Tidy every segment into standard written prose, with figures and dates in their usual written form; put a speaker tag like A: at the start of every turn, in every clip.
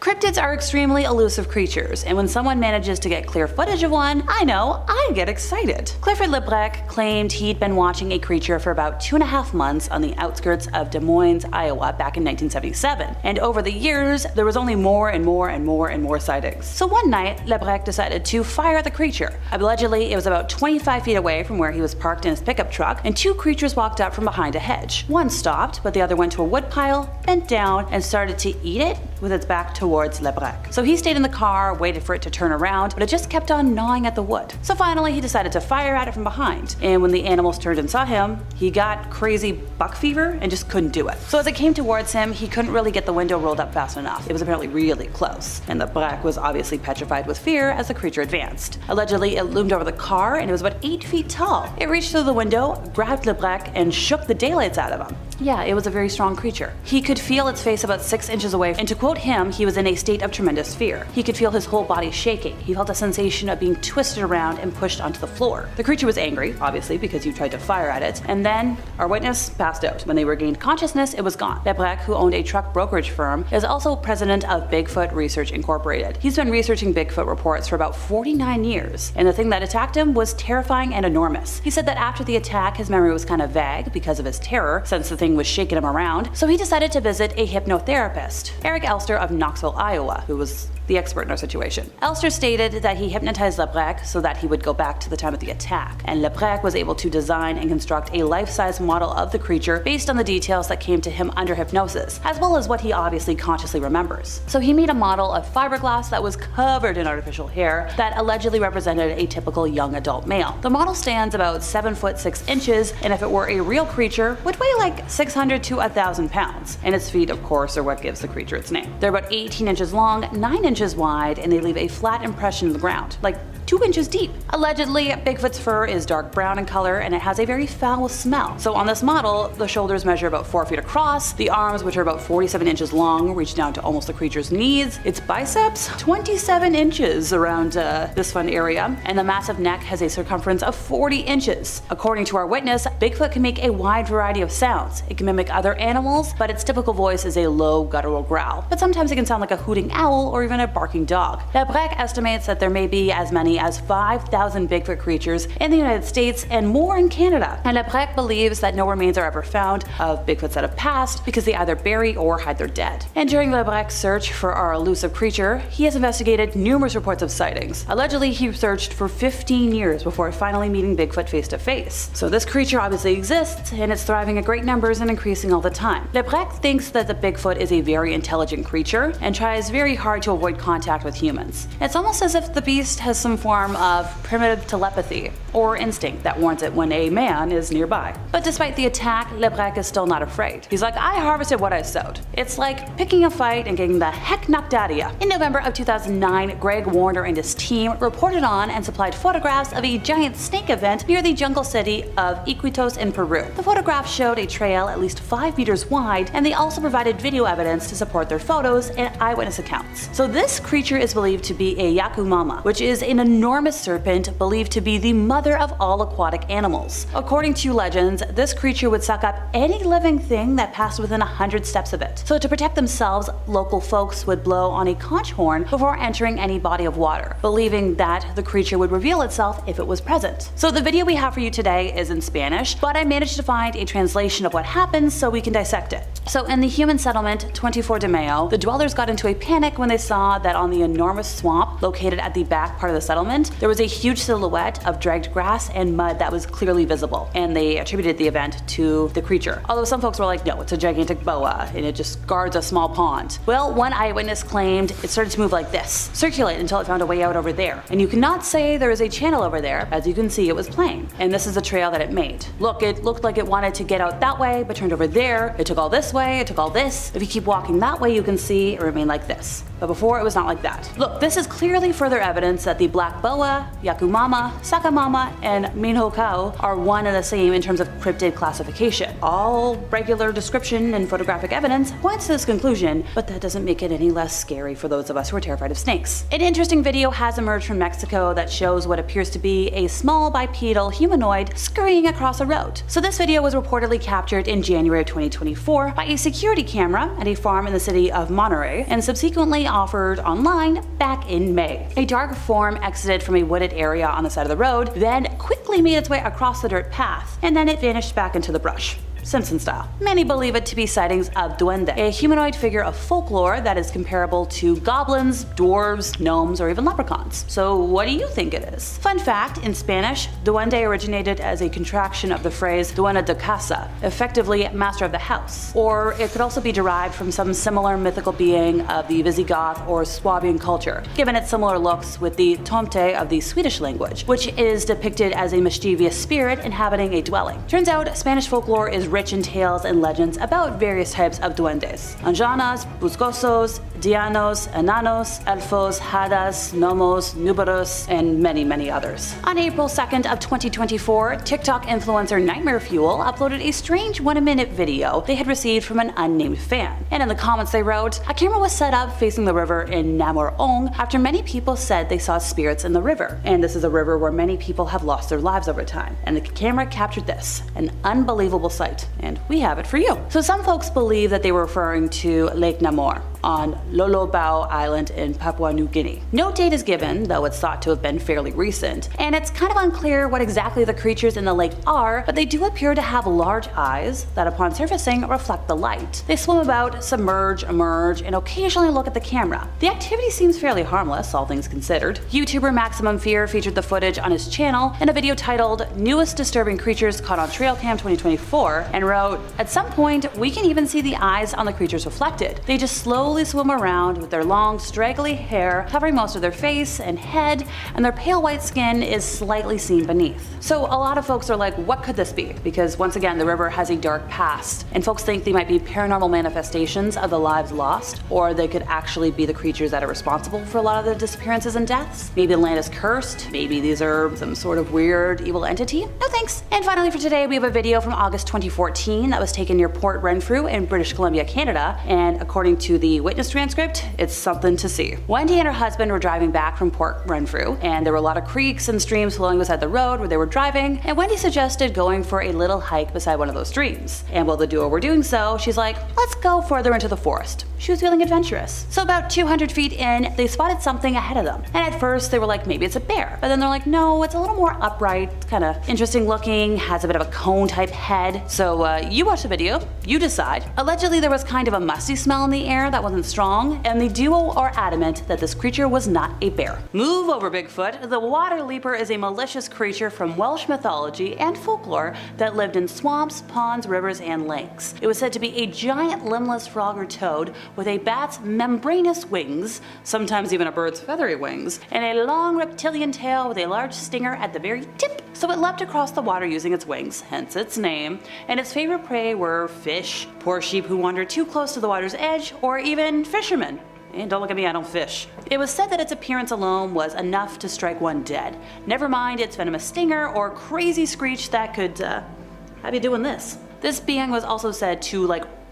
A: Cryptids are extremely elusive creatures, and when someone manages to get clear footage of one, I get excited. Clifford Lebrec claimed he'd been watching a creature for about 2.5 months on the outskirts of Des Moines, Iowa back in 1977, and over the years, there was only more and more sightings. So one night, Lebrec decided to fire at the creature. Allegedly, it was about 25 feet away from where he was parked in his pickup truck, and two creatures walked up from behind a hedge. One stopped, but the other went to a woodpile, bent down, and started to eat it with its back towards Lebrec. So he stayed in the car, waited for it to turn around, but it just kept on gnawing at the wood. So finally he decided to fire at it from behind, and when the animals turned and saw him, he got crazy buck fever and just couldn't do it. So as it came towards him, he couldn't really get the window rolled up fast enough. It was apparently really close, and Lebrec was obviously petrified with fear as the creature advanced. Allegedly, it loomed over the car and it was about 8 feet tall. It reached through the window, grabbed Lebrec, and shook the daylights out of him. Yeah, it was a very strong creature. He could feel its face about 6 inches away, and to quote him, he was in a state of tremendous fear. He could feel his whole body shaking. He felt a sensation of being twisted around and pushed onto the floor. The creature was angry, obviously, because you tried to fire at it, and then our witness passed out. When they regained consciousness, it was gone. Lebrec, who owned a truck brokerage firm, is also president of Bigfoot Research Incorporated. He's been researching Bigfoot reports for about 49 years, and the thing that attacked him was terrifying and enormous. He said that after the attack, his memory was kind of vague because of his terror, since the thing was shaking him around, so he decided to visit a hypnotherapist, Eric Elster of Knoxville, Iowa, who was the expert in our situation. Elster stated that he hypnotized Lebrec so that he would go back to the time of the attack, and Lebrec was able to design and construct a life-size model of the creature based on the details that came to him under hypnosis, as well as what he obviously consciously remembers. So he made a model of fiberglass that was covered in artificial hair that allegedly represented a typical young adult male. The model stands about 7 foot 6 inches, and if it were a real creature, would weigh like 600 to 1,000 pounds. And its feet, of course, are what gives the creature its name. They're about 18 inches long, 9 inches wide, and they leave a flat impression on the ground, like 2 inches deep. Allegedly, Bigfoot's fur is dark brown in color and it has a very foul smell. So on this model, the shoulders measure about 4 feet across, the arms, which are about 47 inches long, reach down to almost the creature's knees, its biceps, 27 inches around this fun area, and the massive neck has a circumference of 40 inches. According to our witness, Bigfoot can make a wide variety of sounds. It can mimic other animals, but its typical voice is a low guttural growl, but sometimes it can sound like a hooting owl or even a barking dog. Lebrec estimates that there may be as many as 5,000 Bigfoot creatures in the United States and more in Canada. And Lebrec believes that no remains are ever found of Bigfoots that have passed because they either bury or hide their dead. And during Lebrec's search for our elusive creature, he has investigated numerous reports of sightings. Allegedly, he searched for 15 years before finally meeting Bigfoot face to face. So this creature obviously exists, and it's thriving at great numbers and increasing all the time. Lebrec thinks that the Bigfoot is a very intelligent creature and tries very hard to avoid contact with humans. It's almost as if the beast has some form of primitive telepathy or instinct that warns it when a man is nearby. But despite the attack, Lebrec is still not afraid. He's like, I harvested what I sowed. It's like picking a fight and getting the heck knocked out of you. In November of 2009, Greg Warner and his team reported on and supplied photographs of a giant snake event near the jungle city of Iquitos in Peru. The photographs showed a trail at least 5 meters wide, and they also provided video evidence to support their photos and eyewitness accounts. So this creature is believed to be a yakumama, which is an enormous serpent believed to be the mother of all aquatic animals. According to legends, this creature would suck up any living thing that passed within 100 steps of it. So to protect themselves, local folks would blow on a conch horn before entering any body of water, believing that the creature would reveal itself if it was present. So the video we have for you today is in Spanish, but I managed to find a translation of what happens so we can dissect it. So in the human settlement 24 de Mayo, the dwellers got into a panic when they saw that on the enormous swamp located at the back part of the settlement, there was a huge silhouette of dragged grass and mud that was clearly visible, and they attributed the event to the creature. Although some folks were like, no, it's a gigantic boa and it just guards a small pond. Well, one eyewitness claimed it started to move like this, circulate until it found a way out over there. And you cannot say there is a channel over there. As you can see, it was plain. And this is the trail that it made. Look, it looked like it wanted to get out that way, but turned over there. It took all this way, it took all this. If you keep walking that way, you can see it remained like this. But before, it was not like that. Look, this is clearly further evidence that the black Yakboa, Yakumama, Sakamama, and Minhokao are one and the same in terms of cryptid classification. All regular description and photographic evidence points to this conclusion, but that doesn't make it any less scary for those of us who are terrified of snakes. An interesting video has emerged from Mexico that shows what appears to be a small bipedal humanoid scurrying across a road. So this video was reportedly captured in January of 2024 by a security camera at a farm in the city of Monterey and subsequently offered online back in May. A dark form exited from a wooded area on the side of the road, then quickly made its way across the dirt path, and then it vanished back into the brush. Simpson style. Many believe it to be sightings of duende, a humanoid figure of folklore that is comparable to goblins, dwarves, gnomes, or even leprechauns. So what do you think it is? Fun fact, in Spanish, duende originated as a contraction of the phrase dueña de casa, effectively master of the house. Or it could also be derived from some similar mythical being of the Visigoth or Swabian culture, given its similar looks with the tomte of the Swedish language, which is depicted as a mischievous spirit inhabiting a dwelling. Turns out, Spanish folklore is rich in tales and legends about various types of duendes. Anjanas, buscosos, dianos, enanos, elfos, hadas, gnomos, nubaros, and many others. On April 2nd of 2024, TikTok influencer Nightmare Fuel uploaded a strange 1-minute video they had received from an unnamed fan. And in the comments they wrote, a camera was set up facing the river in Namor-ong after many people said they saw spirits in the river. And this is a river where many people have lost their lives over time. And the camera captured this, an unbelievable sight. And we have it for you. So some folks believe that they were referring to Lake Namor on Lolobau Island in Papua New Guinea. No date is given, though it's thought to have been fairly recent, and it's kind of unclear what exactly the creatures in the lake are, but they do appear to have large eyes that upon surfacing reflect the light. They swim about, submerge, emerge, and occasionally look at the camera. The activity seems fairly harmless, all things considered. YouTuber Maximum Fear featured the footage on his channel in a video titled Newest Disturbing Creatures Caught on Trail Cam 2024 and wrote, at some point we can even see the eyes on the creatures reflected. They just slowly swim around with their long straggly hair covering most of their face and head, and their pale white skin is slightly seen beneath. So a lot of folks are like, what could this be? Because once again, the river has a dark past, and folks think they might be paranormal manifestations of the lives lost, or they could actually be the creatures that are responsible for a lot of the disappearances and deaths. Maybe the land is cursed, maybe these are some sort of weird evil entity. No thanks. And finally for today, we have a video from August 2014 that was taken near Port Renfrew in British Columbia, Canada, and according to the witness transcript, it's something to see. Wendy and her husband were driving back from Port Renfrew, and there were a lot of creeks and streams flowing beside the road where they were driving, and Wendy suggested going for a little hike beside one of those streams. And while the duo were doing so, she's like, let's go further into the forest. She was feeling adventurous. So about 200 feet in, they spotted something ahead of them. And at first they were like, maybe it's a bear. But then they're like, no, it's a little more upright, kind of interesting looking, has a bit of a cone type head. So you watch the video, you decide. Allegedly there was kind of a musty smell in the air that wasn't strong, and the duo are adamant that this creature was not a bear. Move over, Bigfoot. The water leaper is a malicious creature from Welsh mythology and folklore that lived in swamps, ponds, rivers, and lakes. It was said to be a giant limbless frog or toad with a bat's membranous wings, sometimes even a bird's feathery wings, and a long reptilian tail with a large stinger at the very tip. So it leapt across the water using its wings, hence its name, and its favorite prey were fish, poor sheep who wandered too close to the water's edge, or even fishermen. And don't look at me, I don't fish. It was said that its appearance alone was enough to strike one dead. Never mind its venomous stinger or crazy screech that could have you doing this. This being was also said to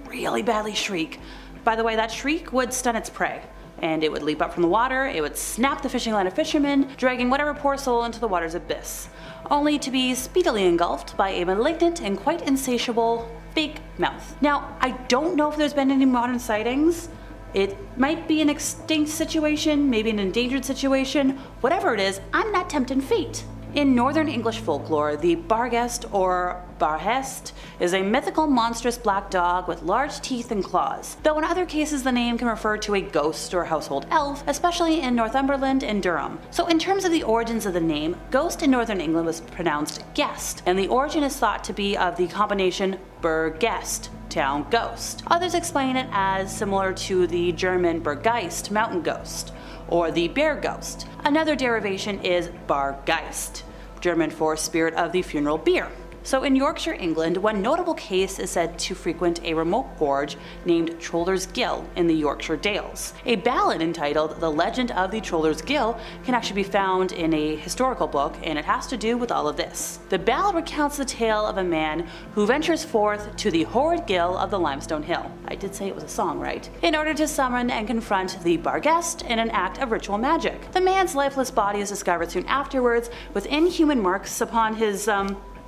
A: really badly shriek. By the way, that shriek would stun its prey, and it would leap up from the water, it would snap the fishing line of fishermen, dragging whatever poor soul into the water's abyss, only to be speedily engulfed by a malignant and quite insatiable fake mouth. Now, I don't know if there's been any modern sightings. It might be an extinct situation, maybe an endangered situation. Whatever it is, I'm not tempting fate. In Northern English folklore, the Barghest or Barhest is a mythical monstrous black dog with large teeth and claws, though in other cases the name can refer to a ghost or household elf, especially in Northumberland and Durham. So in terms of the origins of the name, ghost in Northern England was pronounced guest, and the origin is thought to be of the combination Burgest, town ghost. Others explain it as similar to the German Berggeist, mountain ghost, or the bear ghost. Another derivation is Bargeist, German for spirit of the funeral bier. So in Yorkshire, England, one notable case is said to frequent a remote gorge named Troller's Gill in the Yorkshire Dales. A ballad entitled The Legend of the Troller's Gill can actually be found in a historical book, and it has to do with all of this. The ballad recounts the tale of a man who ventures forth to the horrid gill of the limestone hill. I did say it was a song, right? In order to summon and confront the Barghest in an act of ritual magic. The man's lifeless body is discovered soon afterwards with inhuman marks upon his,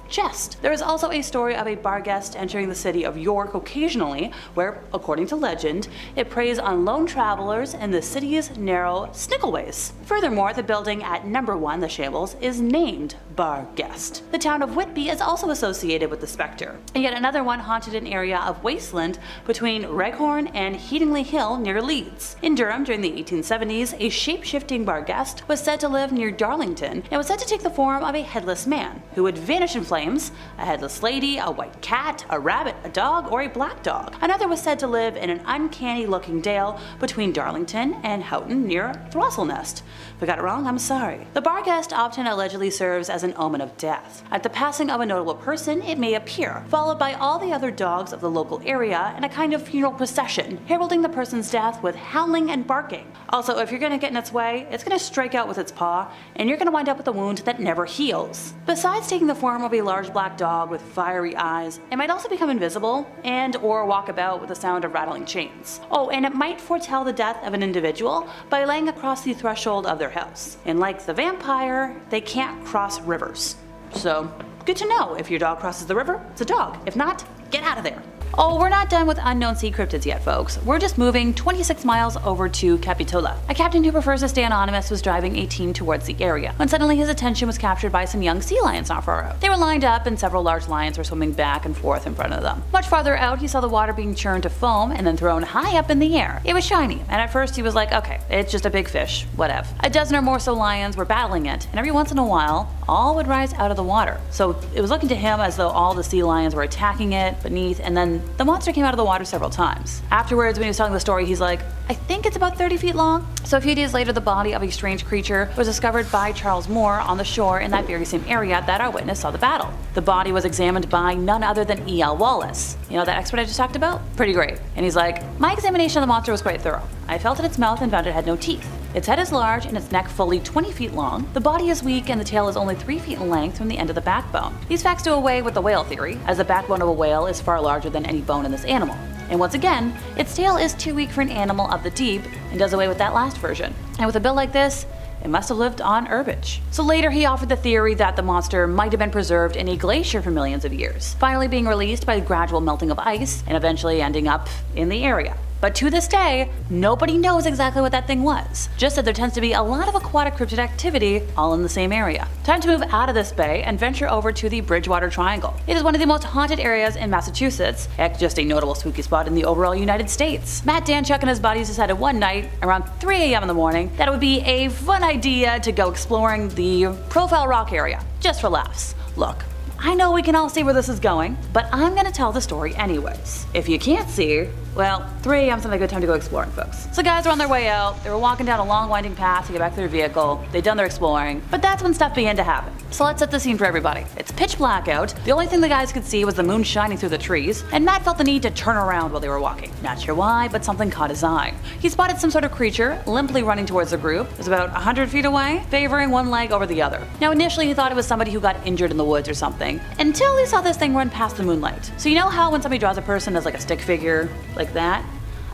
A: chest. There is also a story of a Barghest entering the city of York occasionally, where, according to legend, it preys on lone travelers in the city's narrow snickleways. Furthermore, the building at number 1, the Shambles, is named Barghest. The town of Whitby is also associated with the spectre. And yet another one haunted an area of wasteland between Reghorn and Headingley Hill near Leeds. In Durham during the 1870s, a shape-shifting Barghest was said to live near Darlington and was said to take the form of a headless man who would vanish in flames, a headless lady, a white cat, a rabbit, a dog, or a black dog. Another was said to live in an uncanny-looking dale between Darlington and Houghton near Throssellnest. If I got it wrong, I'm sorry. The Barghest often allegedly serves as an omen of death. At the passing of a notable person, it may appear, followed by all the other dogs of the local area in a kind of funeral procession, heralding the person's death with howling and barking. Also, if you're gonna get in its way, it's gonna strike out with its paw, and you're gonna wind up with a wound that never heals. Besides taking the form of a large black dog with fiery eyes, it might also become invisible and or walk about with the sound of rattling chains. Oh, and it might foretell the death of an individual by laying across the threshold of their house. And like the vampire, they can't cross rivers. So, good to know. If your dog crosses the river, it's a dog. If not, get out of there. Oh, we're not done with unknown sea cryptids yet, folks. We're just moving 26 miles over to Capitola. A captain who prefers to stay anonymous was driving a team towards the area, when suddenly his attention was captured by some young sea lions not far out. They were lined up and several large lions were swimming back and forth in front of them. Much farther out, he saw the water being churned to foam and then thrown high up in the air. It was shiny, and at first he was like, okay, it's just a big fish, whatever. A dozen or more so lions were battling it, and every once in a while, all would rise out of the water. So it was looking to him as though all the sea lions were attacking it beneath, and then the monster came out of the water several times. Afterwards, when he was telling the story, he's like, I think it's about 30 feet long. So a few days later, the body of a strange creature was discovered by Charles Moore on the shore in that very same area that our witness saw the battle. The body was examined by none other than E.L. Wallace. You know that expert I just talked about? Pretty great. And he's like, my examination of the monster was quite thorough. I felt at its mouth and found it had no teeth. Its head is large and its neck fully 20 feet long. The body is weak and the tail is only 3 feet in length from the end of the backbone. These facts do away with the whale theory, as the backbone of a whale is far larger than any bone in this animal. And once again, its tail is too weak for an animal of the deep and does away with that last version. And with a bill like this, it must have lived on herbage. So later he offered the theory that the monster might have been preserved in a glacier for millions of years, finally being released by the gradual melting of ice and eventually ending up in the area. But to this day, nobody knows exactly what that thing was. Just that there tends to be a lot of aquatic cryptid activity all in the same area. Time to move out of this bay and venture over to the Bridgewater Triangle. It is one of the most haunted areas in Massachusetts, heck, just a notable spooky spot in the overall United States. Matt Danchuk and his buddies decided one night, around 3 a.m. in the morning, that it would be a fun idea to go exploring the Profile Rock area, just for laughs. Look, I know we can all see where this is going, but I'm gonna tell the story anyways. If you can't see, well, 3 a.m. is not a good time to go exploring, folks. So guys were on their way out, they were walking down a long winding path to get back to their vehicle, they'd done their exploring, but that's when stuff began to happen. So let's set the scene for everybody. It's pitch black out, the only thing the guys could see was the moon shining through the trees, and Matt felt the need to turn around while they were walking. Not sure why, but something caught his eye. He spotted some sort of creature, limply running towards the group. It was about 100 feet away, favoring one leg over the other. Now initially he thought it was somebody who got injured in the woods or something, until he saw this thing run past the moonlight. So you know how when somebody draws a person as like a stick figure, like that?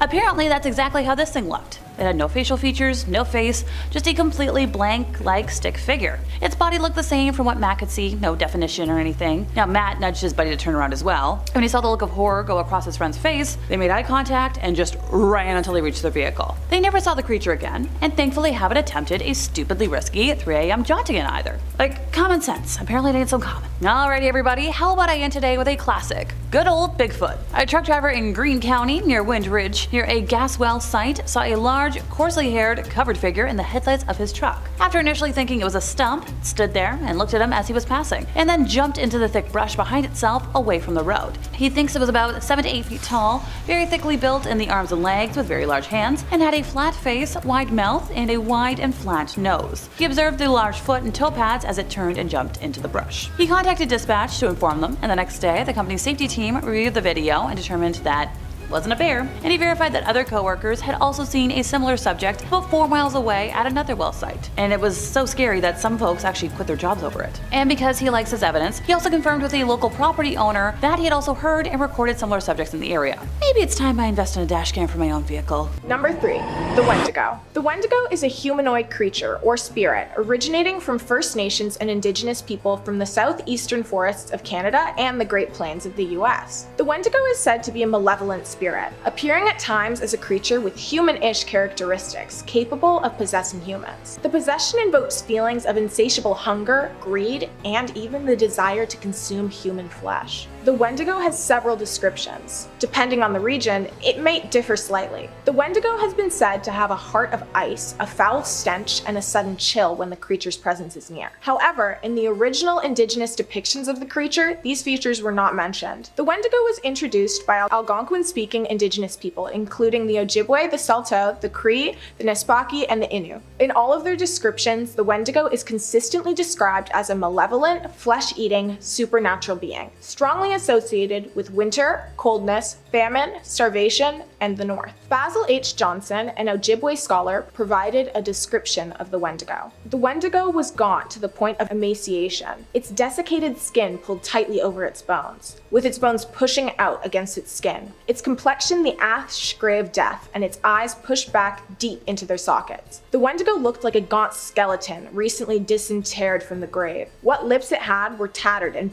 A: Apparently that's exactly how this thing looked. It had no facial features, no face, just a completely blank-like stick figure. Its body looked the same from what Matt could see, no definition or anything. Now Matt nudged his buddy to turn around as well. When he saw the look of horror go across his friend's face, they made eye contact and just ran until they reached their vehicle. They never saw the creature again, and thankfully haven't attempted a stupidly risky 3 a.m. jaunt again either. Like, common sense. Apparently it ain't so common. Alrighty everybody, how about I end today with a classic? Good old Bigfoot. A truck driver in Greene County near Wind Ridge, near a gas well site, saw a large large, coarsely haired, covered figure in the headlights of his truck. After initially thinking it was a stump, it stood there and looked at him as he was passing, and then jumped into the thick brush behind itself away from the road. He thinks it was about 7 to 8 feet tall, very thickly built in the arms and legs with very large hands, and had a flat face, wide mouth, and a wide and flat nose. He observed the large foot and toe pads as it turned and jumped into the brush. He contacted dispatch to inform them, and the next day the company's safety team reviewed the video and determined that wasn't a bear, and he verified that other coworkers had also seen a similar subject about 4 miles away at another well site. And it was so scary that some folks actually quit their jobs over it. And because he likes his evidence, he also confirmed with a local property owner that he had also heard and recorded similar subjects in the area. Maybe it's time I invest in a dash cam for my own vehicle.
B: Number 3. The Wendigo. The Wendigo is a humanoid creature, or spirit, originating from First Nations and Indigenous people from the southeastern forests of Canada and the Great Plains of the US. The Wendigo is said to be a malevolent spirit, appearing at times as a creature with human-ish characteristics, capable of possessing humans. The possession invokes feelings of insatiable hunger, greed, and even the desire to consume human flesh. The Wendigo has several descriptions. Depending on the region, it may differ slightly. The Wendigo has been said to have a heart of ice, a foul stench, and a sudden chill when the creature's presence is near. However, in the original Indigenous depictions of the creature, these features were not mentioned. The Wendigo was introduced by Algonquin-speaking Indigenous people, including the Ojibwe, the Saulteaux, the Cree, the Nespaki, and the Innu. In all of their descriptions, the Wendigo is consistently described as a malevolent, flesh-eating, supernatural being, strongly associated with winter, coldness, famine, starvation, and the north. Basil H. Johnson, an Ojibwe scholar, provided a description of the Wendigo. The Wendigo was gaunt to the point of emaciation, its desiccated skin pulled tightly over its bones, with its bones pushing out against its skin. Its complexion the ash gray of death, and its eyes pushed back deep into their sockets. The Wendigo looked like a gaunt skeleton recently disinterred from the grave. What lips it had were tattered and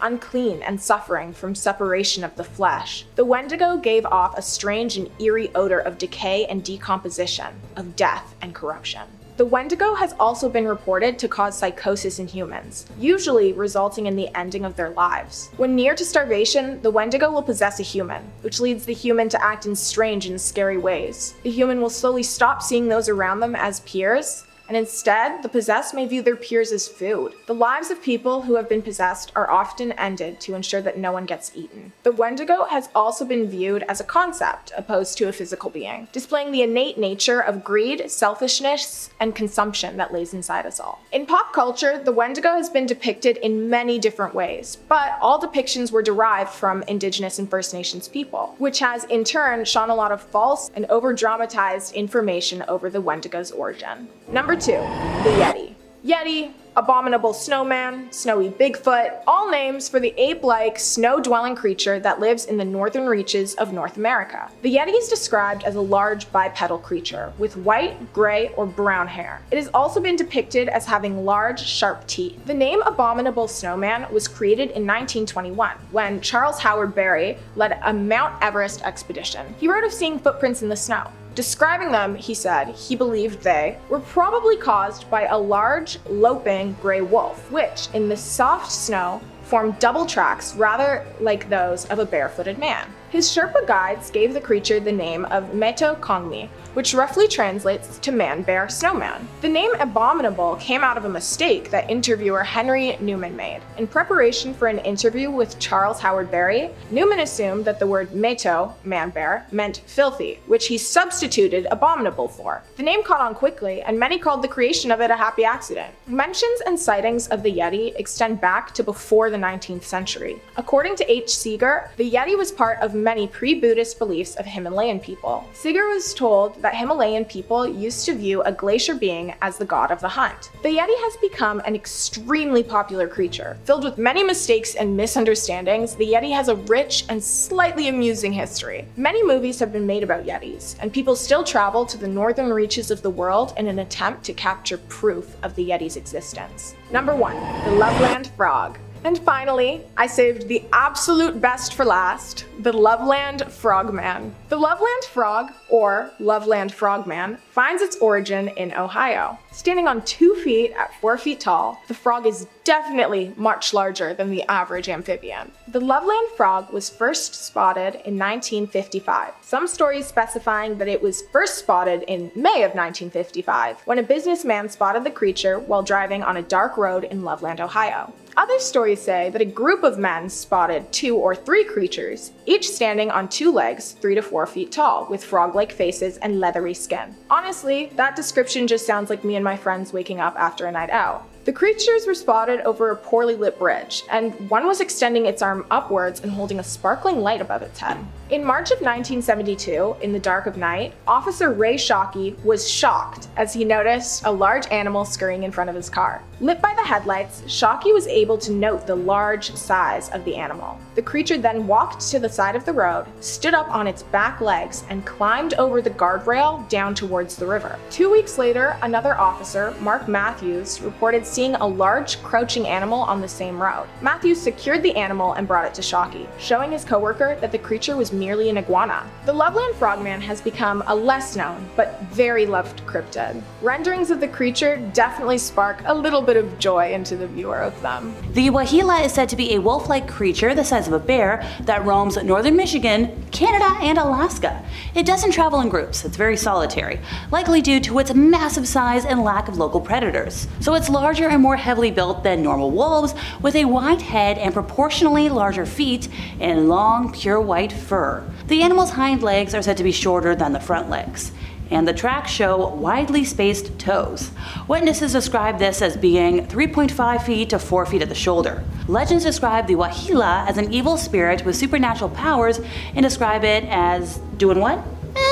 B: unclean and suffering from separation of the flesh. The Wendigo gave off a strange and eerie odor of decay and decomposition, of death and corruption. The Wendigo has also been reported to cause psychosis in humans, usually resulting in the ending of their lives. When near to starvation, the Wendigo will possess a human, which leads the human to act in strange and scary ways. The human will slowly stop seeing those around them as peers, and instead, the possessed may view their peers as food. The lives of people who have been possessed are often ended to ensure that no one gets eaten. The Wendigo has also been viewed as a concept, opposed to a physical being, displaying the innate nature of greed, selfishness, and consumption that lays inside us all. In pop culture, the Wendigo has been depicted in many different ways, but all depictions were derived from Indigenous and First Nations people, which has in turn shone a lot of false and over-dramatized information over the Wendigo's origin. Number 2. The Yeti. Yeti, abominable snowman, snowy Bigfoot, all names for the ape-like, snow-dwelling creature that lives in the northern reaches of North America. The Yeti is described as a large bipedal creature with white, gray, or brown hair. It has also been depicted as having large, sharp teeth. The name abominable snowman was created in 1921 when Charles Howard Berry led a Mount Everest expedition. He wrote of seeing footprints in the snow. Describing them, he said, he believed they were probably caused by a large, loping gray wolf, which, in the soft snow, formed double tracks rather like those of a barefooted man. His Sherpa guides gave the creature the name of Matogami, which roughly translates to man-bear snowman. The name abominable came out of a mistake that interviewer Henry Newman made. In preparation for an interview with Charles Howard Berry, Newman assumed that the word Mato, man-bear, meant filthy, which he substituted abominable for. The name caught on quickly, and many called the creation of it a happy accident. Mentions and sightings of the Yeti extend back to before the 19th century. According to H. Seeger, the Yeti was part of many pre-Buddhist beliefs of Himalayan people. Seeger was told that Himalayan people used to view a glacier being as the god of the hunt. The Yeti has become an extremely popular creature. Filled with many mistakes and misunderstandings, the Yeti has a rich and slightly amusing history. Many movies have been made about Yetis, and people still travel to the northern reaches of the world in an attempt to capture proof of the Yeti's existence. Number 1. The Loveland Frog. And finally, I saved the absolute best for last, the Loveland Frogman. The Loveland Frog, or Loveland Frogman, finds its origin in Ohio. Standing on 2 feet at 4 feet tall, the frog is definitely much larger than the average amphibian. The Loveland Frog was first spotted in 1955. Some stories specifying that it was first spotted in May of 1955, when a businessman spotted the creature while driving on a dark road in Loveland, Ohio. Other stories say that a group of men spotted 2 or 3 creatures, each standing on 2 legs 3 to 4 feet tall, with frog-like faces and leathery skin. Honestly, that description just sounds like me and my friends waking up after a night out. The creatures were spotted over a poorly lit bridge, and one was extending its arm upwards and holding a sparkling light above its head. In March of 1972, in the dark of night, Officer Ray Shockey was shocked as he noticed a large animal scurrying in front of his car. Lit by the headlights, Shockey was able to note the large size of the animal. The creature then walked to the side of the road, stood up on its back legs, and climbed over the guardrail down towards the river. 2 weeks later, another officer, Mark Matthews, reported seeing a large crouching animal on the same road. Matthews secured the animal and brought it to Shockey, showing his coworker that the creature was merely an iguana. The Loveland Frogman has become a less known but very loved cryptid. Renderings of the creature definitely spark a little bit of joy into the viewer of them.
A: The Wahila is said to be a wolf-like creature the size of a bear that roams northern Michigan, Canada, and Alaska. It doesn't travel in groups, it's very solitary, likely due to its massive size and lack of local predators. So it's larger and more heavily built than normal wolves, with a wide head and proportionally larger feet and long, pure white fur. The animal's hind legs are said to be shorter than the front legs, and the tracks show widely spaced toes. Witnesses describe this as being 3.5 feet to 4 feet at the shoulder. Legends describe the Wahila as an evil spirit with supernatural powers and describe it as doing what?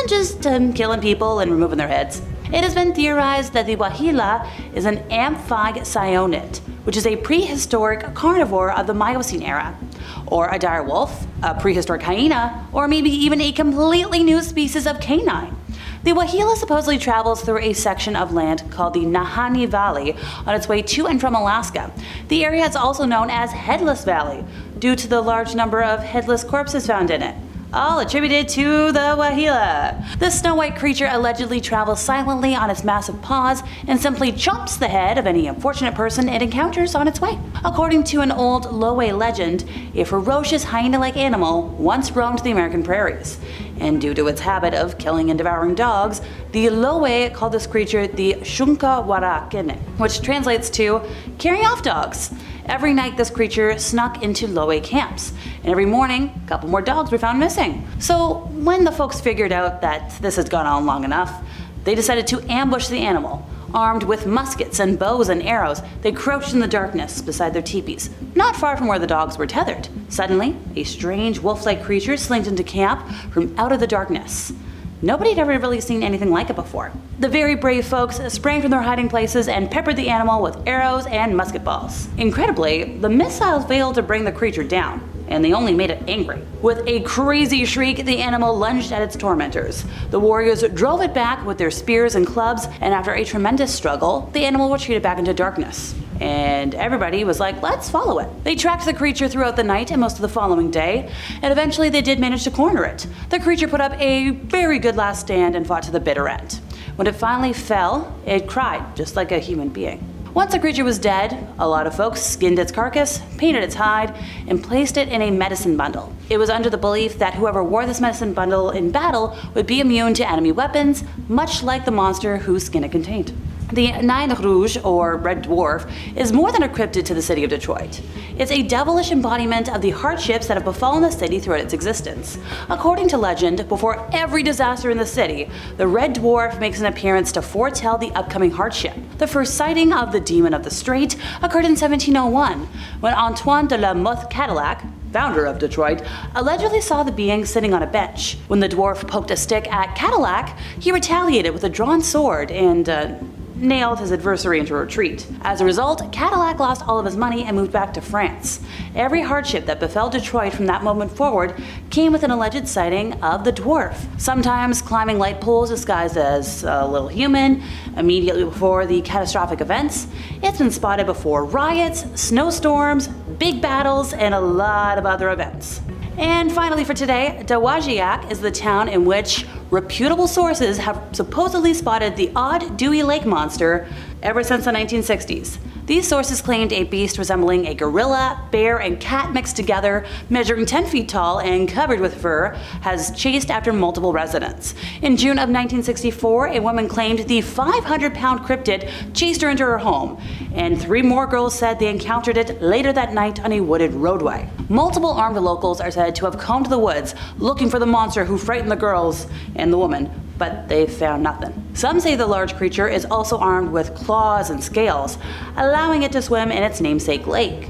A: Just killing people and removing their heads. It has been theorized that the Wahila is an amphicyonid, which is a prehistoric carnivore of the Miocene era, or a dire wolf, a prehistoric hyena, or maybe even a completely new species of canine. The Wahila supposedly travels through a section of land called the Nahanni Valley on its way to and from Alaska. The area is also known as Headless Valley, due to the large number of headless corpses found in it, all attributed to the Wahila. The snow-white creature allegedly travels silently on its massive paws and simply chomps the head of any unfortunate person it encounters on its way. According to an old Lowe legend, a ferocious hyena-like animal once roamed the American prairies, and due to its habit of killing and devouring dogs, the Lowe called this creature the Shunka Warakene, which translates to carrying off dogs. Every night this creature snuck into Lowe camps, and every morning a couple more dogs were found missing. So when the folks figured out that this had gone on long enough, they decided to ambush the animal. Armed with muskets and bows and arrows, they crouched in the darkness beside their teepees, not far from where the dogs were tethered. Suddenly, a strange wolf-like creature slinked into camp from out of the darkness. Nobody had ever really seen anything like it before. The very brave folks sprang from their hiding places and peppered the animal with arrows and musket balls. Incredibly, the missiles failed to bring the creature down, and they only made it angry. With a crazy shriek, the animal lunged at its tormentors. The warriors drove it back with their spears and clubs, and after a tremendous struggle, the animal retreated back into darkness. And everybody was like, let's follow it. They tracked the creature throughout the night and most of the following day, and eventually they did manage to corner it. The creature put up a very good last stand and fought to the bitter end. When it finally fell, it cried just like a human being. Once the creature was dead, a lot of folks skinned its carcass, painted its hide, and placed it in a medicine bundle. It was under the belief that whoever wore this medicine bundle in battle would be immune to enemy weapons, much like the monster whose skin it contained. The Nain Rouge, or Red Dwarf, is more than a cryptid to the city of Detroit. It's a devilish embodiment of the hardships that have befallen the city throughout its existence. According to legend, before every disaster in the city, the Red Dwarf makes an appearance to foretell the upcoming hardship. The first sighting of the Demon of the Strait occurred in 1701, when Antoine de la Motte Cadillac, founder of Detroit, allegedly saw the being sitting on a bench. When the dwarf poked a stick at Cadillac, he retaliated with a drawn sword and, nailed his adversary into retreat. As a result, Cadillac lost all of his money and moved back to France. Every hardship that befell Detroit from that moment forward came with an alleged sighting of the dwarf, sometimes climbing light poles disguised as a little human. Immediately before the catastrophic events, it's been spotted before riots, snowstorms, big battles, and a lot of other events. And finally for today, Dowagiac is the town in which reputable sources have supposedly spotted the odd Dewey Lake monster ever since the 1960s. These sources claimed a beast resembling a gorilla, bear, and cat mixed together, measuring 10 feet tall and covered with fur, has chased after multiple residents. In June of 1964, a woman claimed the 500-pound cryptid chased her into her home, and 3 more girls said they encountered it later that night on a wooded roadway. Multiple armed locals are said to have combed the woods looking for the monster who frightened the girls and the woman, but they found nothing. Some say the large creature is also armed with claws and scales, allowing it to swim in its namesake lake.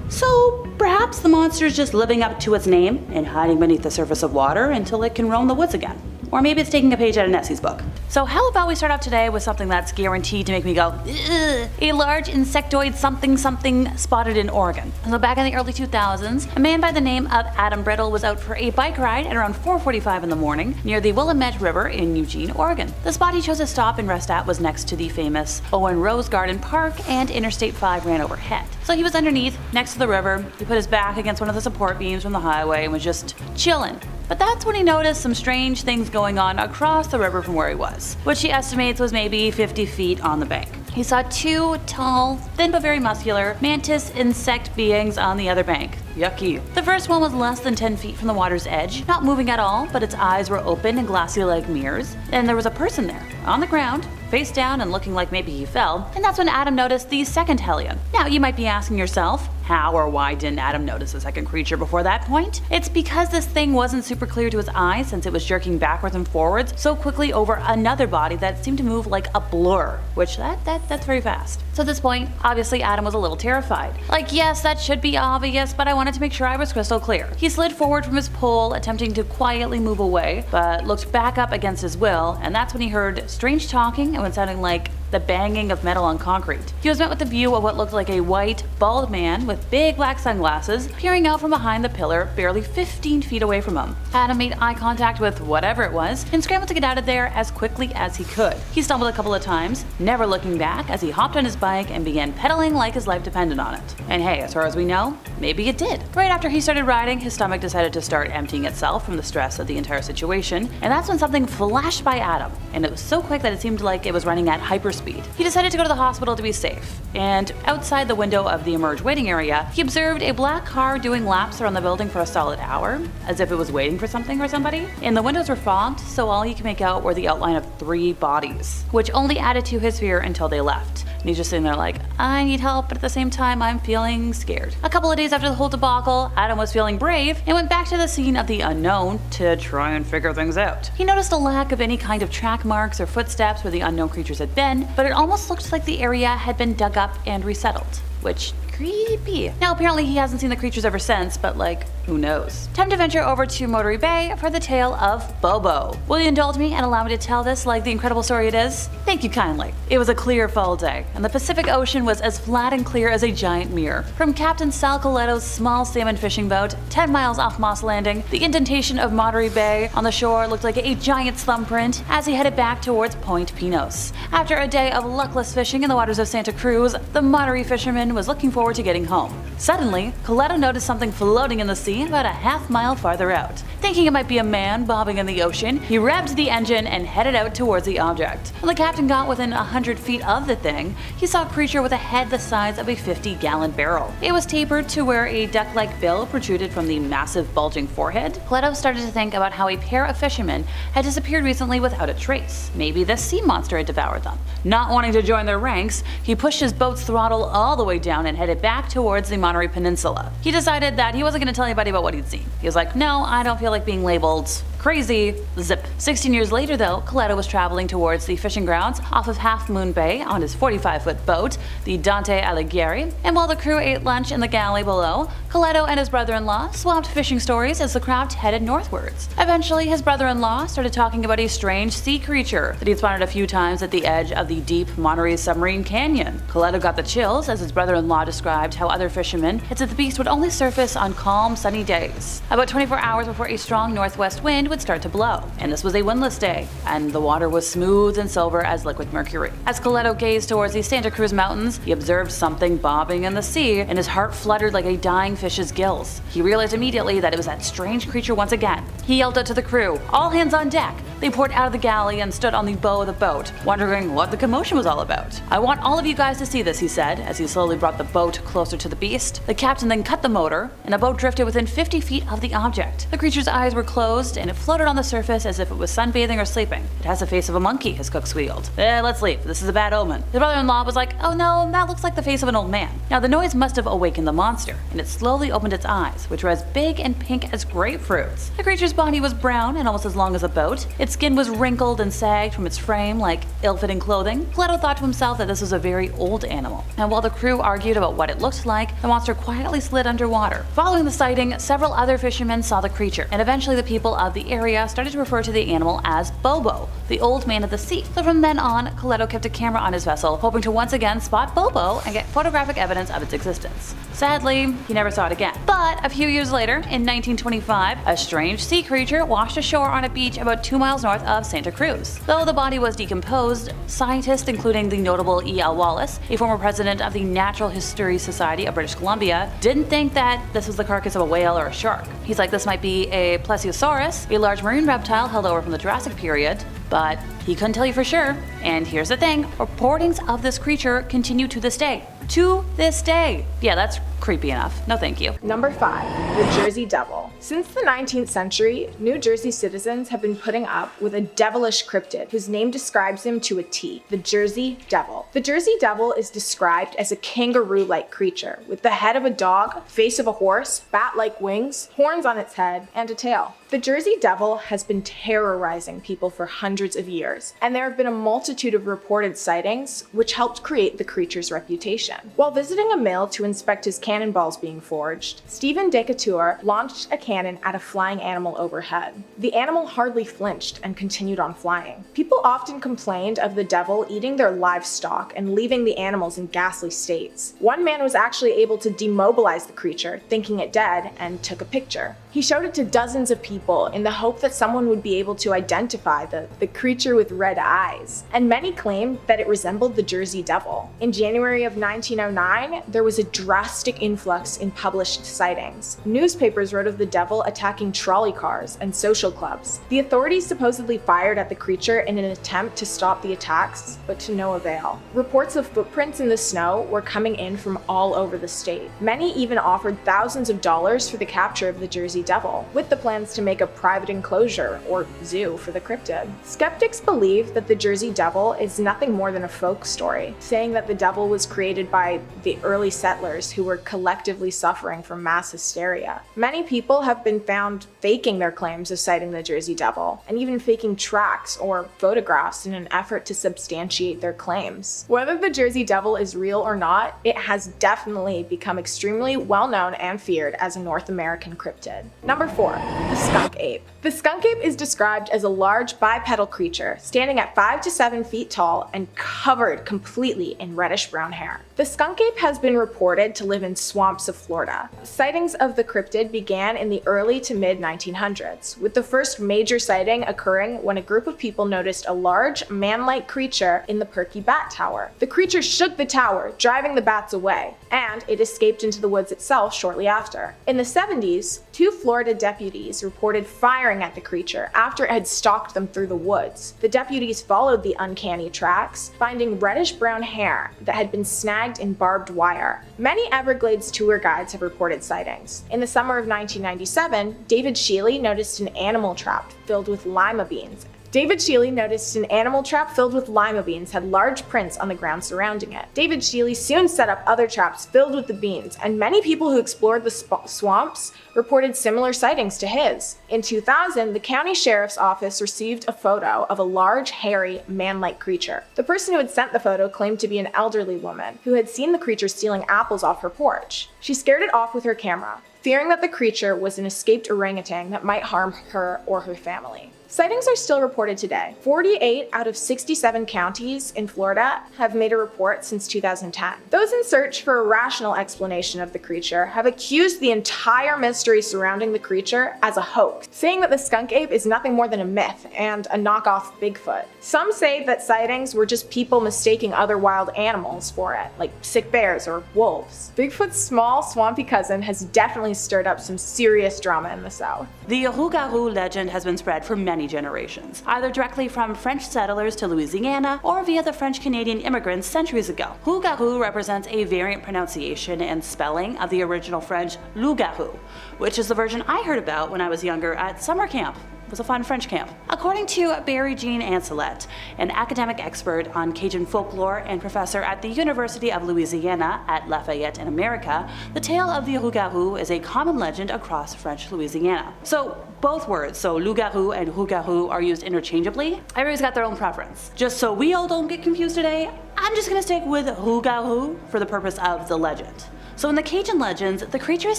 A: So perhaps the monster is just living up to its name and hiding beneath the surface of water until it can roam the woods again. Or maybe it's taking a page out of Nessie's book. So how about we start off today with something that's guaranteed to make me go, ugh, a large insectoid something spotted in Oregon. So back in the early 2000s, a man by the name of Adam Brittle was out for a bike ride at around 4:45 in the morning near the Willamette River in Eugene, Oregon. The spot he chose to stop and rest at was next to the famous Owen Rose Garden Park, and Interstate 5 ran overhead. So he was underneath, next to the river. He put his back against one of the support beams from the highway and was just chilling. But that's when he noticed some strange things going on across the river from where he was, which he estimates was maybe 50 feet on the bank. He saw 2 tall, thin but very muscular, mantis insect beings on the other bank. Yucky. The first one was less than 10 feet from the water's edge, not moving at all, but its eyes were open and glassy like mirrors. And there was a person there, on the ground, face down and looking like maybe he fell, and that's when Adam noticed the second hellion. Now you might be asking yourself, how or why didn't Adam notice the second creature before that point? It's because this thing wasn't super clear to his eyes since it was jerking backwards and forwards so quickly over another body that seemed to move like a blur, which that's very fast. So at this point, obviously Adam was a little terrified. Like, yes, that should be obvious, but I wanted to make sure I was crystal clear. He slid forward from his pole, attempting to quietly move away, but looked back up against his will, and that's when he heard strange talking and what sounded like the banging of metal on concrete. He was met with the view of what looked like a white, bald man with big black sunglasses peering out from behind the pillar barely 15 feet away from him. Adam made eye contact with whatever it was and scrambled to get out of there as quickly as he could. He stumbled a couple of times, never looking back, as he hopped on his bike and began pedaling like his life depended on it. And hey, as far as we know, maybe it did. Right after he started riding, his stomach decided to start emptying itself from the stress of the entire situation, and that's when something flashed by Adam, and it was so quick that it seemed like it was running at hyperspeed. He decided to go to the hospital to be safe, and outside the window of the emerge waiting area, he observed a black car doing laps around the building for a solid hour, as if it was waiting for something or somebody. And the windows were fogged, so all he could make out were the outline of 3 bodies, which only added to his fear until they left. And he's just sitting there like, I need help, but at the same time, I'm feeling scared. A couple of days after the whole debacle, Adam was feeling brave and went back to the scene of the unknown to try and figure things out. He noticed a lack of any kind of track marks or footsteps where the unknown creatures had been, but it almost looked like the area had been dug up and resettled, which creepy. Now apparently he hasn't seen the creatures ever since, but like, who knows? Time to venture over to Motory Bay for the tale of Bobo. Will you indulge me and allow me to tell this like the incredible story it is? Thank you kindly. It was a clear fall day, and the Pacific Ocean was as flat and clear as a giant mirror. From Captain Sal Coletto's small salmon fishing boat, 10 miles off Moss Landing, the indentation of Motory Bay on the shore looked like a giant thumbprint as he headed back towards Point Pinos. After a day of luckless fishing in the waters of Santa Cruz, the Motory fisherman was looking forward to getting home. Suddenly, Coletto noticed something floating in the sea about a half-mile farther out. Thinking it might be a man bobbing in the ocean, he revved the engine and headed out towards the object. When the captain got within 100 feet of the thing, he saw a creature with a head the size of a 50-gallon barrel. It was tapered to where a duck-like bill protruded from the massive bulging forehead. Coletto started to think about how a pair of fishermen had disappeared recently without a trace. Maybe this sea monster had devoured them. Not wanting to join their ranks, he pushed his boat's throttle all the way down and headed back towards the Monterey Peninsula. He decided that he wasn't going to tell anybody about what he'd seen. He was like, no, I don't feel like being labeled Crazy. Zip. 16 years later though, Coletto was traveling towards the fishing grounds off of Half Moon Bay on his 45-foot boat, the Dante Alighieri, and while the crew ate lunch in the galley below, Coletto and his brother-in-law swapped fishing stories as the craft headed northwards. Eventually, his brother-in-law started talking about a strange sea creature that he'd spotted a few times at the edge of the deep Monterey submarine canyon. Coletto got the chills as his brother-in-law described how other fishermen had said the beast would only surface on calm, sunny days, about 24 hours before a strong northwest wind would start to blow. And this was a windless day, and the water was smooth and silver as liquid mercury. As Coletto gazed towards the Santa Cruz Mountains, he observed something bobbing in the sea, and his heart fluttered like a dying fish's gills. He realized immediately that it was that strange creature once again. He yelled out to the crew, "All hands on deck!" They poured out of the galley and stood on the bow of the boat, wondering what the commotion was all about. "I want all of you guys to see this," he said, as he slowly brought the boat closer to the beast. The captain then cut the motor, and the boat drifted within 50 feet of the object. The creature's eyes were closed, and it floated on the surface as if it was sunbathing or sleeping. "It has the face of a monkey," his cook squealed. Let's leave. This is a bad omen." His brother-in-law was like, "Oh no, that looks like the face of an old man." Now the noise must have awakened the monster, and it slowly opened its eyes, which were as big and pink as grapefruits. The creature's body was brown and almost as long as a boat. Its skin was wrinkled and sagged from its frame like ill-fitting clothing. Coletto thought to himself that this was a very old animal, and while the crew argued about what it looked like, the monster quietly slid underwater. Following the sighting, several other fishermen saw the creature, and eventually the people of the area started to refer to the animal as Bobo, the old man of the sea. So from then on, Coletto kept a camera on his vessel, hoping to once again spot Bobo and get photographic evidence of its existence. Sadly, he never saw it again. But a few years later, in 1925, a strange sea creature washed ashore on a beach about 2 miles north of Santa Cruz. Though the body was decomposed, scientists including the notable E.L. Wallace, a former president of the Natural History Society of British Columbia, didn't think that this was the carcass of a whale or a shark. He's like, this might be a plesiosaurus, a large marine reptile held over from the Jurassic period, but he couldn't tell you for sure. And here's the thing, reportings of this creature continue to this day. To this day. Yeah, that's creepy enough. No thank you.
B: Number 5. The Jersey Devil. Since the 19th century, New Jersey citizens have been putting up with a devilish cryptid whose name describes him to a T, the Jersey Devil. The Jersey Devil is described as a kangaroo-like creature with the head of a dog, face of a horse, bat-like wings, horns on its head, and a tail. The Jersey Devil has been terrorizing people for hundreds of years, and there have been a multitude of reported sightings which helped create the creature's reputation. While visiting a mill to inspect his cannonballs being forged, Stephen Decatur launched a cannon at a flying animal overhead. The animal hardly flinched and continued on flying. People often complained of the devil eating their livestock and leaving the animals in ghastly states. One man was actually able to demobilize the creature, thinking it dead, and took a picture. He showed it to dozens of people in the hope that someone would be able to identify the creature with red eyes, and many claimed that it resembled the Jersey Devil. In January of 1909, there was a drastic influx in published sightings. Newspapers wrote of the devil attacking trolley cars and social clubs. The authorities supposedly fired at the creature in an attempt to stop the attacks, but to no avail. Reports of footprints in the snow were coming in from all over the state. Many even offered thousands of dollars for the capture of the Jersey Devil, with the plans to make a private enclosure or zoo for the cryptid. Skeptics believe that the Jersey Devil is nothing more than a folk story, saying that the devil was created by the early settlers who were collectively suffering from mass hysteria. Many people have been found faking their claims of sighting the Jersey Devil, and even faking tracks or photographs in an effort to substantiate their claims. Whether the Jersey Devil is real or not, it has definitely become extremely well known and feared as a North American cryptid. Number 4. The skunk ape. The skunk ape is described as a large bipedal creature standing at 5 to 7 feet tall and covered completely in reddish-brown hair. The skunk ape has been reported to live in swamps of Florida. Sightings of the cryptid began in the early to mid-1900s, with the first major sighting occurring when a group of people noticed a large, man-like creature in the Perky Bat Tower. The creature shook the tower, driving the bats away, and it escaped into the woods itself shortly after. In the 70s, 2 Florida deputies reported firing at the creature after it had stalked them through the woods. The deputies followed the uncanny tracks, finding reddish-brown hair that had been snagged in barbed wire. Many Everglades tour guides have reported sightings. In the summer of 1997, David Shealy noticed an animal trap filled with lima beans David Shealy noticed an animal trap filled with lima beans had large prints on the ground surrounding it. David Shealy soon set up other traps filled with the beans, and many people who explored the swamps reported similar sightings to his. In 2000, the county sheriff's office received a photo of a large, hairy, man-like creature. The person who had sent the photo claimed to be an elderly woman who had seen the creature stealing apples off her porch. She scared it off with her camera, fearing that the creature was an escaped orangutan that might harm her or her family. Sightings are still reported today. 48 out of 67 counties in Florida have made a report since 2010. Those in search for a rational explanation of the creature have accused the entire mystery surrounding the creature as a hoax, saying that the skunk ape is nothing more than a myth and a knockoff Bigfoot. Some say that sightings were just people mistaking other wild animals for it, like sick bears or wolves. Bigfoot's small, swampy cousin has definitely stirred up some serious drama in the South.
A: The Rougarou legend has been spread for many generations, either directly from French settlers to Louisiana or via the French-Canadian immigrants centuries ago. Rougarou represents a variant pronunciation and spelling of the original French loup-garou, which is the version I heard about when I was younger at summer camp. Was a fun French camp. According to Barry Jean Ancelet, an academic expert on Cajun folklore and professor at the University of Louisiana at Lafayette in America, the tale of the Rougarou is a common legend across French Louisiana. So both words, so loup-garou and Rougarou, are used interchangeably. Everybody's got their own preference. Just so we all don't get confused today, I'm just gonna stick with Rougarou for the purpose of the legend. So in the Cajun legends, the creature is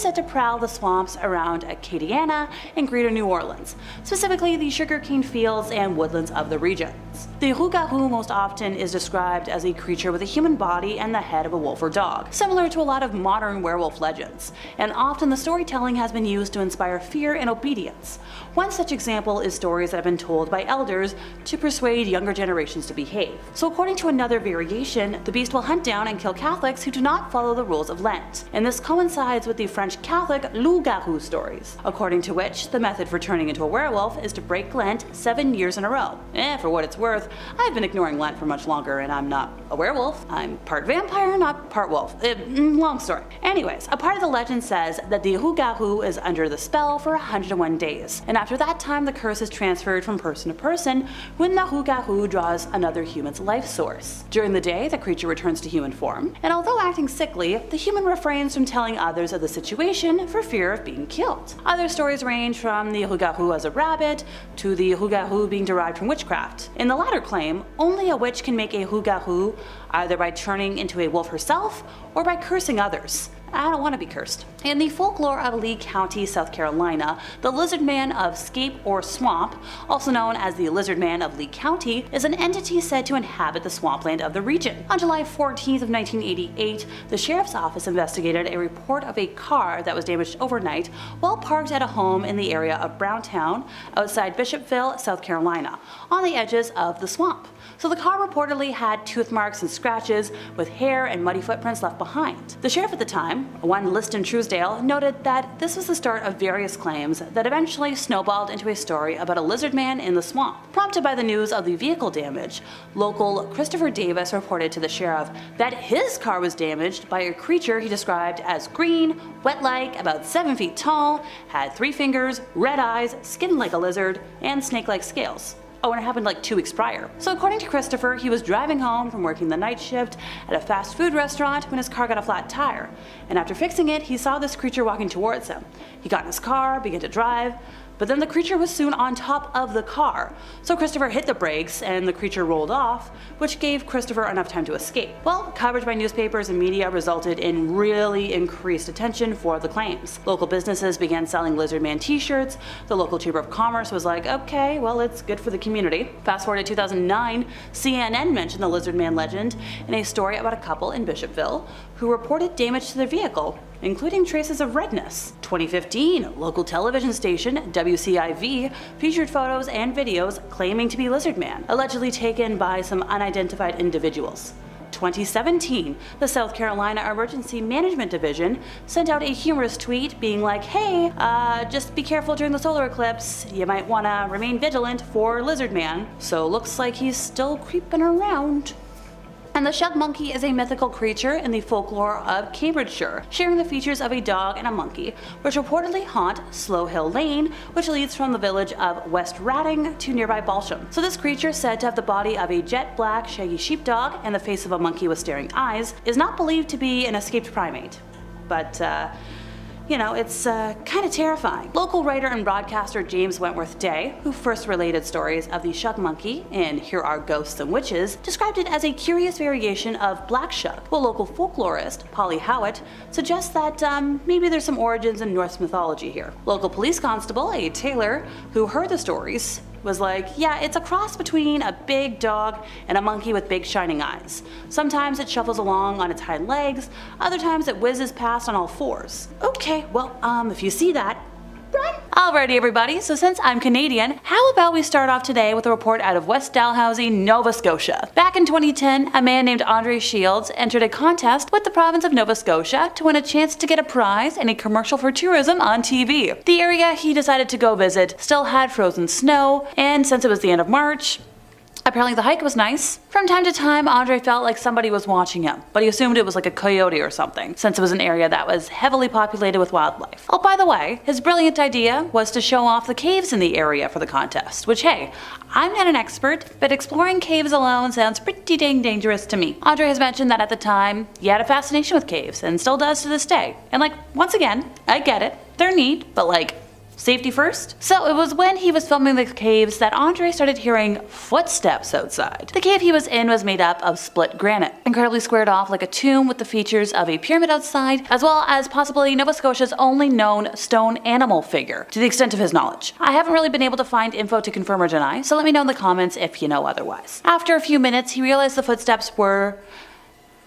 A: said to prowl the swamps around Acadiana and greater New Orleans, specifically the sugarcane fields and woodlands of the regions. The Rougarou most often is described as a creature with a human body and the head of a wolf or dog, similar to a lot of modern werewolf legends, and often the storytelling has been used to inspire fear and obedience. One such example is stories that have been told by elders to persuade younger generations to behave. So according to another variation, the beast will hunt down and kill Catholics who do not follow the rules of Lent, and this coincides with the French Catholic loup-garou stories, according to which the method for turning into a werewolf is to break Lent 7 years in a row. For what it's worth, I've been ignoring Lent for much longer and I'm not a werewolf. I'm part vampire, not part wolf. Long story. Anyways, a part of the legend says that the Rougarou is under the spell for 101 days, and after that time the curse is transferred from person to person when the Rougarou draws another human's life source. During the day, the creature returns to human form, and although acting sickly, the human refrains from telling others of the situation for fear of being killed. Other stories range from the Rougarou as a rabbit to the Rougarou being derived from witchcraft. In the latter claim, only a witch can make a Rougarou, either by turning into a wolf herself or by cursing others. I don't want to be cursed. In the folklore of Lee County, South Carolina, the Lizard Man of Scape or Swamp, also known as the Lizard Man of Lee County, is an entity said to inhabit the swampland of the region. On July 14th of 1988, the sheriff's office investigated a report of a car that was damaged overnight while parked at a home in the area of Browntown, outside Bishopville, South Carolina, on the edges of the swamp. So the car reportedly had tooth marks and scratches, with hair and muddy footprints left behind. The sheriff at the time, one Liston Truesdale, noted that this was the start of various claims that eventually snowballed into a story about a lizard man in the swamp. Prompted by the news of the vehicle damage, local Christopher Davis reported to the sheriff that his car was damaged by a creature he described as green, wet-like, about 7 feet tall, had 3 fingers, red eyes, skin like a lizard, and snake-like scales. Oh, and it happened like 2 weeks prior. So according to Christopher, he was driving home from working the night shift at a fast food restaurant when his car got a flat tire. And after fixing it, he saw this creature walking towards him. He got in his car, began to drive, but then the creature was soon on top of the car. So Christopher hit the brakes and the creature rolled off, which gave Christopher enough time to escape. Well, coverage by newspapers and media resulted in really increased attention for the claims. Local businesses began selling Lizard Man t-shirts. The local Chamber of Commerce was like, okay, well, it's good for the community. Fast forward to 2009, CNN mentioned the Lizard Man legend in a story about a couple in Bishopville who reported damage to their vehicle, including traces of redness. 2015, local television station WCIV featured photos and videos claiming to be Lizard Man, allegedly taken by some unidentified individuals. 2017, the South Carolina Emergency Management Division sent out a humorous tweet being like, hey, just be careful during the solar eclipse, you might want to remain vigilant for Lizard Man. So looks like he's still creeping around. And And the Shug Monkey is a mythical creature in the folklore of Cambridgeshire, sharing the features of a dog and a monkey, which reportedly haunt Slow Hill Lane, which leads from the village of West Ratting to nearby Balsham. So this creature, said to have the body of a jet black shaggy sheepdog and the face of a monkey with staring eyes, is not believed to be an escaped primate. But, you know, it's kind of terrifying. Local writer and broadcaster James Wentworth Day, who first related stories of the Shug Monkey in Here Are Ghosts and Witches, described it as a curious variation of black shug, while local folklorist Polly Howitt suggests that maybe there's some origins in Norse mythology here. Local police constable, a tailor, who heard the stories, was like, yeah, it's a cross between a big dog and a monkey with big shining eyes. Sometimes it shuffles along on its hind legs, other times it whizzes past on all fours. Okay, well, if you see that, run! Alrighty everybody, so since I'm Canadian, how about we start off today with a report out of West Dalhousie, Nova Scotia. Back in 2010, a man named Andre Shields entered a contest with the province of Nova Scotia to win a chance to get a prize in a commercial for tourism on TV. The area he decided to go visit still had frozen snow, and since it was the end of March, apparently the hike was nice. From time to time, Andre felt like somebody was watching him, but he assumed it was like a coyote or something, since it was an area that was heavily populated with wildlife. Oh, by the way, his brilliant idea was to show off the caves in the area for the contest, which, hey, I'm not an expert, but exploring caves alone sounds pretty dang dangerous to me. Andre has mentioned that at the time, he had a fascination with caves, and still does to this day. And like, once again, I get it, they're neat, but like, safety first? So it was when he was filming the caves that Andre started hearing footsteps outside. The cave he was in was made up of split granite, incredibly squared off like a tomb with the features of a pyramid outside, as well as possibly Nova Scotia's only known stone animal figure, to the extent of his knowledge. I haven't really been able to find info to confirm or deny, so let me know in the comments if you know otherwise. After a few minutes, he realized the footsteps were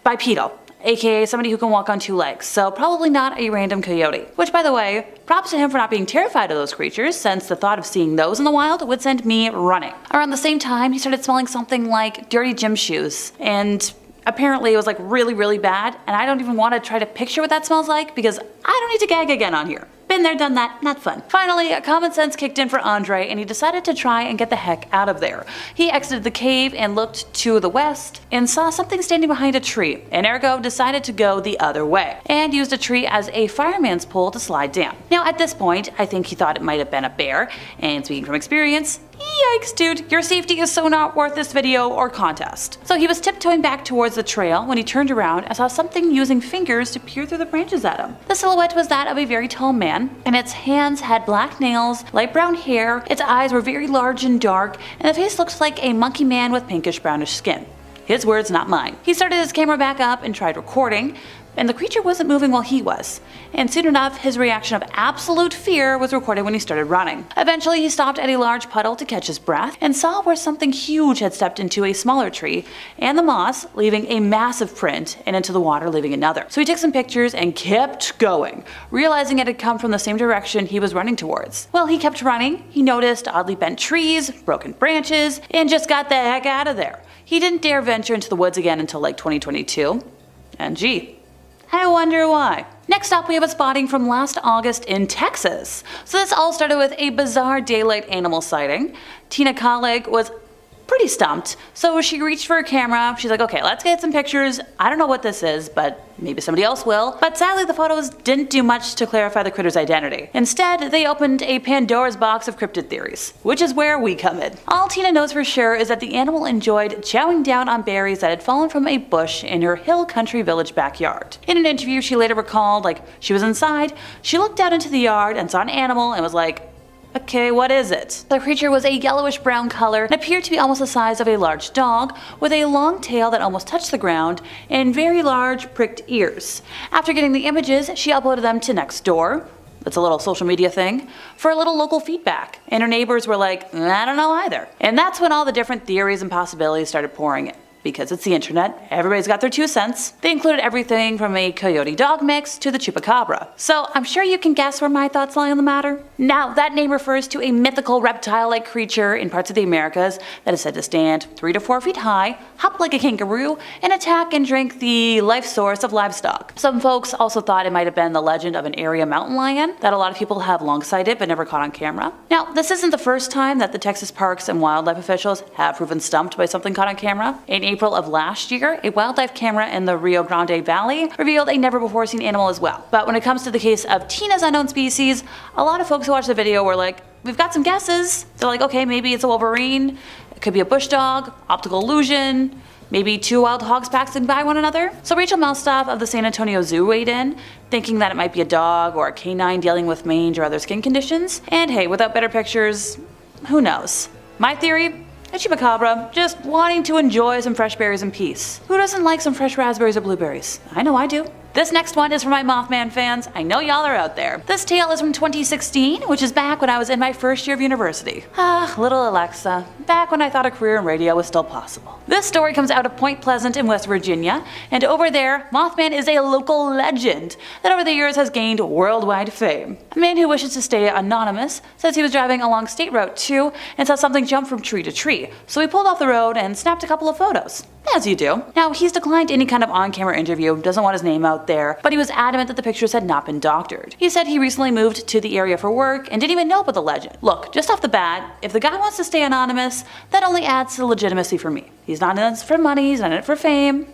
A: bipedal, aka somebody who can walk on two legs, so probably not a random coyote. Which, by the way, props to him for not being terrified of those creatures, since the thought of seeing those in the wild would send me running. Around the same time, he started smelling something like dirty gym shoes, and apparently it was like really bad, and I don't even want to try to picture what that smells like because I don't need to gag again on here. Been there, done that, not fun. Finally, common sense kicked in for Andre, and he decided to try and get the heck out of there. He exited the cave and looked to the west and saw something standing behind a tree, and ergo decided to go the other way, and used a tree as a fireman's pole to slide down. Now at this point, I think he thought it might have been a bear, and speaking from experience, yikes dude, your safety is so not worth this video or contest. So he was tiptoeing back towards the trail when he turned around and saw something using fingers to peer through the branches at him. The silhouette was that of a very tall man, and its hands had black nails, light brown hair, its eyes were very large and dark, and the face looked like a monkey man with pinkish brownish skin. His words, not mine. He started his camera back up and tried recording, and the creature wasn't moving while he was. And soon enough, his reaction of absolute fear was recorded when he started running. Eventually, he stopped at a large puddle to catch his breath and saw where something huge had stepped into a smaller tree and the moss, leaving a massive print, and into the water, leaving another. So he took some pictures and kept going, realizing it had come from the same direction he was running towards. While he kept running, he noticed oddly bent trees, broken branches, and just got the heck out of there. He didn't dare venture into the woods again until like 2022. And gee, I wonder why. Next up, we have a spotting from last August in Texas. So this all started with a bizarre daylight animal sighting. Tina Collig was pretty stumped, so she reached for a camera. She's like, okay, let's get some pictures. I don't know what this is, but maybe somebody else will. But sadly, the photos didn't do much to clarify the critter's identity. Instead, they opened a Pandora's box of cryptid theories, which is where we come in. All Tina knows for sure is that the animal enjoyed chowing down on berries that had fallen from a bush in her hill country village backyard. In an interview, she later recalled, like, she was inside, she looked out into the yard and saw an animal and was like, okay, what is it? The creature was a yellowish brown color and appeared to be almost the size of a large dog, with a long tail that almost touched the ground and very large pricked ears. After getting the images, she uploaded them to Nextdoor, that's a little social media thing, for a little local feedback, and her neighbors were like, I don't know either. And that's when all the different theories and possibilities started pouring in. Because it's the internet, everybody's got their 2 cents. They included everything from a coyote dog mix to the chupacabra. So I'm sure you can guess where my thoughts lie on the matter. Now, that name refers to a mythical reptile-like creature in parts of the Americas that is said to stand 3 to 4 feet high, hop like a kangaroo, and attack and drink the life source of livestock. Some folks also thought it might have been the legend of an area mountain lion that a lot of people have long sighted but never caught on camera. Now, this isn't the first time that the Texas parks and wildlife officials have proven stumped by something caught on camera. In April of last year, a wildlife camera in the Rio Grande Valley revealed a never-before-seen animal as well. But when it comes to the case of Tina's unknown species, a lot of folks who watched the video were like, we've got some guesses. They're like, okay, maybe it's a wolverine, it could be a bush dog, optical illusion, maybe two wild hogs passing by one another. So Rachel Melstoff of the San Antonio Zoo weighed in, thinking that it might be a dog or a canine dealing with mange or other skin conditions. And hey, without better pictures, who knows? My theory? A chupacabra, just wanting to enjoy some fresh berries in peace. Who doesn't like some fresh raspberries or blueberries? I know I do. This next one is for my Mothman fans. I know y'all are out there. This tale is from 2016, which is back when I was in my first year of university. Ah, little Alexa, back when I thought a career in radio was still possible. This story comes out of Point Pleasant in West Virginia, and over there, Mothman is a local legend that over the years has gained worldwide fame. A man who wishes to stay anonymous says he was driving along State Route 2 and saw something jump from tree to tree, so he pulled off the road and snapped a couple of photos. As you do. Now, he's declined any kind of on-camera interview, doesn't want his name out there, but he was adamant that the pictures had not been doctored. He said he recently moved to the area for work and didn't even know about the legend. Look, just off the bat, if the guy wants to stay anonymous, that only adds to the legitimacy for me. He's not in it for money, he's not in it for fame.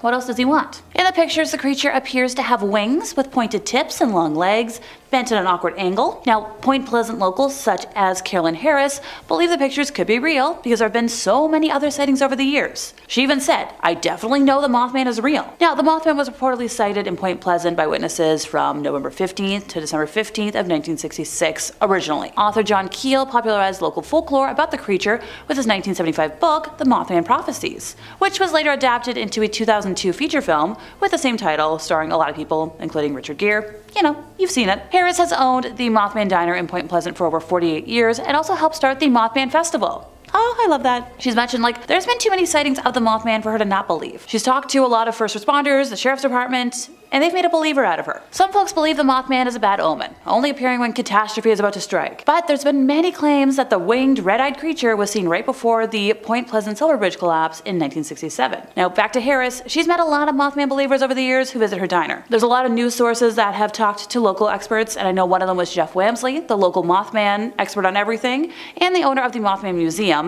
A: What else does he want? In the pictures, the creature appears to have wings with pointed tips and long legs, bent at an awkward angle. Now, Point Pleasant locals such as Carolyn Harris believe the pictures could be real because there have been so many other sightings over the years. She even said, I definitely know the Mothman is real. Now, the Mothman was reportedly sighted in Point Pleasant by witnesses from November 15th to December 15th of 1966 originally. Author John Keel popularized local folklore about the creature with his 1975 book, The Mothman Prophecies, which was later adapted into a 2002 feature film with the same title, starring a lot of people, including Richard Gere. You know, you've seen it. Harris has owned the Mothman Diner in Point Pleasant for over 48 years and also helped start the Mothman Festival. Oh, I love that. She's mentioned, like, there's been too many sightings of the Mothman for her to not believe. She's talked to a lot of first responders, the sheriff's department, and they've made a believer out of her. Some folks believe the Mothman is a bad omen, only appearing when catastrophe is about to strike. But there's been many claims that the winged, red-eyed creature was seen right before the Point Pleasant Silver Bridge collapse in 1967. Now, back to Harris, she's met a lot of Mothman believers over the years who visit her diner. There's a lot of news sources that have talked to local experts, and I know one of them was Jeff Wamsley, the local Mothman expert on everything, and the owner of the Mothman Museum.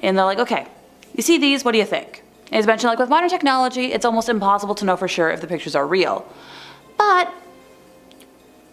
A: And they're like, okay, you see these, what do you think? And he's mentioned, like, with modern technology, it's almost impossible to know for sure if the pictures are real. But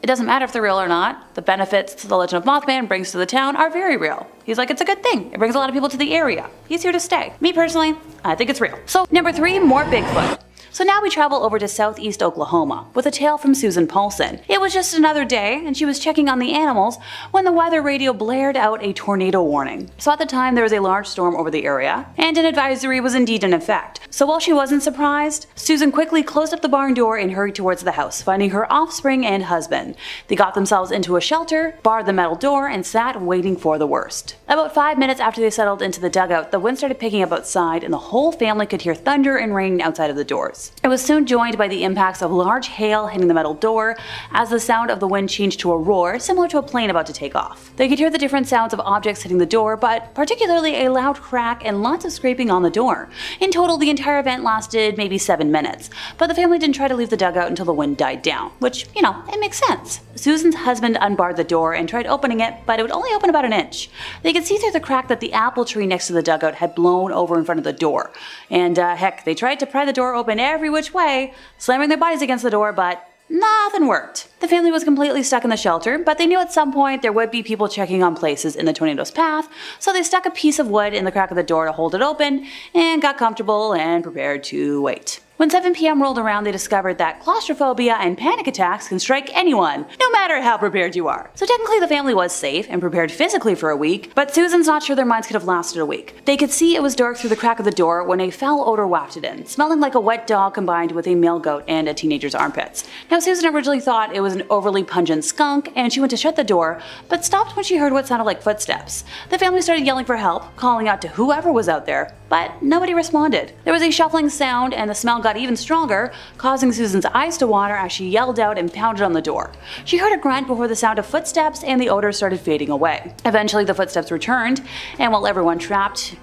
A: it doesn't matter if they're real or not. The benefits the legend of Mothman brings to the town are very real. He's like, it's a good thing. It brings a lot of people to the area. He's here to stay. Me personally, I think it's real. So number 3, more Bigfoot. So now we travel over to southeast Oklahoma with a tale from Susan Paulson. It was just another day and she was checking on the animals when the weather radio blared out a tornado warning. So at the time there was a large storm over the area and an advisory was indeed in effect. So while she wasn't surprised, Susan quickly closed up the barn door and hurried towards the house, finding her offspring and husband. They got themselves into a shelter, barred the metal door, and sat waiting for the worst. About 5 minutes after they settled into the dugout, the wind started picking up outside and the whole family could hear thunder and rain outside of the doors. It was soon joined by the impacts of large hail hitting the metal door as the sound of the wind changed to a roar similar to a plane about to take off. They could hear the different sounds of objects hitting the door, but particularly a loud crack and lots of scraping on the door. In total, the entire event lasted maybe 7 minutes, but the family didn't try to leave the dugout until the wind died down, which, you know, it makes sense. Susan's husband unbarred the door and tried opening it, but it would only open about an inch. They could see through the crack that the apple tree next to the dugout had blown over in front of the door. And heck, they tried to pry the door open every which way, slamming their bodies against the door, but nothing worked. The family was completely stuck in the shelter, but they knew at some point there would be people checking on places in the tornado's path, so they stuck a piece of wood in the crack of the door to hold it open and got comfortable and prepared to wait. When 7 p.m. rolled around, they discovered that claustrophobia and panic attacks can strike anyone, no matter how prepared you are. So technically the family was safe and prepared physically for a week, but Susan's not sure their minds could have lasted a week. They could see it was dark through the crack of the door when a foul odor wafted in, smelling like a wet dog combined with a male goat and a teenager's armpits. Now Susan originally thought it was an overly pungent skunk, and she went to shut the door, but stopped when she heard what sounded like footsteps. The family started yelling for help, calling out to whoever was out there, but nobody responded. There was a shuffling sound and the smell got even stronger, causing Susan's eyes to water as she yelled out and pounded on the door. She heard a grunt before the sound of footsteps and the odor started fading away. Eventually the footsteps returned, and while everyone trapped,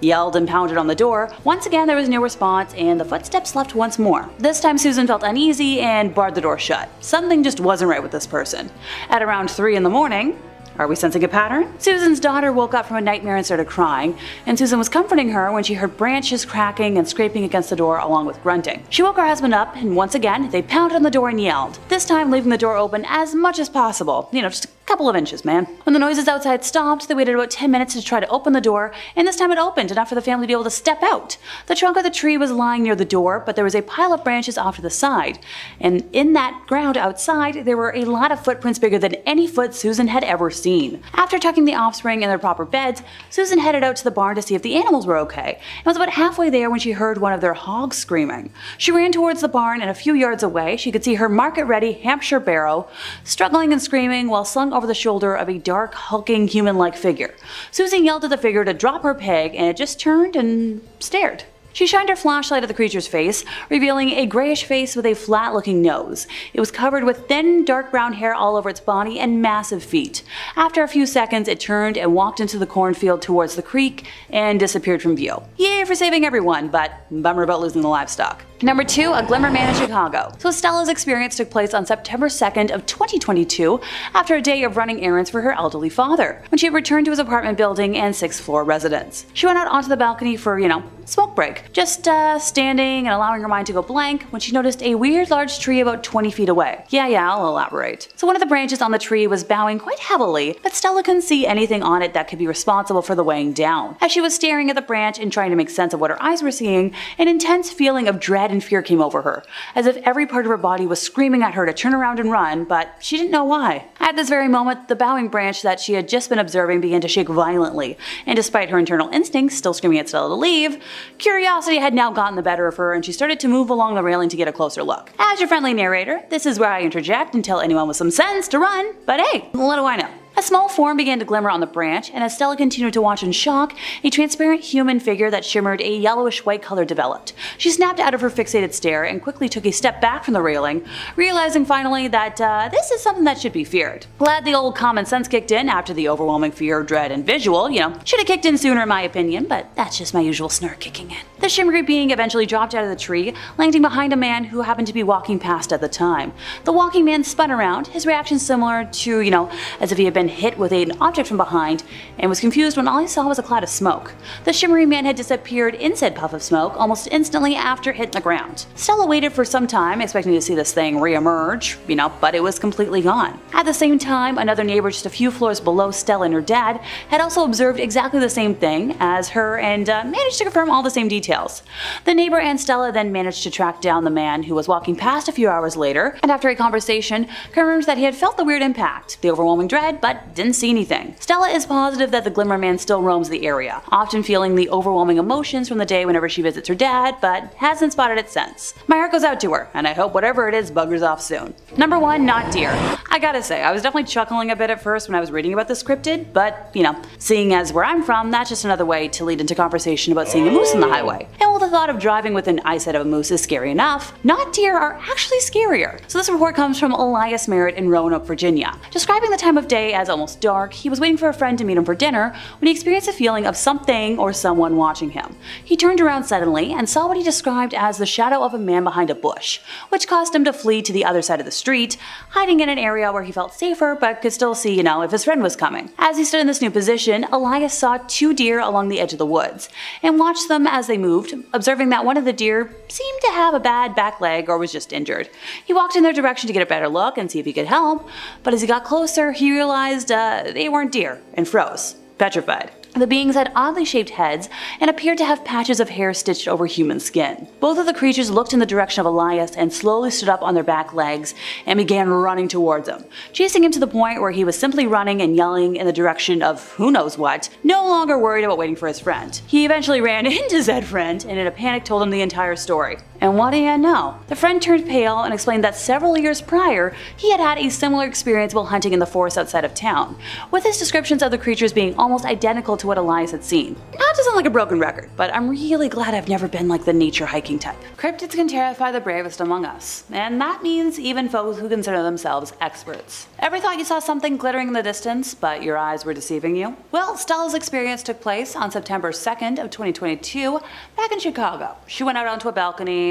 A: yelled and pounded on the door, once again there was no response and the footsteps left once more. This time Susan felt uneasy and barred the door shut. Something just wasn't right with this person. At around 3 in the morning, Are we sensing a pattern? Susan's daughter woke up from a nightmare and started crying, and Susan was comforting her when she heard branches cracking and scraping against the door along with grunting. She woke her husband up, and once again, they pounded on the door and yelled, this time leaving the door open as much as possible. Just a couple of inches, man. When the noises outside stopped, they waited about 10 minutes to try to open the door, and this time it opened enough for the family to be able to step out. The trunk of the tree was lying near the door, but there was a pile of branches off to the side, and in that ground outside, there were a lot of footprints bigger than any foot Susan had ever seen. After tucking the offspring in their proper beds, Susan headed out to the barn to see if the animals were okay, and was about halfway there when she heard one of their hogs screaming. She ran towards the barn, and a few yards away, she could see her market-ready Hampshire barrow struggling and screaming while slung over the shoulder of a dark, hulking, human-like figure. Susan yelled at the figure to drop her peg, and it just turned and stared. She shined her flashlight at the creature's face, revealing a grayish face with a flat-looking nose. It was covered with thin, dark brown hair all over its body and massive feet. After a few seconds, it turned and walked into the cornfield towards the creek and disappeared from view. Yay for saving everyone, but bummer about losing the livestock. Number 2, a Glimmer Man of Chicago. So Stella's experience took place on September 2nd of 2022 after a day of running errands for her elderly father, when she had returned to his apartment building and 6th floor residence. She went out onto the balcony for, smoke break, just standing and allowing her mind to go blank when she noticed a weird large tree about 20 feet away. Yeah, I'll elaborate. So one of the branches on the tree was bowing quite heavily, but Stella couldn't see anything on it that could be responsible for the weighing down. As she was staring at the branch and trying to make sense of what her eyes were seeing, an intense feeling of dread and fear came over her, as if every part of her body was screaming at her to turn around and run, but she didn't know why. At this very moment, the bowing branch that she had just been observing began to shake violently, and despite her internal instincts still screaming at Stella to leave, curiosity had now gotten the better of her, and she started to move along the railing to get a closer look. As your friendly narrator, this is where I interject and tell anyone with some sense to run, but hey, what do I know? A small form began to glimmer on the branch, and as Stella continued to watch in shock, a transparent human figure that shimmered a yellowish-white color developed. She snapped out of her fixated stare and quickly took a step back from the railing, realizing finally that this is something that should be feared. Glad the old common sense kicked in after the overwhelming fear, dread, and visual, should have kicked in sooner in my opinion, but that's just my usual snark kicking in. The shimmery being eventually dropped out of the tree, landing behind a man who happened to be walking past at the time. The walking man spun around, his reaction similar to, as if he had been hit with an object from behind, and was confused when all he saw was a cloud of smoke. The shimmery man had disappeared in said puff of smoke almost instantly after hitting the ground. Stella waited for some time, expecting to see this thing re-emerge, but it was completely gone. At the same time, another neighbor just a few floors below Stella and her dad had also observed exactly the same thing as her and managed to confirm all the same details. The neighbor and Stella then managed to track down the man who was walking past a few hours later, and after a conversation, confirmed that he had felt the weird impact, the overwhelming dread, but didn't see anything. Stella is positive that the Glimmer Man still roams the area, often feeling the overwhelming emotions from the day whenever she visits her dad, but hasn't spotted it since. My heart goes out to her, and I hope whatever it is buggers off soon. Number 1, not deer. I gotta say, I was definitely chuckling a bit at first when I was reading about this cryptid, but, seeing as where I'm from, that's just another way to lead into conversation about seeing a moose on the highway. And while the thought of driving within eyesight of a moose is scary enough, not deer are actually scarier. So this report comes from Elias Merritt in Roanoke, Virginia. Describing the time of day as almost dark, he was waiting for a friend to meet him for dinner when he experienced a feeling of something or someone watching him. He turned around suddenly and saw what he described as the shadow of a man behind a bush, which caused him to flee to the other side of the street, hiding in an area where he felt safer but could still see, if his friend was coming. As he stood in this new position, Elias saw 2 deer along the edge of the woods and watched them as they moved, observing that one of the deer seemed to have a bad back leg or was just injured. He walked in their direction to get a better look and see if he could help, but as he got closer, he realized they weren't deer and froze, petrified. The beings had oddly shaped heads and appeared to have patches of hair stitched over human skin. Both of the creatures looked in the direction of Elias and slowly stood up on their back legs and began running towards him, chasing him to the point where he was simply running and yelling in the direction of who knows what, no longer worried about waiting for his friend. He eventually ran into said friend and in a panic told him the entire story. And what do you know? The friend turned pale and explained that several years prior, he had had a similar experience while hunting in the forest outside of town, with his descriptions of the creatures being almost identical to what Elias had seen. Not to sound like a broken record, but I'm really glad I've never been like the nature hiking type. Cryptids can terrify the bravest among us, and that means even folks who consider themselves experts. Ever thought you saw something glittering in the distance, but your eyes were deceiving you? Well, Stella's experience took place on September 2nd of 2022 back in Chicago. She went out onto a balcony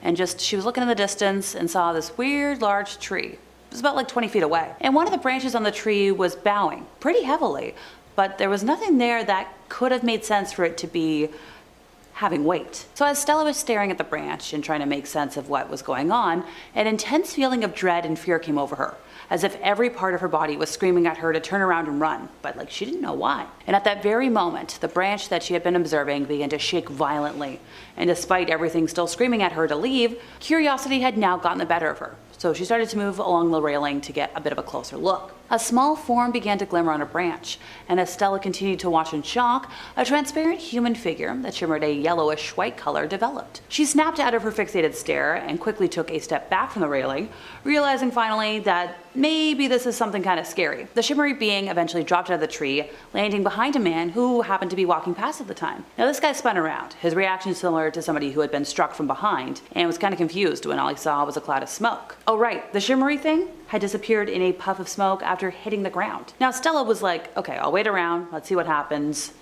A: and she was looking in the distance and saw this weird large tree. was about like 20 feet away. And one of the branches on the tree was bowing pretty heavily, but there was nothing there that could have made sense for it to be having weight. So as Stella was staring at the branch and trying to make sense of what was going on, an intense feeling of dread and fear came over her, as if every part of her body was screaming at her to turn around and run, but like she didn't know why. And at that very moment, the branch that she had been observing began to shake violently, and despite everything still screaming at her to leave, curiosity had now gotten the better of her. So she started to move along the railing to get a bit of a closer look. A small form began to glimmer on a branch, and as Stella continued to watch in shock, a transparent human figure that shimmered a yellowish white color developed. She snapped out of her fixated stare and quickly took a step back from the railing, realizing finally that maybe this is something kind of scary. The shimmery being eventually dropped out of the tree, landing behind a man who happened to be walking past at the time. Now this guy spun around, his reaction similar to somebody who had been struck from behind, and was kind of confused when all he saw was a cloud of smoke. Oh right, the shimmery thing had disappeared in a puff of smoke after hitting the ground. Now Stella was like, okay, I'll wait around, let's see what happens.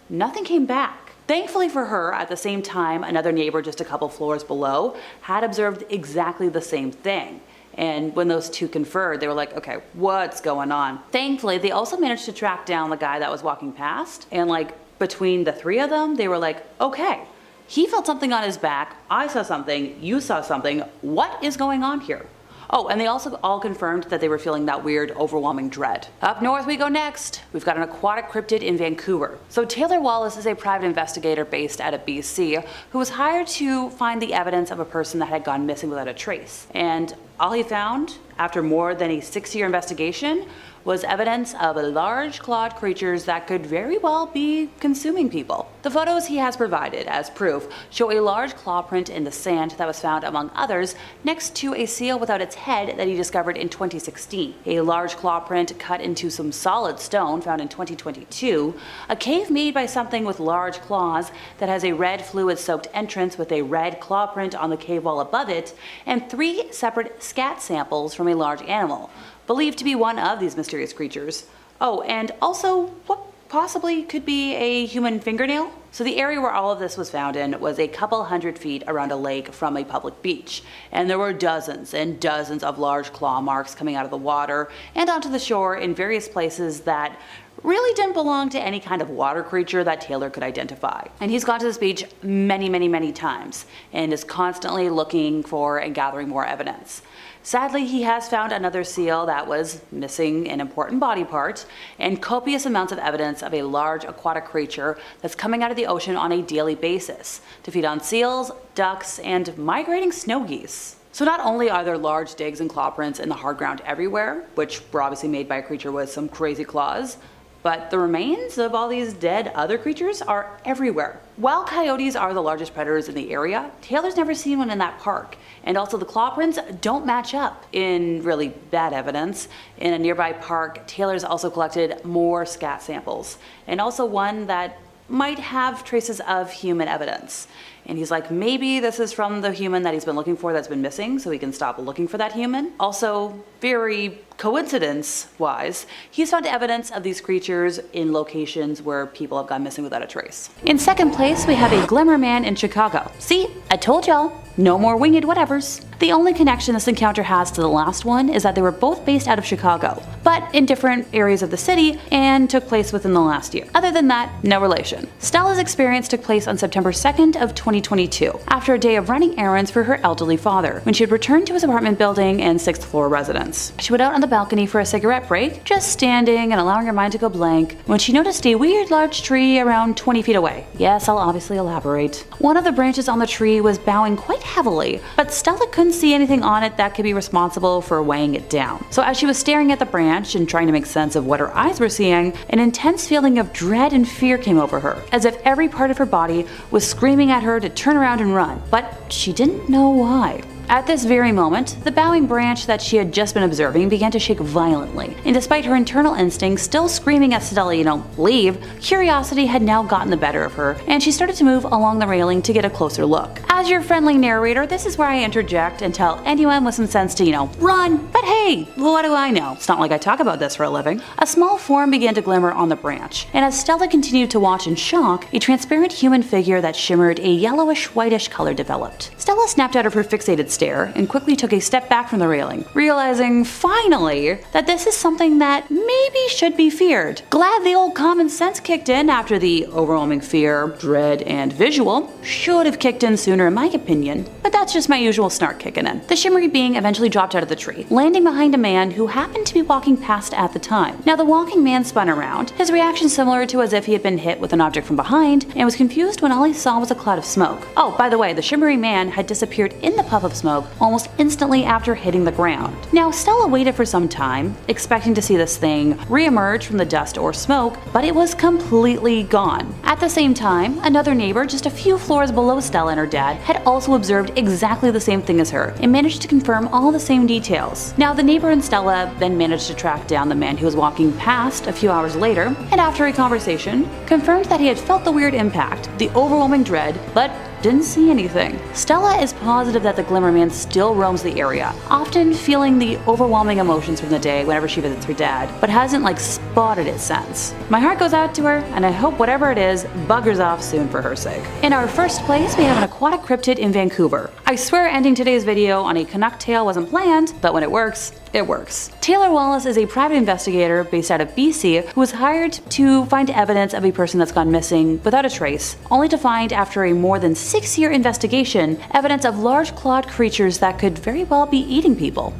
A: Nothing came back. Thankfully for her, at the same time, another neighbor just a couple floors below had observed exactly the same thing. And when those two conferred, they were like, okay, what's going on? Thankfully, they also managed to track down the guy that was walking past. And like between the three of them, they were like, okay, he felt something on his back. I saw something. You saw something. What is going on here? Oh, and they also all confirmed that they were feeling that weird, overwhelming dread. Up north we go next. We've got an aquatic cryptid in Vancouver. So Taylor Wallace is a private investigator based out of BC who was hired to find the evidence of a person that had gone missing without a trace. And all he found, after more than a 6-year investigation, was evidence of large clawed creatures that could very well be consuming people. The photos he has provided as proof show a large claw print in the sand that was found, among others, next to a seal without its head that he discovered in 2016, a large claw print cut into some solid stone found in 2022, a cave made by something with large claws that has a red fluid-soaked entrance with a red claw print on the cave wall above it, and 3 separate scat samples from a large animal, believed to be one of these mysterious creatures. Oh, and also what possibly could be a human fingernail? So the area where all of this was found in was a couple hundred feet around a lake from a public beach, and there were dozens and dozens of large claw marks coming out of the water and onto the shore in various places that really didn't belong to any kind of water creature that Taylor could identify. And he's gone to this beach many times and is constantly looking for and gathering more evidence. Sadly, he has found another seal that was missing an important body part, and copious amounts of evidence of a large aquatic creature that's coming out of the ocean on a daily basis to feed on seals, ducks, and migrating snow geese. So not only are there large digs and claw prints in the hard ground everywhere, which were obviously made by a creature with some crazy claws, but the remains of all these dead other creatures are everywhere. While coyotes are the largest predators in the area, Taylor's never seen one in that park, and also the claw prints don't match up in really bad evidence. In a nearby park, Taylor's also collected more scat samples, and also one that might have traces of human evidence. And he's like, maybe this is from the human that he's been looking for that's been missing, so he can stop looking for that human. Also, very coincidence-wise, he's found evidence of these creatures in locations where people have gone missing without a trace. In second place, we have a Glimmer Man in Chicago. See, I told y'all, no more winged whatevers. The only connection this encounter has to the last one is that they were both based out of Chicago, but in different areas of the city and took place within the last year. Other than that, no relation. Stella's experience took place on September 2nd of 2022, after a day of running errands for her elderly father, when she had returned to his apartment building and 6th floor residence. She went out on the balcony for a cigarette break, just standing and allowing her mind to go blank, when she noticed a weird large tree around 20 feet away. Yes, I'll obviously elaborate. One of the branches on the tree was bowing quite heavily, but Stella couldn't see anything on it that could be responsible for weighing it down. So as she was staring at the branch and trying to make sense of what her eyes were seeing, an intense feeling of dread and fear came over her, as if every part of her body was screaming at her to turn around and run, but she didn't know why. At this very moment, the bowing branch that she had just been observing began to shake violently, and despite her internal instincts still screaming at Stella, leave, curiosity had now gotten the better of her, and she started to move along the railing to get a closer look. As your friendly narrator, this is where I interject and tell anyone with some sense to, run! But hey, what do I know? It's not like I talk about this for a living. A small form began to glimmer on the branch, and as Stella continued to watch in shock, a transparent human figure that shimmered a yellowish-whitish color developed. Stella snapped out of her fixated stare and quickly took a step back from the railing, realizing finally that this is something that maybe should be feared. Glad the old common sense kicked in after the overwhelming fear, dread, and visual should have kicked in sooner in my opinion, but that's just my usual snark kicking in. The shimmery being eventually dropped out of the tree, landing behind a man who happened to be walking past at the time. Now the walking man spun around, his reaction similar to as if he had been hit with an object from behind, and was confused when all he saw was a cloud of smoke. Oh, by the way, the shimmery man had disappeared in the puff of smoke almost instantly after hitting the ground. Now Stella waited for some time, expecting to see this thing re-emerge from the dust or smoke, but it was completely gone. At the same time, another neighbor just a few floors below Stella and her dad had also observed exactly the same thing as her and managed to confirm all the same details. Now the neighbor and Stella then managed to track down the man who was walking past a few hours later, and after a conversation, confirmed that he had felt the weird impact, the overwhelming dread, but didn't see anything. Stella is positive that the Glimmer Man still roams the area, often feeling the overwhelming emotions from the day whenever she visits her dad, but hasn't spotted it since. My heart goes out to her, and I hope whatever it is buggers off soon for her sake. In our first place, we have an aquatic cryptid in Vancouver. I swear ending today's video on a Canuck tale wasn't planned, but when it works, it works. Taylor Wallace is a private investigator based out of BC who was hired to find evidence of a person that's gone missing without a trace, only to find after a more than 6-year investigation evidence of large clawed creatures that could very well be eating people.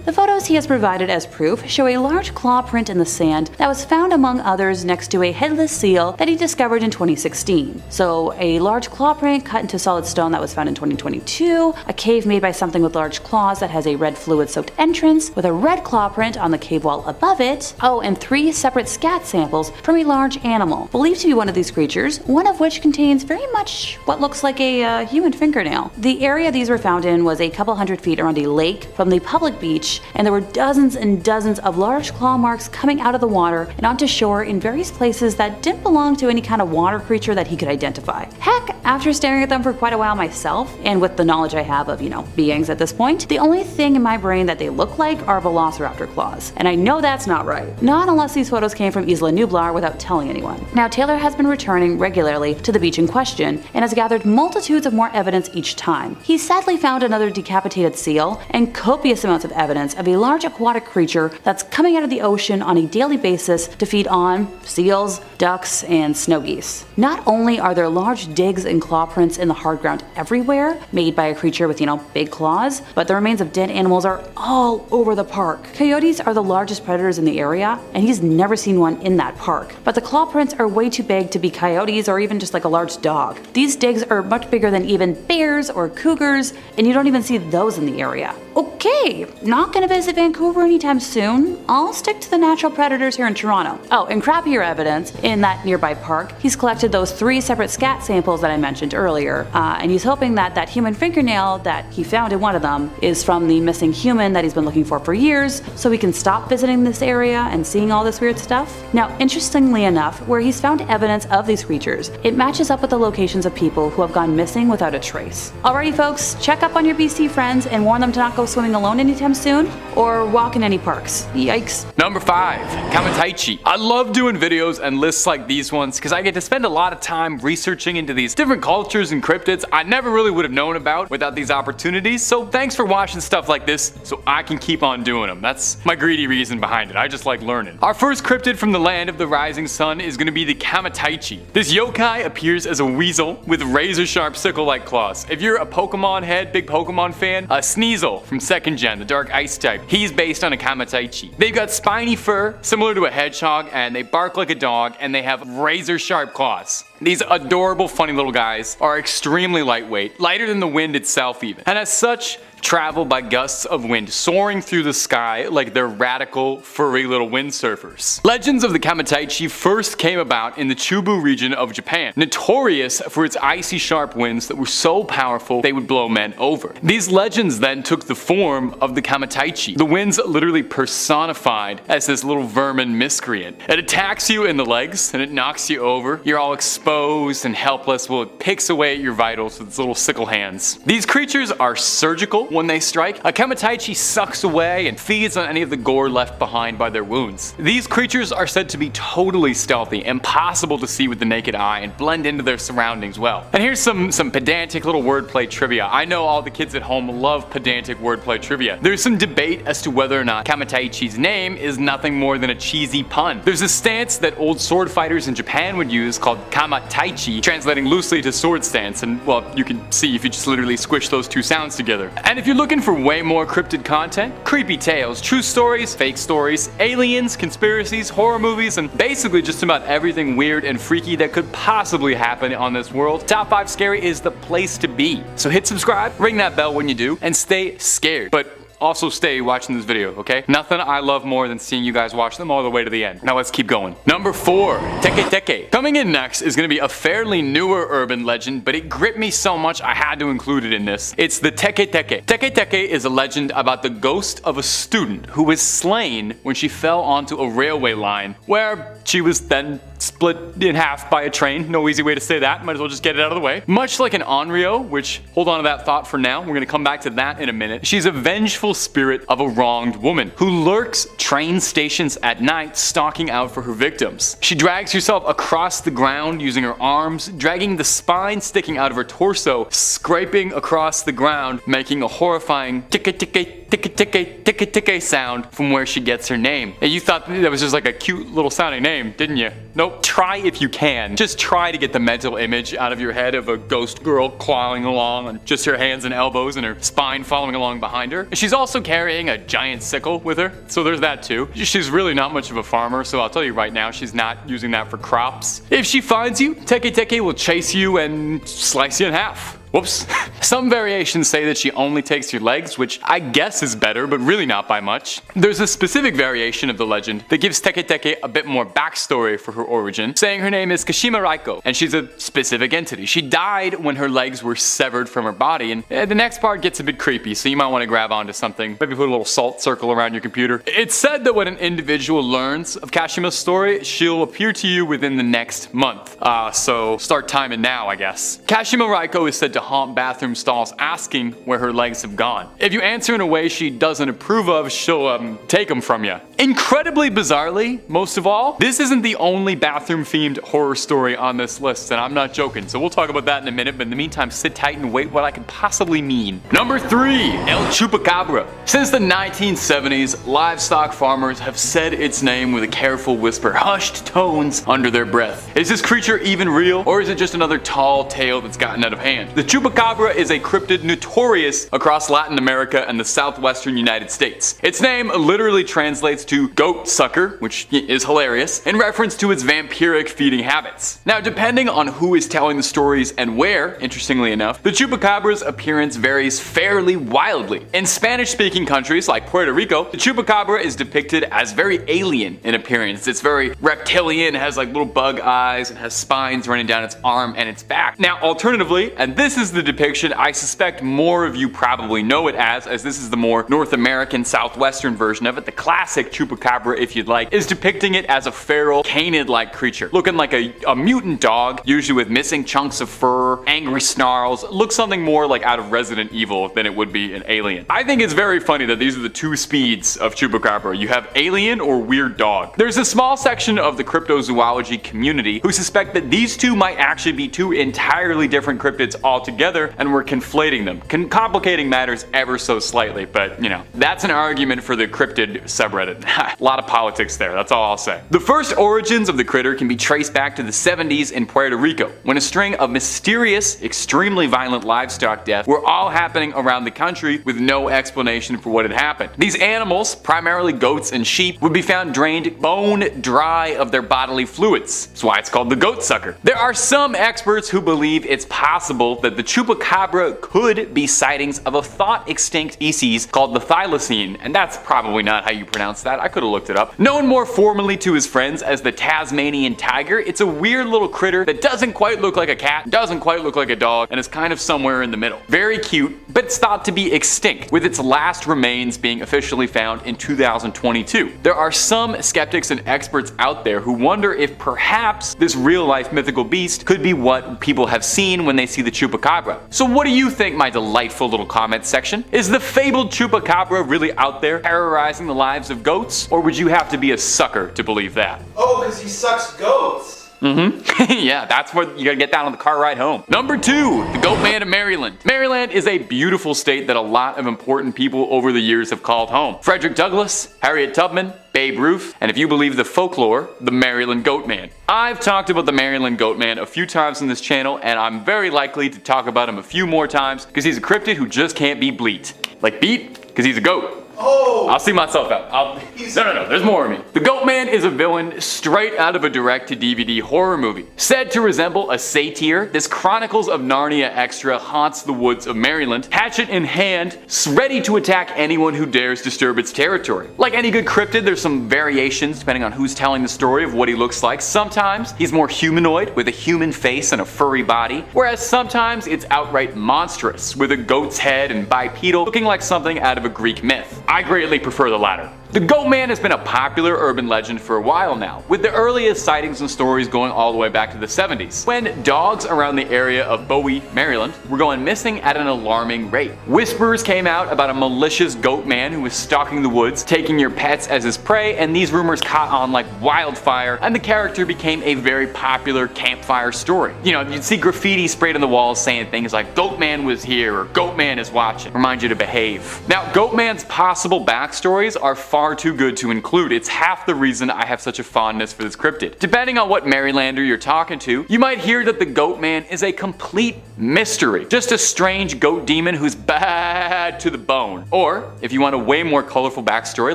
A: The photos he has provided as proof show a large claw print in the sand that was found among others next to a headless seal that he discovered in 2016. So a large claw print cut into solid stone that was found in 2022, a cave made by something with large claws that has a red fluid-soaked entrance with a red claw print on the cave wall above it, and 3 separate scat samples from a large animal, believed to be one of these creatures, one of which contains very much what looks like a human fingernail. The area these were found in was a couple hundred feet around a lake from the public beach, and there were dozens and dozens of large claw marks coming out of the water and onto shore in various places that didn't belong to any kind of water creature that he could identify. Heck, after staring at them for quite a while myself, and with the knowledge I have of, beings at this point, the only thing in my brain that they look like are velociraptor claws. And I know that's not right. Not unless these photos came from Isla Nublar without telling anyone. Now Taylor has been returning regularly to the beach in question and has gathered multitudes of more evidence each time. He sadly found another decapitated seal and copious amounts of evidence of a large aquatic creature that's coming out of the ocean on a daily basis to feed on seals, ducks, and snow geese. Not only are there large digs and claw prints in the hard ground everywhere, made by a creature with, big claws, but the remains of dead animals are all over the park. Coyotes are the largest predators in the area, and he's never seen one in that park. But the claw prints are way too big to be coyotes or even just like a large dog. These digs are much bigger than even bears or cougars, and you don't even see those in the area. Okay, not gonna visit Vancouver anytime soon. I'll stick to the natural predators here in Toronto. Oh, and crappier evidence, in that nearby park, he's collected those 3 separate scat samples that I mentioned earlier, and he's hoping that that human fingernail that he found in one of them is from the missing human that he's been looking for years, so we can stop visiting this area and seeing all this weird stuff. Now, interestingly enough, where he's found evidence of these creatures, it matches up with the locations of people who have gone missing without a trace. Alrighty folks, check up on your BC friends and warn them to not go swimming alone anytime soon, or walk in any parks. Yikes.
C: Number 5, Kamataichi. I love doing videos and lists like these ones because I get to spend a lot of time researching into these different cultures and cryptids I never really would have known about without these opportunities, so thanks for watching stuff like this so I can keep on doing them. That's my greedy reason behind it. I just like learning. Our first cryptid from the land of the rising sun is going to be the Kamataichi. This yokai appears as a weasel with razor sharp sickle-like claws. If you're a Pokemon head, big Pokemon fan, Sneasel from 2nd Gen, the dark ice type, he's based on a Kamataichi. They've got spiny fur similar to a hedgehog, and they bark like a dog, and they have razor sharp claws. These adorable funny little guys are extremely lightweight, lighter than the wind itself even, and as such travel by gusts of wind soaring through the sky like they're radical, furry little windsurfers. Legends of the Kamataichi first came about in the Chubu region of Japan, notorious for its icy sharp winds that were so powerful they would blow men over. These legends then took the form of the Kamataichi, the winds literally personified as this little vermin miscreant. It attacks you in the legs and it knocks you over, you're all exposed exposed and helpless while it picks away at your vitals with its little sickle hands. These creatures are surgical when they strike. A kamataichi sucks away and feeds on any of the gore left behind by their wounds. These creatures are said to be totally stealthy, impossible to see with the naked eye, and blend into their surroundings well. And here's some pedantic little wordplay trivia. I know all the kids at home love pedantic wordplay trivia. There's some debate as to whether or not Kamataichi's name is nothing more than a cheesy pun. There's a stance that old sword fighters in Japan would use called kamataichi, translating loosely to sword stance, and well, you can see if you just literally squish those two sounds together. And if you're looking for way more cryptid content, creepy tales, true stories, fake stories, aliens, conspiracies, horror movies, and basically just about everything weird and freaky that could possibly happen on this world, Top 5 Scary is the place to be. So hit subscribe, ring that bell when you do, and stay scared. But also stay watching this video, okay? Nothing I love more than seeing you guys watch them all the way to the end. Now let's keep going. Number 4, Teke Teke. Coming in next is gonna be a fairly newer urban legend, but it gripped me so much I had to include it in this. It's the Teke Teke. Teke Teke is a legend about the ghost of a student who was slain when she fell onto a railway line, where she was then split in half by a train. No easy way to say that, might as well just get it out of the way. Much like an onryo, which, hold on to that thought for now, we're gonna come back to that in a minute. She's a vengeful spirit of a wronged woman who lurks train stations at night, stalking out for her victims. She drags herself across the ground using her arms, dragging the spine sticking out of her torso, scraping across the ground, making a horrifying ticka ticka ticka ticka ticka ticka sound from where she gets her name. And you thought that was just like a cute little sounding name, didn't you? Nope. Try if you can. Just try to get the mental image out of your head of a ghost girl clawing along on just her hands and elbows and her spine following along behind her. She's also carrying a giant sickle with her, so there's that too. She's really not much of a farmer, so I'll tell you right now, she's not using that for crops. If she finds you, Teke Teke will chase you and slice you in half. Whoops. Some variations say that she only takes your legs, which I guess is better, but really not by much. There's a specific variation of the legend that gives Teke Teke a bit more backstory for her origin, saying her name is Kashima Raiko, and she's a specific entity. She died when her legs were severed from her body, and the next part gets a bit creepy, so you might want to grab onto something. Maybe put a little salt circle around your computer. It's said that when an individual learns of Kashima's story, she'll appear to you within the next month. So start timing now, I guess. Kashima Raiko is said to haunt bathroom stalls asking where her legs have gone. If you answer in a way she doesn't approve of, she'll take them from you. Incredibly bizarrely, most of all, this isn't the only bathroom themed horror story on this list, and I'm not joking, so we'll talk about that in a minute, but in the meantime sit tight and wait what I can possibly mean. Number 3, El Chupacabra. Since the 1970s, livestock farmers have said its name with a careful whisper, hushed tones under their breath. Is this creature even real, or is it just another tall tale that's gotten out of hand? The Chupacabra is a cryptid notorious across Latin America and the southwestern United States. Its name literally translates to goat sucker, which is hilarious, in reference to its vampiric feeding habits. Now, depending on who is telling the stories and where, interestingly enough, the Chupacabra's appearance varies fairly wildly. In Spanish-speaking countries like Puerto Rico, the Chupacabra is depicted as very alien in appearance. It's very reptilian, has like little bug eyes, and has spines running down its arm and its back. Now, alternatively, and this is the depiction I suspect more of you probably know it as this is the more North American southwestern version of it, the classic Chupacabra, if you'd like, is depicting it as a feral, canid-like creature, looking like a mutant dog, usually with missing chunks of fur, angry snarls, looks something more like out of Resident Evil than it would be an alien. I think it's very funny that these are the two speeds of Chupacabra. You have alien or weird dog. There's a small section of the cryptozoology community who suspect that these two might actually be two entirely different cryptids altogether, and we're conflating them, complicating matters ever so slightly, but you know, that's an argument for the cryptid subreddit. A lot of politics there, that's all I'll say. The first origins of the critter can be traced back to the 70s in Puerto Rico, when a string of mysterious, extremely violent livestock deaths were all happening around the country with no explanation for what had happened. These animals, primarily goats and sheep, would be found drained bone dry of their bodily fluids. That's why it's called the goat sucker. There are some experts who believe it's possible that that the chupacabra could be sightings of a thought extinct species called the thylacine, and that's probably not how you pronounce that. I could have looked it up. Known more formally to his friends as the Tasmanian tiger, it's a weird little critter that doesn't quite look like a cat, doesn't quite look like a dog, and is kind of somewhere in the middle. Very cute, but it's thought to be extinct, with its last remains being officially found in 2022. There are some skeptics and experts out there who wonder if perhaps this real-life mythical beast could be what people have seen when they see the chupacabra. So what do you think, my delightful little comment section? Is the fabled chupacabra really out there terrorizing the lives of goats? Or would you have to be a sucker to believe that?
D: Oh, because he sucks goats.
C: Yeah, that's what you gotta get down on the car ride home. Number 2, the Goat Man of Maryland. Maryland is a beautiful state that a lot of important people over the years have called home. Frederick Douglass, Harriet Tubman, Babe Ruth, and if you believe the folklore, the Maryland Goat Man. I've talked about the Maryland Goat Man a few times on this channel, and I'm very likely to talk about him a few more times because he's a cryptid who just can't be bleat. Like beat, because he's a goat.
D: Oh!
C: I'll see myself out. No, there's more of me. The Goat Man is a villain straight out of a direct-to-DVD horror movie. Said to resemble a satyr, this Chronicles of Narnia extra haunts the woods of Maryland, hatchet in hand, ready to attack anyone who dares disturb its territory. Like any good cryptid, there's some variations depending on who's telling the story of what he looks like. Sometimes he's more humanoid, with a human face and a furry body, whereas sometimes it's outright monstrous, with a goat's head and bipedal, looking like something out of a Greek myth. I greatly prefer the latter. The Goat Man has been a popular urban legend for a while now, with the earliest sightings and stories going all the way back to the 70s, when dogs around the area of Bowie, Maryland, were going missing at an alarming rate. Whispers came out about a malicious goat man who was stalking the woods, taking your pets as his prey, and these rumors caught on like wildfire, and the character became a very popular campfire story. You know, you'd see graffiti sprayed on the walls saying things like, Goat Man was here, or Goat Man is watching, remind you to behave. Now, Goat Man's possible backstories are far too good to include. It's half the reason I have such a fondness for this cryptid. Depending on what Marylander you're talking to, you might hear that the Goat Man is a complete mystery. Just a strange goat demon who's bad to the bone. Or, if you want a way more colorful backstory,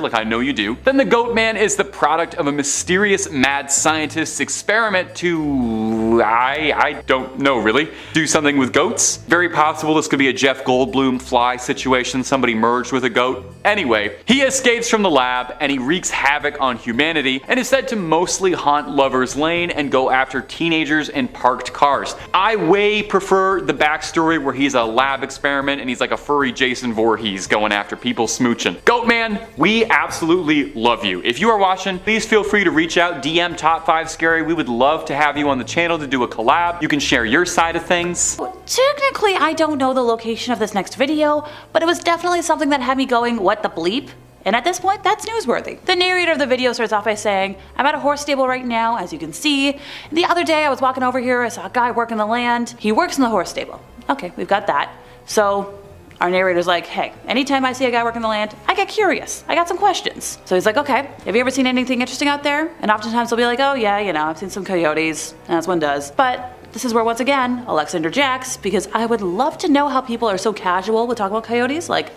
C: like I know you do, then the Goat Man is the product of a mysterious mad scientist's experiment to... I don't know really. Do something with goats? Very possible this could be a Jeff Goldblum fly situation, somebody merged with a goat. Anyway, he escapes from the lab and he wreaks havoc on humanity and is said to mostly haunt Lover's Lane and go after teenagers in parked cars. I way prefer the backstory where he's a lab experiment and he's like a furry Jason Voorhees going after people smooching. Goat Man, we absolutely love you. If you are watching, please feel free to reach out, DM Top 5 Scary. We would love to have you on the channel to do a collab. You can share your side of things.
A: Technically, I don't know the location of this next video, but it was definitely something that had me going, what the bleep? And at this point, that's newsworthy. The narrator of the video starts off by saying, I'm at a horse stable right now, as you can see. The other day I was walking over here, I saw a guy working the land. He works in the horse stable. Okay, we've got that. So our narrator's like, hey, anytime I see a guy working the land, I get curious. I got some questions. So he's like, okay, have you ever seen anything interesting out there? And oftentimes he'll be like, oh yeah, you know, I've seen some coyotes, as one does. But this is where, once again, Alexa interjects, because I would love to know how people are so casual with talking about coyotes, like,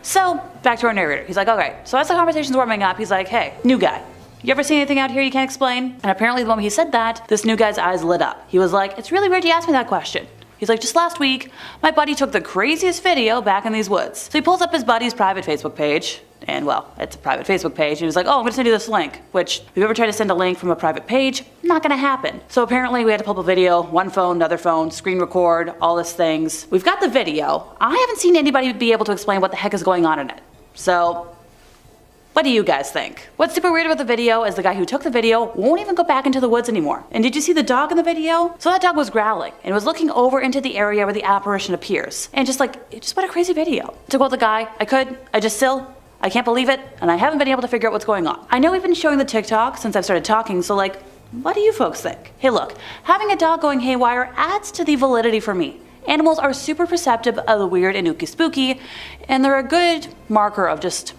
A: So, back to our narrator. He's like, okay, so as the conversation's warming up, he's like, hey, new guy, you ever seen anything out here you can't explain? And apparently the moment he said that, this new guy's eyes lit up. He was like, it's really weird you asked me that question. He's like, just last week, my buddy took the craziest video back in these woods. So he pulls up his buddy's private Facebook page, and well, it's a private Facebook page, and he was like, oh, I'm gonna send you this link, which, if you ever tried to send a link from a private page, not gonna happen. So apparently we had to pull up a video, one phone, another phone, screen record, all these things. We've got the video. I haven't seen anybody be able to explain what the heck is going on in it. So, what do you guys think? What's super weird about the video is the guy who took the video won't even go back into the woods anymore. And did you see the dog in the video? So that dog was growling and was looking over into the area where the apparition appears. And just what a crazy video. To quote the guy, I can't believe it, and I haven't been able to figure out what's going on. I know we've been showing the TikTok since I've started talking, so what do you folks think? Hey look, having a dog going haywire adds to the validity for me. Animals are super perceptive of the weird and ooky spooky, and they're a good marker of just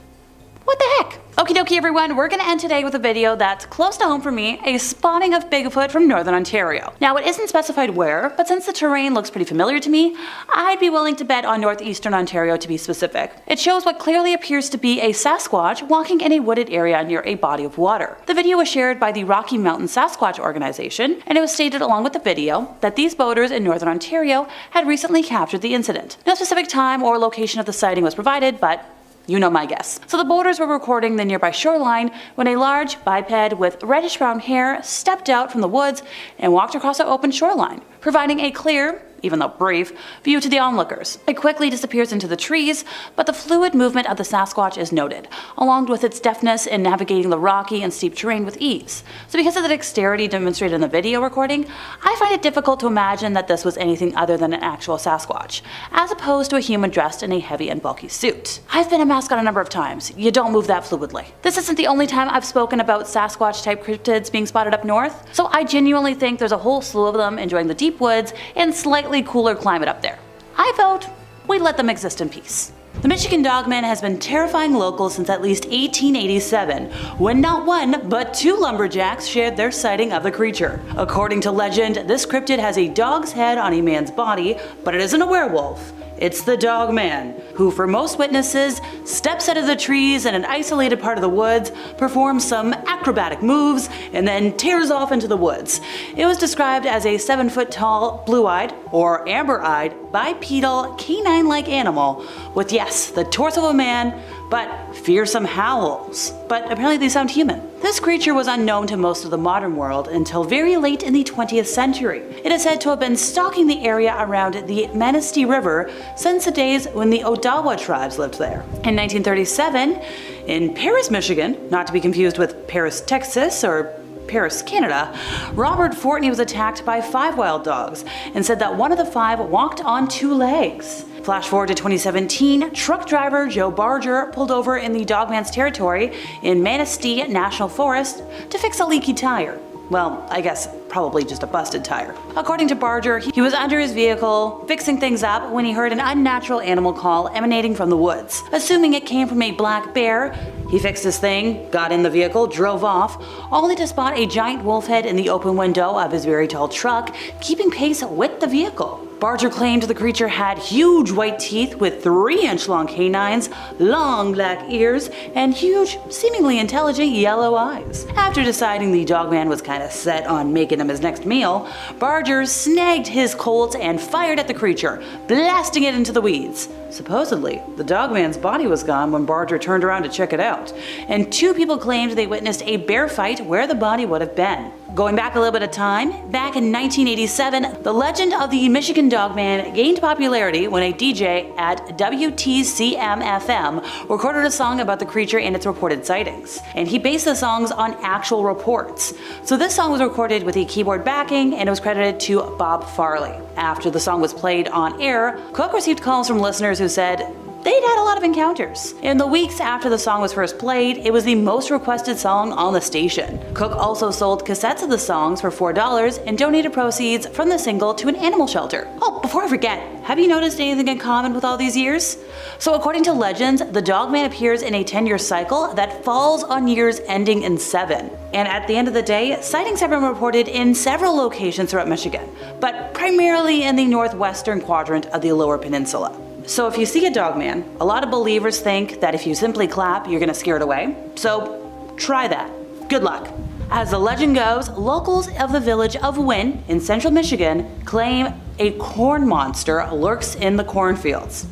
A: What the heck? Okie dokie everyone, we're gonna end today with a video that's close to home for me, a spotting of Bigfoot from Northern Ontario. Now it isn't specified where, but since the terrain looks pretty familiar to me, I'd be willing to bet on Northeastern Ontario to be specific. It shows what clearly appears to be a Sasquatch walking in a wooded area near a body of water. The video was shared by the Rocky Mountain Sasquatch organization, and it was stated along with the video that these boaters in Northern Ontario had recently captured the incident. No specific time or location of the sighting was provided, but you know my guess. So the boaters were recording the nearby shoreline when a large biped with reddish brown hair stepped out from the woods and walked across the open shoreline, providing a clear, even though brief, view to the onlookers. It quickly disappears into the trees, but the fluid movement of the Sasquatch is noted, along with its deftness in navigating the rocky and steep terrain with ease. So because of the dexterity demonstrated in the video recording, I find it difficult to imagine that this was anything other than an actual Sasquatch, as opposed to a human dressed in a heavy and bulky suit. I've been a mascot a number of times. You don't move that fluidly. This isn't the only time I've spoken about Sasquatch-type cryptids being spotted up north, so I genuinely think there's a whole slew of them enjoying the deep woods and slightly cooler climate up there. I vote we let them exist in peace. The Michigan Dogman has been terrifying locals since at least 1887, when not one, but two lumberjacks shared their sighting of the creature. According to legend, this cryptid has a dog's head on a man's body, but it isn't a werewolf. It's the Dogman, who for most witnesses steps out of the trees in an isolated part of the woods, performs some acrobatic moves, and then tears off into the woods. It was described as a 7-foot-tall, blue-eyed, or amber-eyed, bipedal, canine-like animal with, yes, the torso of a man, but fearsome howls. But apparently they sound human. This creature was unknown to most of the modern world until very late in the 20th century. It is said to have been stalking the area around the Manistee River since the days when the Odawa tribes lived there. In 1937, in Paris, Michigan, not to be confused with Paris, Texas, or Paris, Canada, Robert Fortney was attacked by 5 wild dogs and said that one of the 5 walked on 2 legs. Flash forward to 2017, truck driver Joe Barger pulled over in the Dogman's territory in Manistee National Forest to fix a leaky tire. Well, I guess probably just a busted tire. According to Barger, he was under his vehicle fixing things up when he heard an unnatural animal call emanating from the woods. Assuming it came from a black bear, he fixed his thing, got in the vehicle, drove off, only to spot a giant wolf head in the open window of his very tall truck, keeping pace with the vehicle. Barger claimed the creature had huge white teeth with 3-inch long canines, long black ears, and huge, seemingly intelligent yellow eyes. After deciding the Dogman was kinda set on making him his next meal, Barger snagged his Colt and fired at the creature, blasting it into the weeds. Supposedly, the Dogman's body was gone when Barger turned around to check it out, and 2 people claimed they witnessed a bear fight where the body would have been. Going back a little bit of time, back in 1987, the legend of the Michigan Dogman gained popularity when a DJ at WTCM-FM recorded a song about the creature and its reported sightings. And he based the songs on actual reports. So this song was recorded with a keyboard backing and it was credited to Bob Farley. After the song was played on air, Cook received calls from listeners who said they'd had a lot of encounters. In the weeks after the song was first played, it was the most requested song on the station. Cook also sold cassettes of the songs for $4 and donated proceeds from the single to an animal shelter. Oh, before I forget, have you noticed anything in common with all these years? So according to legends, the Dogman appears in a 10-year cycle that falls on years ending in 7. And at the end of the day, sightings have been reported in several locations throughout Michigan, but primarily in the northwestern quadrant of the Lower Peninsula. So if you see a Dogman, a lot of believers think that if you simply clap, you're gonna scare it away. So try that. Good luck. As the legend goes, locals of the village of Wynn in central Michigan claim a corn monster lurks in the cornfields.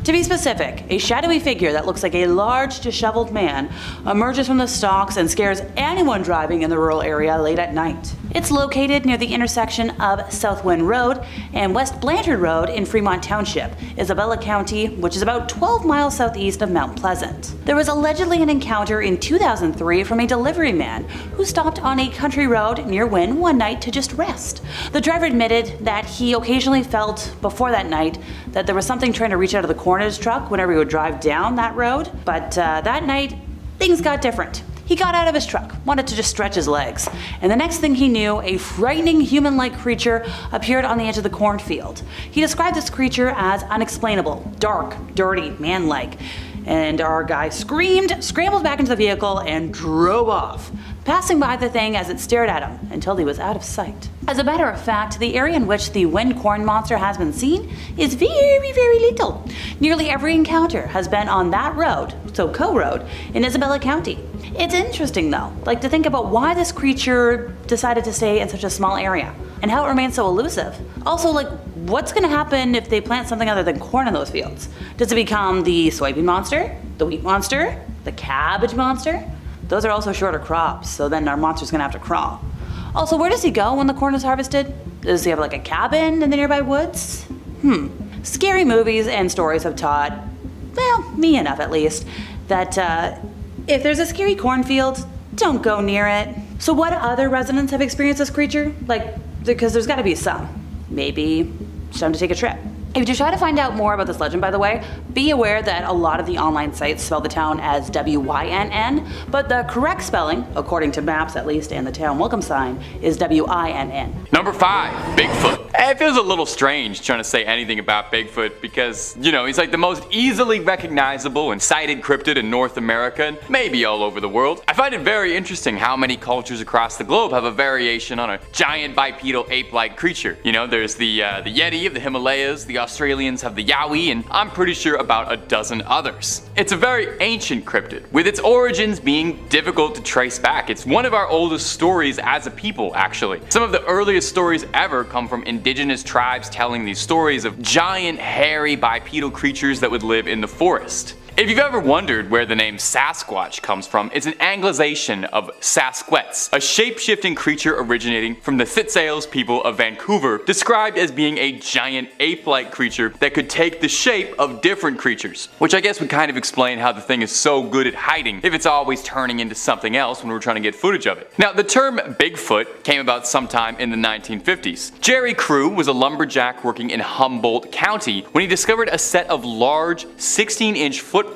A: To be specific, a shadowy figure that looks like a large, disheveled man emerges from the stalks and scares anyone driving in the rural area late at night. It's located near the intersection of South Wind Road and West Blanchard Road in Fremont Township, Isabella County, which is about 12 miles southeast of Mount Pleasant. There was allegedly an encounter in 2003 from a delivery man who stopped on a country road near Wynn one night to just rest. The driver admitted that he occasionally felt before that night that there was something trying to reach out of the corner of his truck whenever he would drive down that road, but that night, things got different. He got out of his truck, wanted to just stretch his legs, and the next thing he knew, a frightening human-like creature appeared on the edge of the cornfield. He described this creature as unexplainable, dark, dirty, man-like, and our guy screamed, scrambled back into the vehicle, and drove off, passing by the thing as it stared at him until he was out of sight. As a matter of fact, the area in which the wind corn monster has been seen is very, very little. Nearly every encounter has been on that road, so Co Road, in Isabella County. It's interesting though, like to think about why this creature decided to stay in such a small area, and how it remains so elusive. Also, like, what's gonna happen if they plant something other than corn in those fields? Does it become the soybean monster, the wheat monster, the cabbage monster? Those are also shorter crops, so then our monster's gonna have to crawl. Also, where does he go when the corn is harvested? Does he have like a cabin in the nearby woods? Scary movies and stories have taught, well, me enough at least, that if there's a scary cornfield, don't go near it. So what other residents have experienced this creature? Like, because there's gotta be some. Maybe it's time to take a trip. If you try to find out more about this legend, by the way, be aware that a lot of the online sites spell the town as W-Y-N-N, but the correct spelling, according to maps at least and the town welcome sign, is W-I-N-N.
C: Number 5, Bigfoot. It feels a little strange trying to say anything about Bigfoot because, you know, he's like the most easily recognizable and cited cryptid in North America and maybe all over the world. I find it very interesting how many cultures across the globe have a variation on a giant bipedal ape-like creature. You know, there's the Yeti of the Himalayas, the Australians have the Yowie, and I'm pretty sure about a dozen others. It's a very ancient cryptid, with its origins being difficult to trace back. It's one of our oldest stories as a people, actually. Some of the earliest stories ever come from indigenous tribes telling these stories of giant, hairy, bipedal creatures that would live in the forest. If you've ever wondered where the name Sasquatch comes from, it's an anglicization of Sasquatch, a shape-shifting creature originating from the Thitsales people of Vancouver, described as being a giant ape-like creature that could take the shape of different creatures. Which I guess would kind of explain how the thing is so good at hiding if it's always turning into something else when we're trying to get footage of it. Now, the term Bigfoot came about sometime in the 1950s. Jerry Crew was a lumberjack working in Humboldt County when he discovered a set of large 16-inch footprints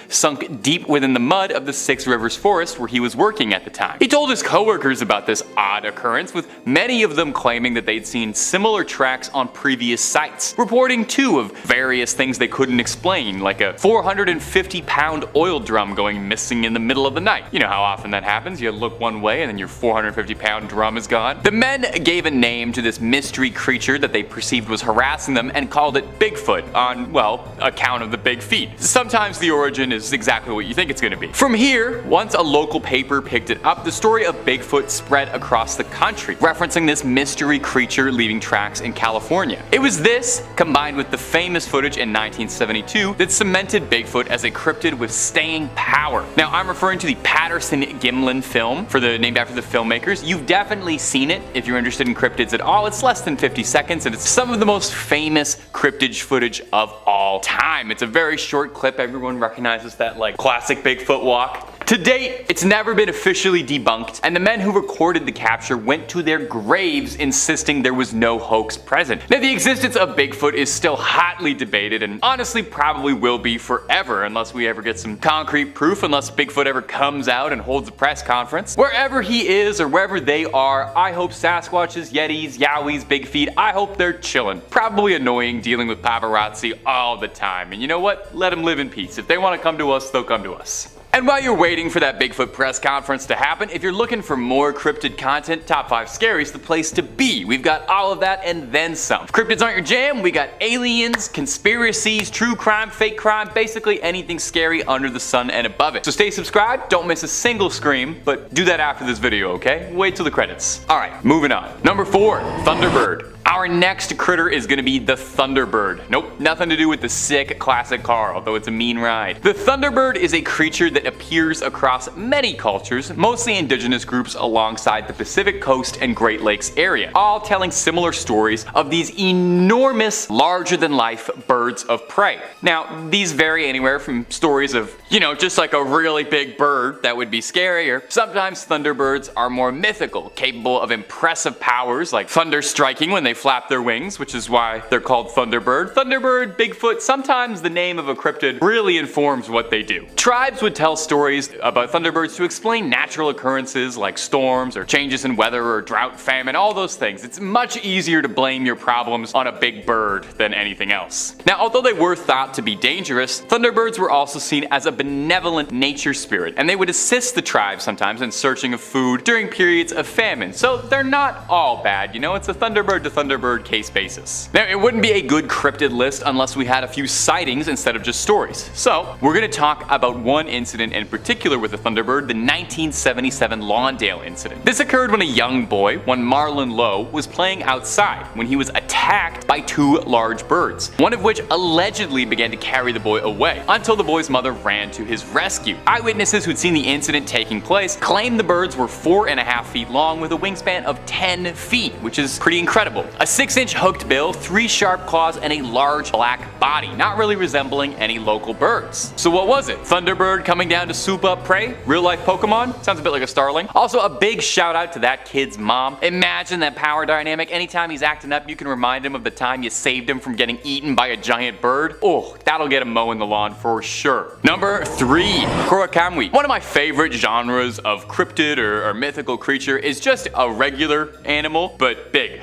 C: sunk deep within the mud of the Six Rivers forest where he was working at the time. He told his coworkers about this odd occurrence, with many of them claiming that they'd seen similar tracks on previous sites, reporting too of various things they couldn't explain, like a 450-pound oil drum going missing in the middle of the night. You know how often that happens, you look one way and then your 450-pound drum is gone. The men gave a name to this mystery creature that they perceived was harassing them and called it Bigfoot on, well, account of the big feet. Sometimes the origin is exactly what you think it's going to be. From here, once a local paper picked it up, the story of Bigfoot spread across the country, referencing this mystery creature leaving tracks in California. It was this, combined with the famous footage in 1972, that cemented Bigfoot as a cryptid with staying power. Now, I'm referring to the Patterson-Gimlin film, named after the filmmakers. You've definitely seen it if you're interested in cryptids at all. It's less than 50 seconds, and it's some of the most famous cryptid footage of all time. It's a very short clip. Everyone recognizes that like classic Bigfoot walk. To date, it's never been officially debunked, and the men who recorded the capture went to their graves insisting there was no hoax present. Now, the existence of Bigfoot is still hotly debated and honestly probably will be forever unless we ever get some concrete proof, unless Bigfoot ever comes out and holds a press conference. Wherever he is or wherever they are, I hope Sasquatches, Yetis, Yowies, Big Feet, I hope they're chillin'. Probably annoying dealing with paparazzi all the time, and you know what? Let them live in peace. If they want to come to us, they'll come to us. And while you're waiting for that Bigfoot press conference to happen, if you're looking for more cryptid content, Top 5 Scary's the place to be. We've got all of that and then some. If cryptids aren't your jam, we got aliens, conspiracies, true crime, fake crime, basically anything scary under the sun and above it. So stay subscribed, don't miss a single scream, but do that after this video, okay? Wait till the credits. Alright, moving on. Number 4, Thunderbird. Our next critter is gonna be the Thunderbird. Nope, nothing to do with the sick classic car, although it's a mean ride. The Thunderbird is a creature that appears across many cultures, mostly indigenous groups alongside the Pacific Coast and Great Lakes area, all telling similar stories of these enormous, larger-than-life birds of prey. Now, these vary anywhere from stories of, you know, just like a really big bird that would be scary, or sometimes Thunderbirds are more mythical, capable of impressive powers like thunder striking when they fly flap their wings, which is why they're called Thunderbird. Thunderbird, Bigfoot, sometimes the name of a cryptid really informs what they do. Tribes would tell stories about Thunderbirds to explain natural occurrences like storms or changes in weather or drought, famine, all those things. It's much easier to blame your problems on a big bird than anything else. Now, although they were thought to be dangerous, Thunderbirds were also seen as a benevolent nature spirit, and they would assist the tribe sometimes in searching of food during periods of famine. So they're not all bad, you know, it's a Thunderbird to Thunderbird case basis. Now, it wouldn't be a good cryptid list unless we had a few sightings instead of just stories. So we're going to talk about one incident in particular with a Thunderbird, the 1977 Lawndale incident. This occurred when a young boy, one Marlon Lowe, was playing outside when he was attacked by two large birds, one of which allegedly began to carry the boy away until the boy's mother ran to his rescue. Eyewitnesses who'd seen the incident taking place claimed the birds were 4.5 feet long with a wingspan of 10 feet, which is pretty incredible. A 6-inch hooked bill, 3 sharp claws, and a large black body, not really resembling any local birds. So what was it? Thunderbird coming down to soup up prey? Real life Pokemon? Sounds a bit like a starling. Also, a big shout out to that kid's mom. Imagine that power dynamic. Anytime he's acting up, you can remind him of the time you saved him from getting eaten by a giant bird. Oh, that'll get him mowing the lawn for sure. Number 3, Kurakamwi. One of my favorite genres of cryptid or mythical creature is just a regular animal, but big.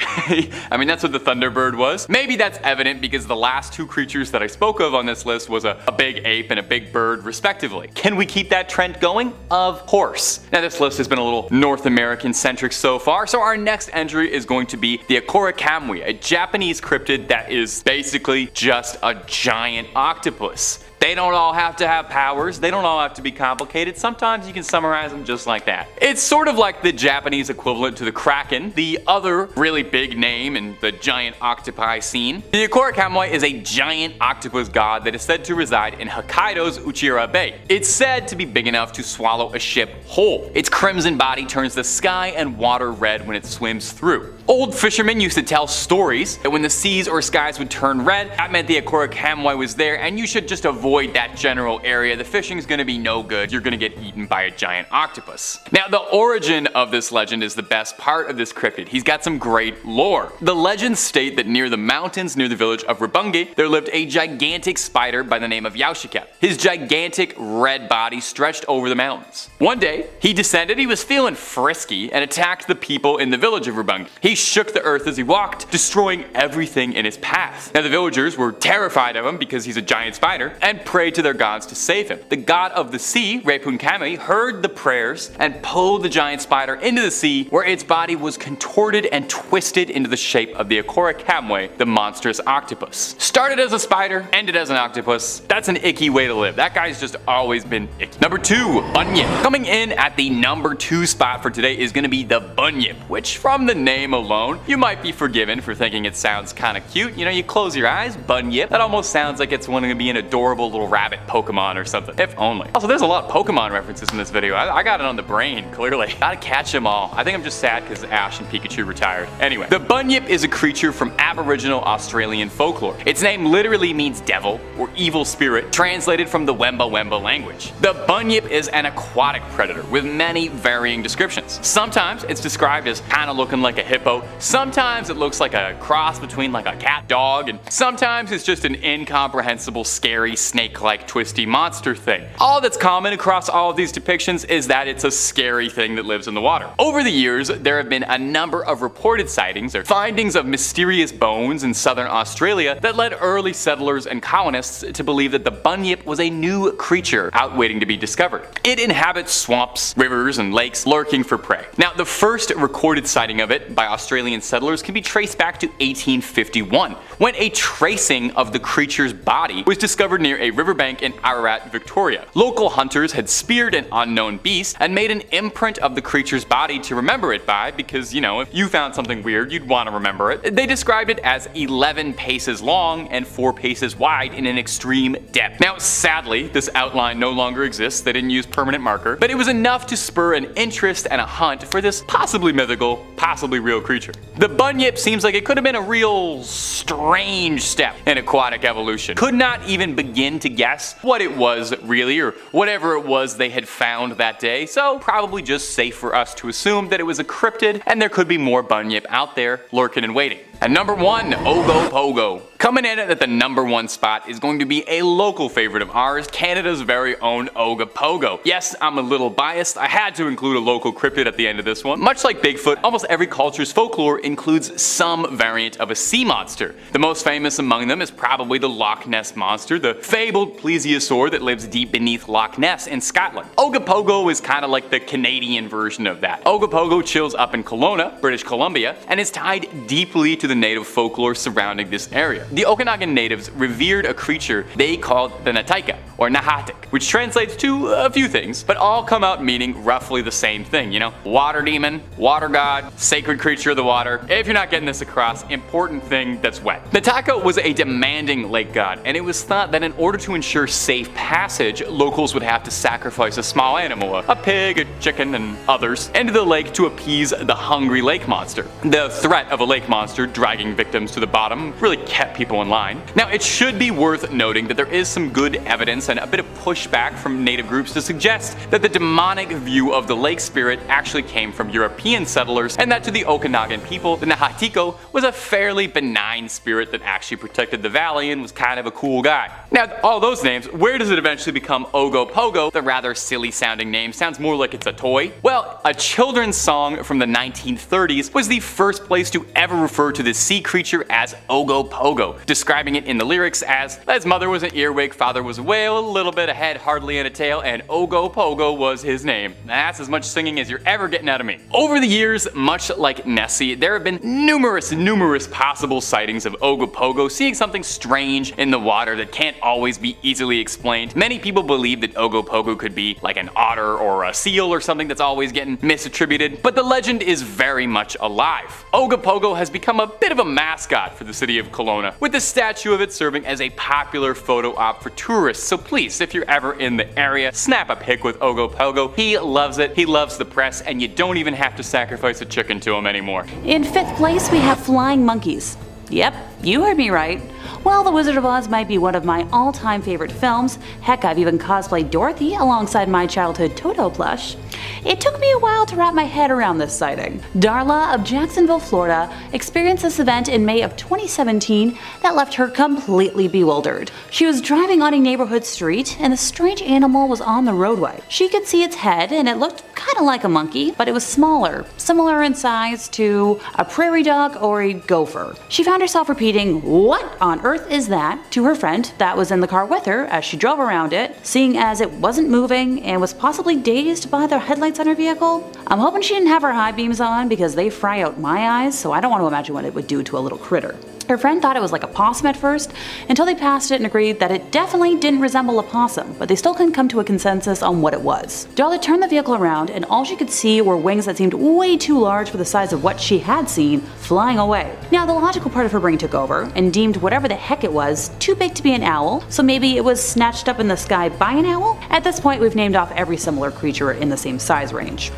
C: I mean, that's what the Thunderbird was. Maybe that's evident because the last 2 creatures that I spoke of on this list was a big ape and a big bird, respectively. Can we keep that trend going? Of course. Now, this list has been a little North American centric so far, so our next entry is going to be the Kurakamwi, a Japanese cryptid that is basically just a giant octopus. They don't all have to have powers, they don't all have to be complicated, sometimes you can summarize them just like that. It's sort of like the Japanese equivalent to the Kraken, the other really big name in the giant octopi scene. The Kurakamwi is a giant octopus god that is said to reside in Hokkaido's Uchira Bay. It's said to be big enough to swallow a ship whole. Its crimson body turns the sky and water red when it swims through. Old fishermen used to tell stories that when the seas or skies would turn red, that meant the Kurakamwi was there and you should just avoid that general area. The fishing's gonna be no good. You're gonna get eaten by a giant octopus. Now, the origin of this legend is the best part of this cryptid. He's got some great lore. The legends state that near the mountains near the village of Rougarou, there lived a gigantic spider by the name of Yaushika. His gigantic red body stretched over the mountains. One day, he descended, he was feeling frisky, and attacked the people in the village of Rougarou. He shook the earth as he walked, destroying everything in his path. Now, the villagers were terrified of him because he's a giant spider, and prayed to their gods to save him. The god of the sea, Reipunkami, heard the prayers and pulled the giant spider into the sea, where its body was contorted and twisted into the shape of the Kurakamwi, the monstrous octopus. Started as a spider, ended as an octopus. That's an icky way to live. That guy's just always been icky. Number 2, Bunyip. Coming in at the number 2 spot for today is going to be the Bunyip, which from the name alone, you might be forgiven for thinking it sounds kind of cute. You know, you close your eyes, Bunyip. That almost sounds like it's going to be an adorable little rabbit Pokemon or something, if only. Also, there's a lot of Pokemon references in this video. I got it on the brain, clearly. Gotta catch them all. I think I'm just sad because Ash and Pikachu retired. Anyway, the Bunyip is a creature from Aboriginal Australian folklore. Its name literally means devil or evil spirit, translated from the Wemba Wemba language. The Bunyip is an aquatic predator with many varying descriptions. Sometimes it's described as kind of looking like a hippo, sometimes it looks like a cross between like a cat dog, and sometimes it's just an incomprehensible, scary, snake-like twisty monster thing. All that's common across all of these depictions is that it's a scary thing that lives in the water. Over the years, there have been a number of reported sightings or findings of mysterious bones in southern Australia that led early settlers and colonists to believe that the Bunyip was a new creature out waiting to be discovered. It inhabits swamps, rivers, and lakes, lurking for prey. Now, the first recorded sighting of it by Australian settlers can be traced back to 1851, when a tracing of the creature's body was discovered near a riverbank in Ararat, Victoria. Local hunters had speared an unknown beast and made an imprint of the creature's body to remember it by, because, you know, if you found something weird, you'd want to remember it. They described it as 11 paces long and 4 paces wide in an extreme depth. Now, sadly, this outline no longer exists. They didn't use permanent marker, but it was enough to spur an interest and a hunt for this possibly mythical, possibly real creature. The Bunyip seems like it could have been a real strange step in aquatic evolution. Could not even begin to guess what it was really, or whatever it was they had found that day, so probably just safe for us to assume that it was a cryptid and there could be more Bunyip out there lurking and waiting. At number 1, Ogopogo. Coming in at the number 1 spot is going to be a local favorite of ours, Canada's very own Ogopogo. Yes, I'm a little biased, I had to include a local cryptid at the end of this one. Much like Bigfoot, almost every culture's folklore includes some variant of a sea monster. The most famous among them is probably the Loch Ness monster, the fabled plesiosaur that lives deep beneath Loch Ness in Scotland. Ogopogo is kind of like the Canadian version of that. Ogopogo chills up in Kelowna, British Columbia, and is tied deeply to the native folklore surrounding this area. The Okanagan natives revered a creature they called the Nataika, or Nahatik, which translates to a few things, but all come out meaning roughly the same thing, you know? Water demon, water god, sacred creature of the water. If you're not getting this across, important thing that's wet. Nataka was a demanding lake god, and it was thought that in order to ensure safe passage, locals would have to sacrifice a small animal, a pig, a chicken, and others, into the lake to appease the hungry lake monster. The threat of a lake monster dragging victims to the bottom really kept people in line. Now, it should be worth noting that there is some good evidence and a bit of pushback from native groups to suggest that the demonic view of the lake spirit actually came from European settlers, and that to the Okanagan people, the Nahatiko was a fairly benign spirit that actually protected the valley and was kind of a cool guy. Now, all those names, where does it eventually become Ogopogo? The rather silly sounding name sounds more like it's a toy. Well, a children's song from the 1930s was the first place to ever refer to this sea creature as Ogopogo, describing it in the lyrics as, his mother was an earwig, father was a whale, a little bit of head, hardly in a tail, and Ogopogo was his name. That's as much singing as you're ever getting out of me. Over the years, much like Nessie, there have been numerous possible sightings of Ogopogo, seeing something strange in the water that can't always be easily explained. Many people believe that Ogopogo could be like an otter or a seal or something that's always getting misattributed, but the legend is very much alive. Ogopogo has become a bit of a mascot for the city of Kelowna, with the statue of it serving as a popular photo op for tourists. So please, if you're ever in the area, snap a pic with Ogopogo. He loves it, he loves the press, and you don't even have to sacrifice a chicken to him anymore.
A: In 5th place, we have flying monkeys. Yep, you heard me right. While The Wizard of Oz might be one of my all-time favorite films, heck, I've even cosplayed Dorothy alongside my childhood Toto plush, it took me a while to wrap my head around this sighting. Darla of Jacksonville, Florida, experienced this event in May of 2017 that left her completely bewildered. She was driving on a neighborhood street and a strange animal was on the roadway. She could see its head and it looked kind of like a monkey, but it was smaller, similar in size to a prairie dog or a gopher. She found herself repeating, "What on earth is that?" to her friend that was in the car with her as she drove around it, seeing as it wasn't moving and was possibly dazed by the headlights on her vehicle. I'm hoping she didn't have her high beams on because they fry out my eyes, so I don't want to imagine what it would do to a little critter. Her friend thought it was like a possum at first, until they passed it and agreed that it definitely didn't resemble a possum, but they still couldn't come to a consensus on what it was. Darla turned the vehicle around and all she could see were wings that seemed way too large for the size of what she had seen flying away. Now the logical part of her brain took over and deemed whatever the heck it was too big to be an owl, so maybe it was snatched up in the sky by an owl? At this point we've named off every similar creature in the same size range.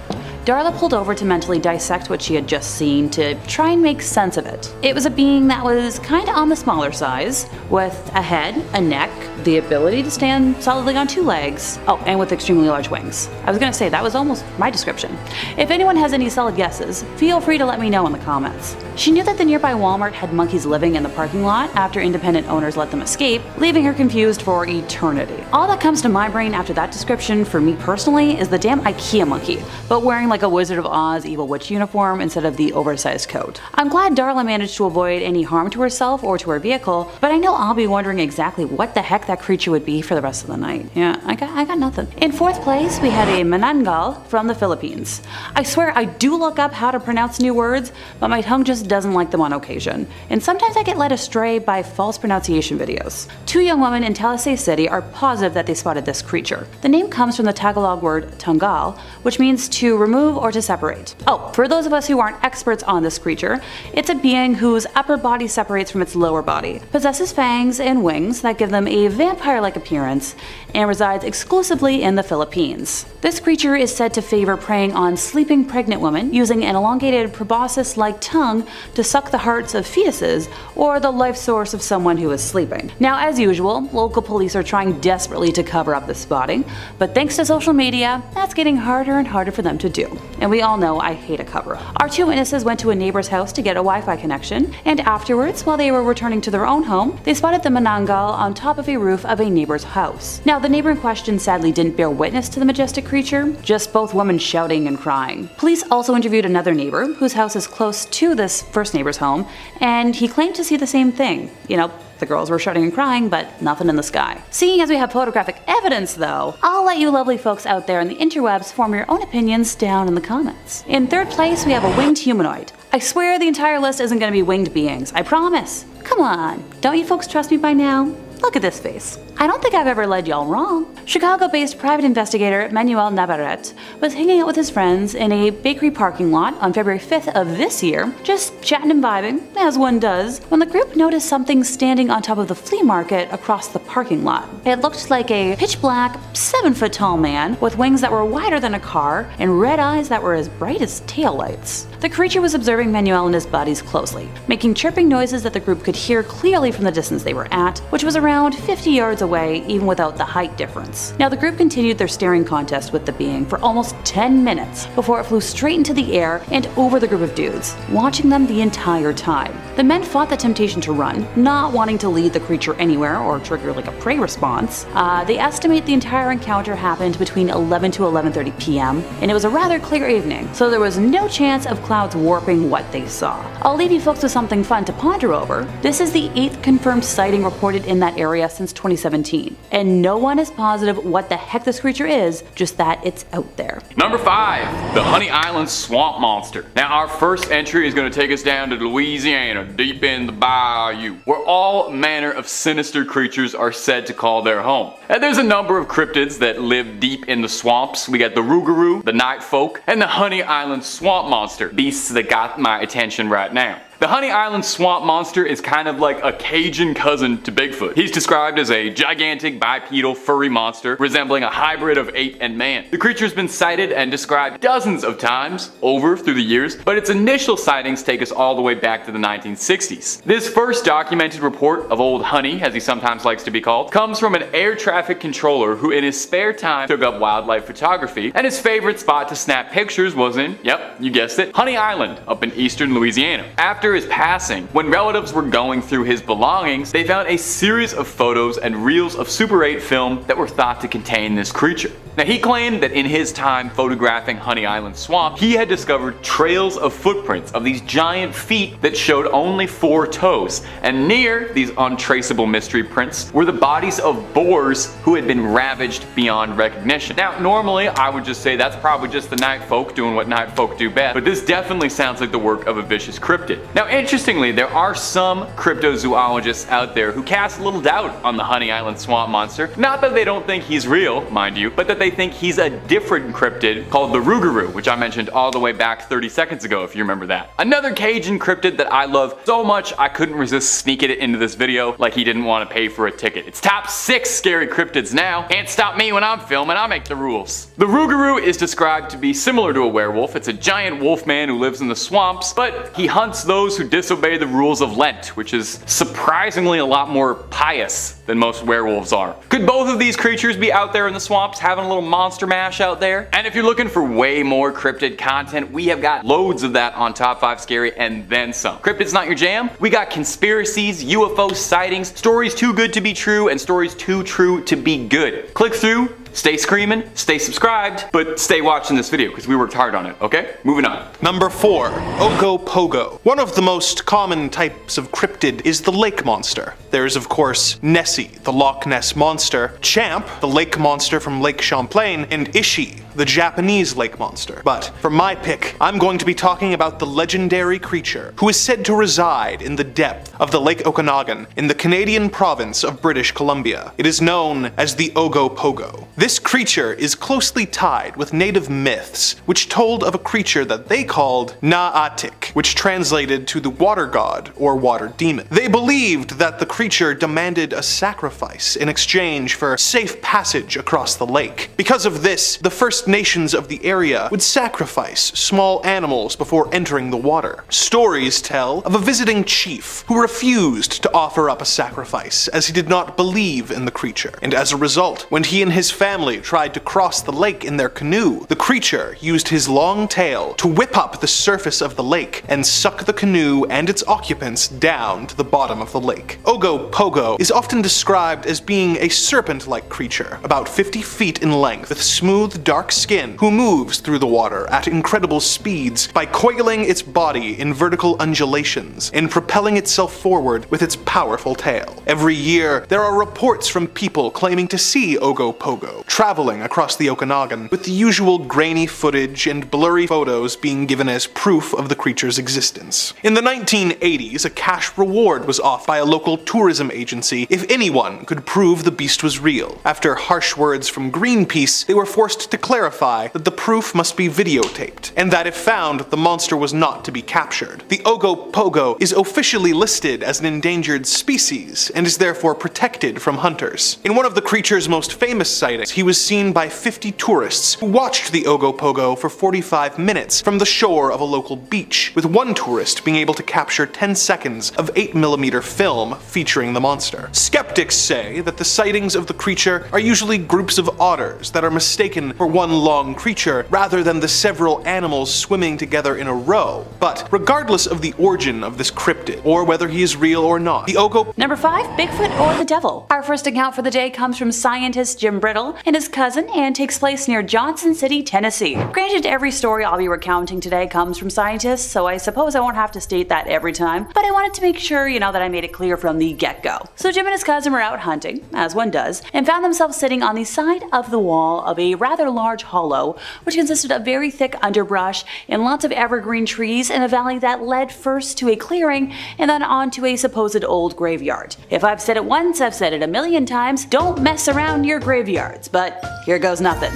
A: Darla pulled over to mentally dissect what she had just seen to try and make sense of it. It was a being that was kinda on the smaller size, with a head, a neck, the ability to stand solidly on 2 legs, oh, and with extremely large wings. I was gonna say, that was almost my description. If anyone has any solid guesses, feel free to let me know in the comments. She knew that the nearby Walmart had monkeys living in the parking lot after independent owners let them escape, leaving her confused for eternity. All that comes to my brain after that description, for me personally, is the damn IKEA monkey, but wearing like a Wizard of Oz evil witch uniform instead of the oversized coat. I'm glad Darla managed to avoid any harm to herself or to her vehicle, but I know I'll be wondering exactly what the heck that creature would be for the rest of the night. Yeah, I got nothing. In 4th place, we had a manananggal from the Philippines. I swear I do look up how to pronounce new words, but my tongue just doesn't like them on occasion, and sometimes I get led astray by false pronunciation videos. 2 young women in Talisay City are positive that they spotted this creature. The name comes from the Tagalog word tanggal, which means to remove or to separate. Oh, for those of us who aren't experts on this creature, it's a being whose upper body separates from its lower body, possesses fangs and wings that give them a vampire-like appearance and resides exclusively in the Philippines. This creature is said to favor preying on sleeping pregnant women, using an elongated proboscis-like tongue to suck the hearts of fetuses or the life source of someone who is sleeping. Now, as usual, local police are trying desperately to cover up this spotting, but thanks to social media, that's getting harder and harder for them to do. And we all know I hate a cover-up. Our two witnesses went to a neighbor's house to get a Wi-Fi connection, and afterwards, while they were returning to their own home, they spotted the manananggal on top of a roof of a neighbor's house. Now, the neighbor in question sadly didn't bear witness to the majestic creature, just both women shouting and crying. Police also interviewed another neighbor, whose house is close to this first neighbor's home, and he claimed to see the same thing. You know, the girls were shouting and crying, but nothing in the sky. Seeing as we have photographic evidence though, I'll let you lovely folks out there in the interwebs form your own opinions down in the comments. In third place, we have a winged humanoid. I swear the entire list isn't going to be winged beings, I promise. Come on, don't you folks trust me by now? Look at this face. I don't think I've ever led y'all wrong. Chicago-based private investigator Manuel Navarrete was hanging out with his friends in a bakery parking lot on February 5th of this year, just chatting and vibing, as one does, when the group noticed something standing on top of the flea market across the parking lot. It looked like a pitch-black, 7-foot-tall man with wings that were wider than a car and red eyes that were as bright as taillights. The creature was observing Manuel and his buddies closely, making chirping noises that the group could hear clearly from the distance they were at, which was around 50 yards away even without the height difference. Now the group continued their staring contest with the being for almost 10 minutes before it flew straight into the air and over the group of dudes, watching them the entire time. The men fought the temptation to run, not wanting to lead the creature anywhere or trigger like a prey response. They estimate the entire encounter happened between 11 to 11:30 p.m. and it was a rather clear evening, so there was no chance of clouds warping what they saw. I'll leave you folks with something fun to ponder over. This is the 8th confirmed sighting reported in that area since 2017, and no one is positive what the heck this creature is, just that it's out there.
C: Number 5, the Honey Island Swamp Monster. Now our first entry is going to take us down to Louisiana, deep in the bayou, where all manner of sinister creatures are said to call their home. And there's a number of cryptids that live deep in the swamps. We got the Rougarou, the Night Folk, and the Honey Island Swamp Monster, beasts that got my attention right now. The Honey Island Swamp Monster is kind of like a Cajun cousin to Bigfoot. He's described as a gigantic bipedal furry monster resembling a hybrid of ape and man. The creature's been sighted and described dozens of times over through the years, but its initial sightings take us all the way back to the 1960s. This first documented report of Old Honey, as he sometimes likes to be called, comes from an air traffic controller who in his spare time took up wildlife photography, and his favorite spot to snap pictures was in, yep, you guessed it, Honey Island up in eastern Louisiana. After his passing, when relatives were going through his belongings, they found a series of photos and reels of Super 8 film that were thought to contain this creature. Now he claimed that in his time photographing Honey Island Swamp, he had discovered trails of footprints of these giant feet that showed only 4 toes, and near these untraceable mystery prints were the bodies of boars who had been ravaged beyond recognition. Now normally I would just say that's probably just the night folk doing what night folk do best, but this definitely sounds like the work of a vicious cryptid. Now interestingly, there are some cryptozoologists out there who cast a little doubt on the Honey Island Swamp Monster. Not that they don't think he's real, mind you, but that they think he's a different cryptid called the Rougarou, which I mentioned all the way back 30 seconds ago if you remember that. Another Cajun cryptid that I love so much I couldn't resist sneaking it into this video like he didn't want to pay for a ticket. It's top 6 scary cryptids now. Can't stop me when I'm filming, I make the rules. The Rougarou is described to be similar to a werewolf. It's a giant wolf man who lives in the swamps, but he hunts those who disobey the rules of Lent, which is surprisingly a lot more pious than most werewolves are. Could both of these creatures be out there in the swamps having a little monster mash out there? And if you're looking for way more cryptid content, we have got loads of that on Top 5 Scary and then some. Cryptid's not your jam? We got conspiracies, UFO sightings, stories too good to be true, and stories too true to be good. Click through, stay screaming, stay subscribed, but stay watching this video because we worked hard on it, okay? Moving on.
E: Number 4. Ogopogo. One of the most common types of cryptid is the lake monster. There's of course Nessie, the Loch Ness monster, Champ, the lake monster from Lake Champlain, and Ishi, the Japanese lake monster. But for my pick, I'm going to be talking about the legendary creature who is said to reside in the depth of the Lake Okanagan in the Canadian province of British Columbia. It is known as the Ogopogo. This creature is closely tied with native myths, which told of a creature that they called Na'atik, which translated to the water god or water demon. They believed that the creature demanded a sacrifice in exchange for safe passage across the lake. Because of this, the First Nations of the area would sacrifice small animals before entering the water. Stories tell of a visiting chief who refused to offer up a sacrifice as he did not believe in the creature, and as a result, when he and his family tried to cross the lake in their canoe, the creature used his long tail to whip up the surface of the lake and suck the canoe and its occupants down to the bottom of the lake. Ogopogo is often described as being a serpent-like creature, about 50 feet in length, with smooth, dark skin, who moves through the water at incredible speeds by coiling its body in vertical undulations and propelling itself forward with its powerful tail. Every year, there are reports from people claiming to see Ogopogo traveling across the Okanagan, with the usual grainy footage and blurry photos being given as proof of the creature's existence. In the 1980s, a cash reward was offered by a local tourism agency if anyone could prove the beast was real. After harsh words from Greenpeace, they were forced to clarify that the proof must be videotaped, and that if found, the monster was not to be captured. The Ogopogo is officially listed as an endangered species and is therefore protected from hunters. In one of the creature's most famous sightings, he was seen by 50 tourists who watched the Ogopogo for 45 minutes from the shore of a local beach, with one tourist being able to capture 10 seconds of 8mm film featuring the monster. Skeptics say that the sightings of the creature are usually groups of otters that are mistaken for one long creature rather than the several animals swimming together in a row. But regardless of the origin of this cryptid, or whether he is real or not, the
A: Number 5, Bigfoot or the Devil. Our first account for the day comes from scientist Jim Brittle and his cousin and takes place near Johnson City, Tennessee. Granted, every story I'll be recounting today comes from scientists, so I suppose I won't have to state that every time, but I wanted to make sure, that I made it clear from the get-go. So Jim and his cousin were out hunting, as one does, and found themselves sitting on the side of the wall of a rather large hollow, which consisted of very thick underbrush and lots of evergreen trees in a valley that led first to a clearing and then on to a supposed old graveyard. If I've said it once, I've said it a million times, don't mess around near graveyards, but here goes nothing.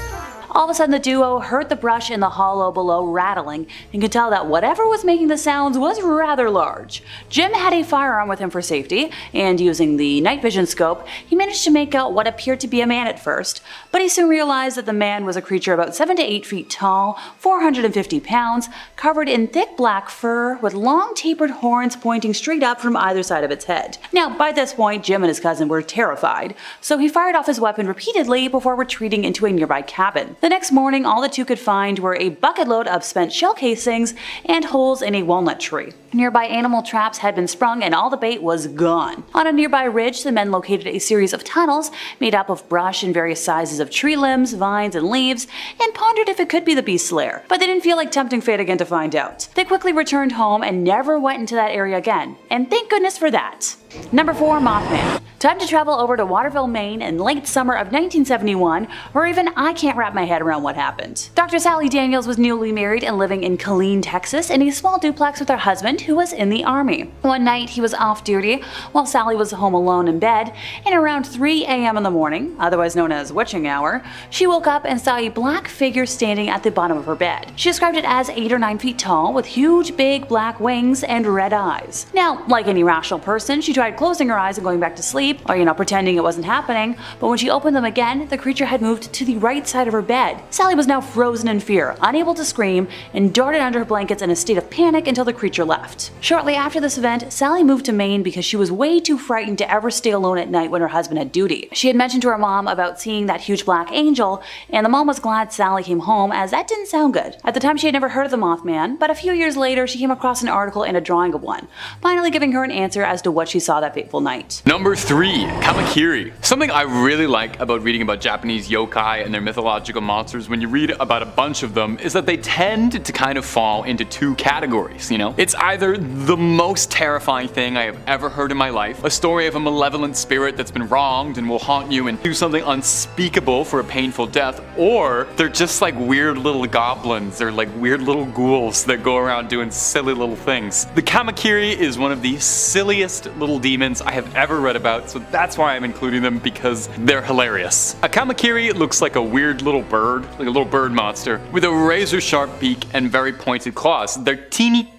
A: All of a sudden the duo heard the brush in the hollow below rattling and could tell that whatever was making the sounds was rather large. Jim had a firearm with him for safety, and using the night vision scope, he managed to make out what appeared to be a man at first, but he soon realized that the man was a creature about 7 to 8 feet tall, 450 pounds, covered in thick black fur with long tapered horns pointing straight up from either side of its head. Now, by this point, Jim and his cousin were terrified, so he fired off his weapon repeatedly before retreating into a nearby cabin. The next morning, all the two could find were a bucket load of spent shell casings and holes in a walnut tree. Nearby animal traps had been sprung and all the bait was gone. On a nearby ridge, the men located a series of tunnels made up of brush and various sizes of tree limbs, vines, and leaves, and pondered if it could be the beast's lair, but they didn't feel like tempting fate again to find out. They quickly returned home and never went into that area again, and thank goodness for that. Number 4, Mothman. Time to travel over to Waterville, Maine in late summer of 1971, where even I can't wrap my head around what happened. Dr. Sally Daniels was newly married and living in Killeen, Texas in a small duplex with her husband who was in the army. One night he was off duty while Sally was home alone in bed, and around 3 a.m. in the morning, otherwise known as witching hour, she woke up and saw a black figure standing at the bottom of her bed. She described it as 8 or 9 feet tall with huge big black wings and red eyes. Now, like any rational person, she tried closing her eyes and going back to sleep, or pretending it wasn't happening, but when she opened them again, the creature had moved to the right side of her bed. Sally was now frozen in fear, unable to scream, and darted under her blankets in a state of panic until the creature left. Shortly after this event, Sally moved to Maine because she was way too frightened to ever stay alone at night when her husband had duty. She had mentioned to her mom about seeing that huge black angel, and the mom was glad Sally came home as that didn't sound good. At the time she had never heard of the Mothman, but a few years later she came across an article and a drawing of one, finally giving her an answer as to what she saw that fateful night.
C: Number 3, Kamakiri. Something I really like about reading about Japanese yokai and their mythological monsters when you read about a bunch of them is that they tend to kind of fall into 2 categories, It's either the most terrifying thing I have ever heard in my life, a story of a malevolent spirit that's been wronged and will haunt you and do something unspeakable for a painful death, or they're just like weird little goblins, they're like weird little ghouls that go around doing silly little things. The Kamakiri is one of the silliest little horrible demons I have ever read about, so that's why I'm including them, because they're hilarious. A kamakiri looks like a weird little bird, like a little bird monster, with a razor sharp beak and very pointed claws. They're teeny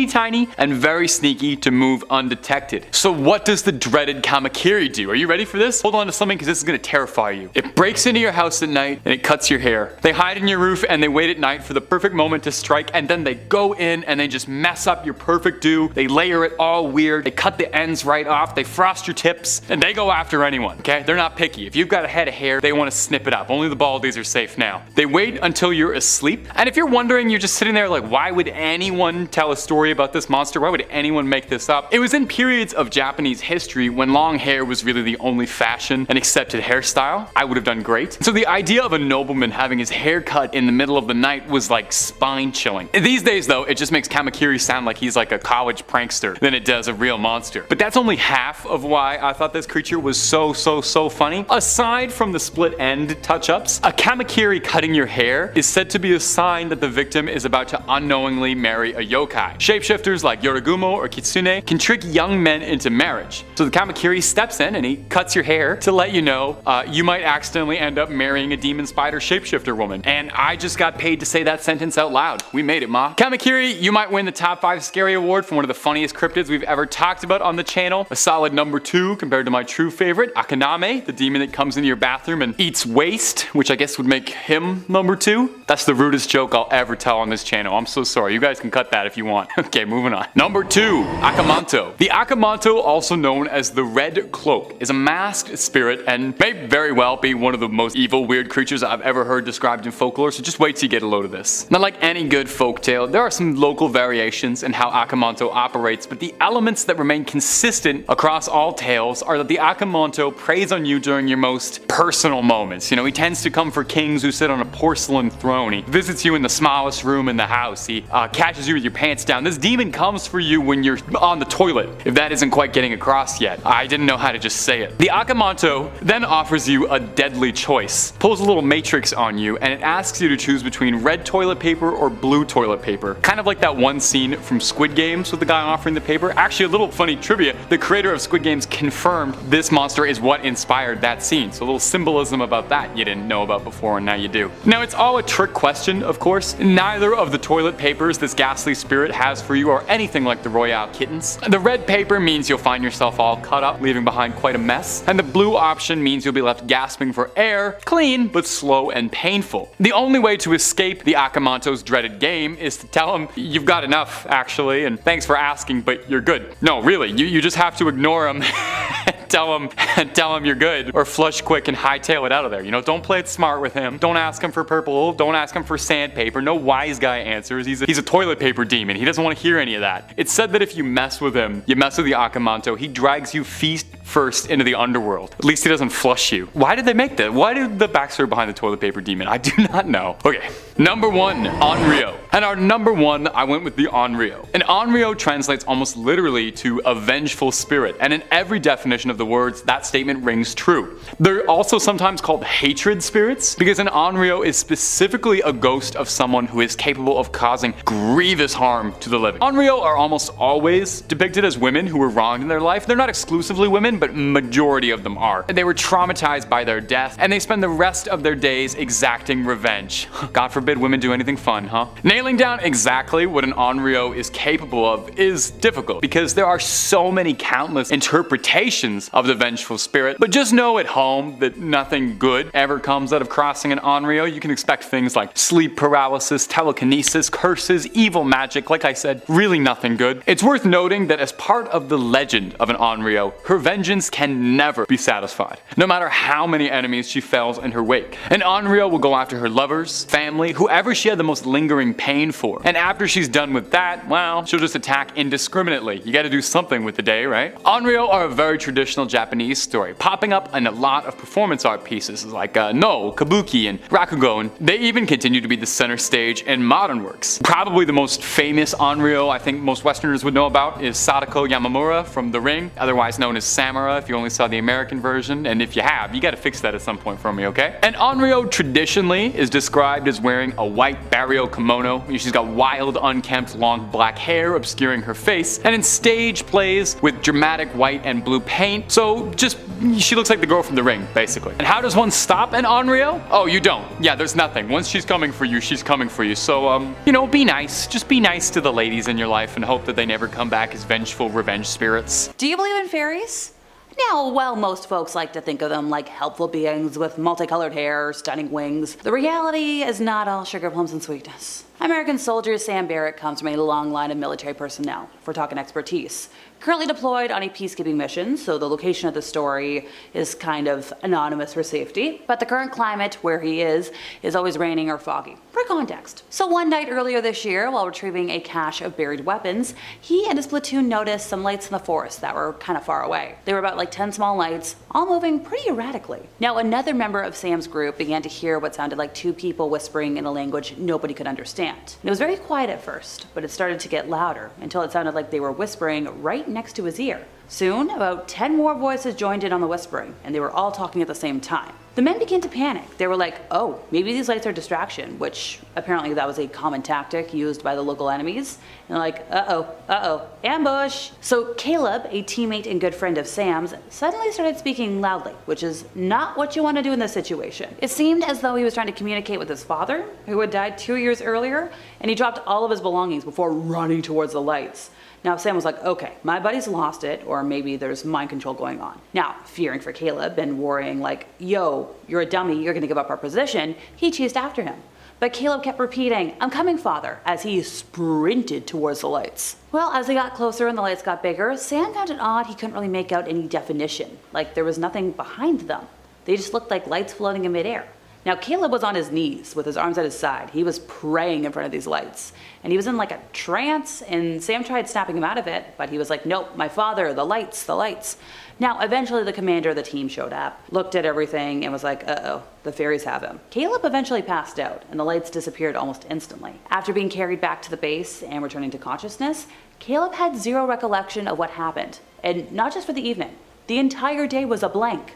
C: tiny and very sneaky to move undetected. So what does the dreaded kamakiri do? Are you ready for this? Hold on to something, because this is going to terrify you. It breaks into your house at night and it cuts your hair. They hide in your roof and they wait at night for the perfect moment to strike, and then they go in and they just mess up your perfect dew. They layer it all weird. They cut the ends right off. They frost your tips, and they go after anyone, okay? They're not picky. If you've got a head of hair, they want to snip it up. Only the baldies are safe now. They wait until you're asleep, and if you're wondering, you're just sitting there like, why would anyone tell a story about this monster? Why would anyone make this up? It was in periods of Japanese history when long hair was really the only fashion and accepted hairstyle. I would have done great. So the idea of a nobleman having his hair cut in the middle of the night was like spine chilling. These days though, it just makes kamakiri sound like he's like a college prankster than it does a real monster. But that's only half of why I thought this creature was so funny. Aside from the split end touch-ups, a kamakiri cutting your hair is said to be a sign that the victim is about to unknowingly marry a yokai. Shapeshifters like Yorogumo or Kitsune can trick young men into marriage. So the kamakiri steps in and he cuts your hair to let you know you might accidentally end up marrying a demon spider shapeshifter woman. And I just got paid to say that sentence out loud. We made it, ma. Kamakiri, you might win the top 5 scary award for one of the funniest cryptids we've ever talked about on the channel. A solid number 2 compared to my true favorite, Akaname, the demon that comes into your bathroom and eats waste, which I guess would make him number 2. That's the rudest joke I'll ever tell on this channel. I'm so sorry. You guys can cut that if you want. Okay, moving on. Number 2, Akamanto. The Akamanto, also known as the Red Cloak, is a masked spirit and may very well be one of the most evil, weird creatures I've ever heard described in folklore, so just wait till you get a load of this. Now, like any good folktale, there are some local variations in how Akamanto operates, but the elements that remain consistent across all tales are that the Akamanto preys on you during your most personal moments. You know, he tends to come for kings who sit on a porcelain throne. He visits you in the smallest room in the house. He catches you with your pants down. This demon comes for you when you're on the toilet, if that isn't quite getting across yet. I didn't know how to just say it. The Akamanto then offers you a deadly choice, pulls a little matrix on you, and it asks you to choose between red toilet paper or blue toilet paper. Kind of like that one scene from Squid Games with the guy offering the paper. Actually, a little funny trivia, the creator of Squid Games confirmed this monster is what inspired that scene. So a little symbolism about that you didn't know about before, and now you do. Now, it's all a trick question, of course. Neither of the toilet papers this ghastly spirit has for you are anything like the Royale kittens. The red paper means you'll find yourself all cut up, leaving behind quite a mess, and the blue option means you'll be left gasping for air, clean but slow and painful. The only way to escape the Akamanto's dreaded game is to tell him you've got enough, actually, and thanks for asking, but you're good. No, really, you just have to ignore him tell him you're good, or flush quick and hightail it out of there. You know, don't play it smart with him. Don't ask him for purple. Don't ask him for sandpaper. No wise guy answers. He's a toilet paper demon. He doesn't want to hear any of that. It's said that if you mess with him, you mess with the Akamanto, he drags you feet first into the underworld. At least he doesn't flush you. Why did they make that? Why did the backstory behind the toilet paper demon? I do not know. Okay, number 1, Onryo. And our number 1, I went with the Onryo. And Onryo translates almost literally to a vengeful spirit, and in every definition of the words, that statement rings true. They're also sometimes called hatred spirits, because an Onryo is specifically a ghost of someone who is capable of causing grievous harm to the living. Onryo are almost always depicted as women who were wronged in their life. They're not exclusively women, but majority of them are. They were traumatized by their death, and they spend the rest of their days exacting revenge. God forbid women do anything fun, huh? Nailing down exactly what an Onryo is capable of is difficult, because there are so many countless interpretations of the vengeful spirit. But just know at home that nothing good ever comes out of crossing an Onryo. You can expect things like sleep paralysis, telekinesis, curses, evil magic. Like I said, really nothing good. It's worth noting that as part of the legend of an Onryo, her vengeance can never be satisfied, no matter how many enemies she fells in her wake. An Onryo will go after her lovers, family, whoever she had the most lingering pain for. And after she's done with that, well, she'll just attack indiscriminately. You gotta do something with the day, right? Onryo are a very traditional Japanese story, popping up in a lot of performance art pieces like No, Kabuki, and Rakugo, and they even continue to be the center stage in modern works. Probably the most famous Onryo I think most Westerners would know about is Sadako Yamamura from The Ring, otherwise known as Samurai camera if you only saw the American version, and if you have, you gotta fix that at some point for me, okay? And Onryo traditionally is described as wearing a white barrio kimono. She's got wild, unkempt, long black hair obscuring her face, and in stage plays with dramatic white and blue paint, so she looks like the girl from The Ring, basically. And how does one stop an Onryo? Oh, you don't. Yeah, there's nothing. Once she's coming for you, she's coming for you. So, be nice. Just be nice to the ladies in your life and hope that they never come back as vengeful revenge spirits.
A: Do you believe in fairies? Now, while most folks like to think of them like helpful beings with multicolored hair, stunning wings, the reality is not all sugar plums and sweetness. American soldier Sam Barrett comes from a long line of military personnel, if we're talking expertise. Currently deployed on a peacekeeping mission, so the location of the story is kind of anonymous for safety, but the current climate where he is always raining or foggy. For context. So one night earlier this year, while retrieving a cache of buried weapons, he and his platoon noticed some lights in the forest that were kind of far away. They were about like 10 small lights, all moving pretty erratically. Now another member of Sam's group began to hear what sounded like two people whispering in a language nobody could understand. And it was very quiet at first, but it started to get louder until it sounded like they were whispering right next to his ear. Soon, about 10 more voices joined in on the whispering, and they were all talking at the same time. The men began to panic. They were like, oh, maybe these lights are a distraction, which apparently that was a common tactic used by the local enemies. And they're like, uh-oh, ambush. So Caleb, a teammate and good friend of Sam's, suddenly started speaking loudly, which is not what you want to do in this situation. It seemed as though he was trying to communicate with his father, who had died 2 years earlier, and he dropped all of his belongings before running towards the lights. Now Sam was like, okay, my buddy's lost it, or maybe there's mind control going on. Now, fearing for Caleb and worrying like, yo, you're a dummy, you're gonna give up our position, he chased after him. But Caleb kept repeating, I'm coming, father, as he sprinted towards the lights. Well, as they got closer and the lights got bigger, Sam found it odd he couldn't really make out any definition, like there was nothing behind them. They just looked like lights floating in midair. Now Caleb was on his knees with his arms at his side. He was praying in front of these lights. And he was in like a trance, and Sam tried snapping him out of it, but he was like, nope, my father, the lights, the lights. Now eventually the commander of the team showed up, looked at everything, and was like, uh-oh, the fairies have him. Caleb eventually passed out, and the lights disappeared almost instantly. After being carried back to the base and returning to consciousness, Caleb had zero recollection of what happened. And not just for the evening. The entire day was a blank.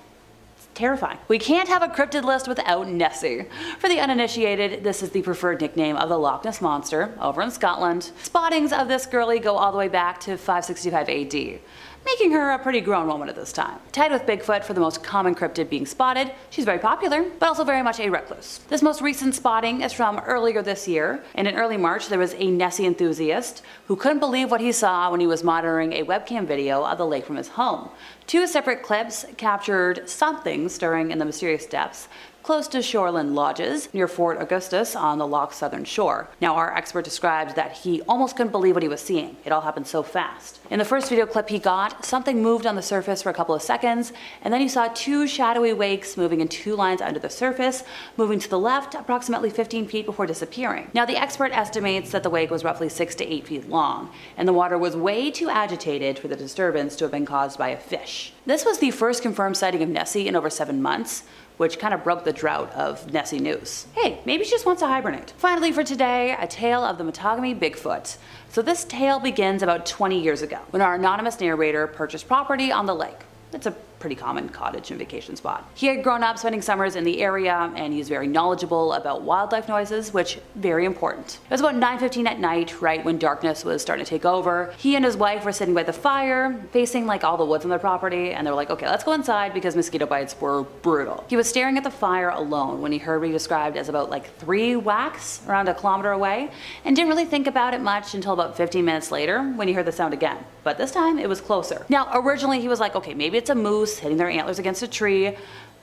A: Terrifying. We can't have a cryptid list without Nessie. For the uninitiated, this is the preferred nickname of the Loch Ness Monster over in Scotland. Spottings of this girlie go all the way back to 565 AD, making her a pretty grown woman at this time. Tied with Bigfoot for the most common cryptid being spotted, she's very popular, but also very much a recluse. This most recent spotting is from earlier this year, and in early March there was a Nessie enthusiast who couldn't believe what he saw when he was monitoring a webcam video of the lake from his home. Two separate clips captured something stirring in the mysterious depths close to shoreland lodges near Fort Augustus on the loch's southern shore. Now our expert described that he almost couldn't believe what he was seeing. It all happened so fast. In the first video clip he got, something moved on the surface for a couple of seconds, and then he saw two shadowy wakes moving in two lines under the surface, moving to the left approximately 15 feet before disappearing. Now the expert estimates that the wake was roughly 6 to 8 feet long, and the water was way too agitated for the disturbance to have been caused by a fish. This was the first confirmed sighting of Nessie in over 7 months, which kind of broke the drought of Nessie news. Hey, maybe she just wants to hibernate. Finally for today, a tale of the Matogami Bigfoot. So this tale begins about 20 years ago, when our anonymous narrator purchased property on the lake. It's a pretty common cottage and vacation spot. He had grown up spending summers in the area, and he's very knowledgeable about wildlife noises, which very important. It was about 9:15 at night, right when darkness was starting to take over. He and his wife were sitting by the fire, facing like all the woods on their property, and they were like, okay, let's go inside because mosquito bites were brutal. He was staring at the fire alone when he heard what he described as about like 3 whacks around a kilometer away, and didn't really think about it much until about 15 minutes later when he heard the sound again. But this time it was closer. Now originally he was like, okay, maybe it's a moose hitting their antlers against a tree,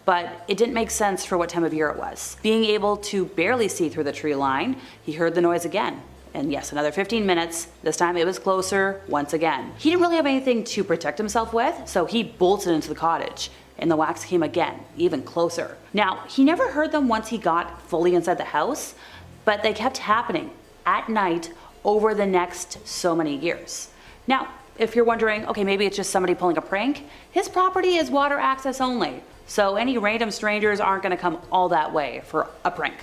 A: but it didn't make sense for what time of year it was. Being able to barely see through the tree line, he heard the noise again. And yes, another 15 minutes. This time it was closer once again. He didn't really have anything to protect himself with, so he bolted into the cottage. And the whacks came again, even closer. Now, he never heard them once he got fully inside the house, but they kept happening at night over the next so many years. Now, if you're wondering, okay, maybe it's just somebody pulling a prank, his property is water access only, so any random strangers aren't gonna come all that way for a prank.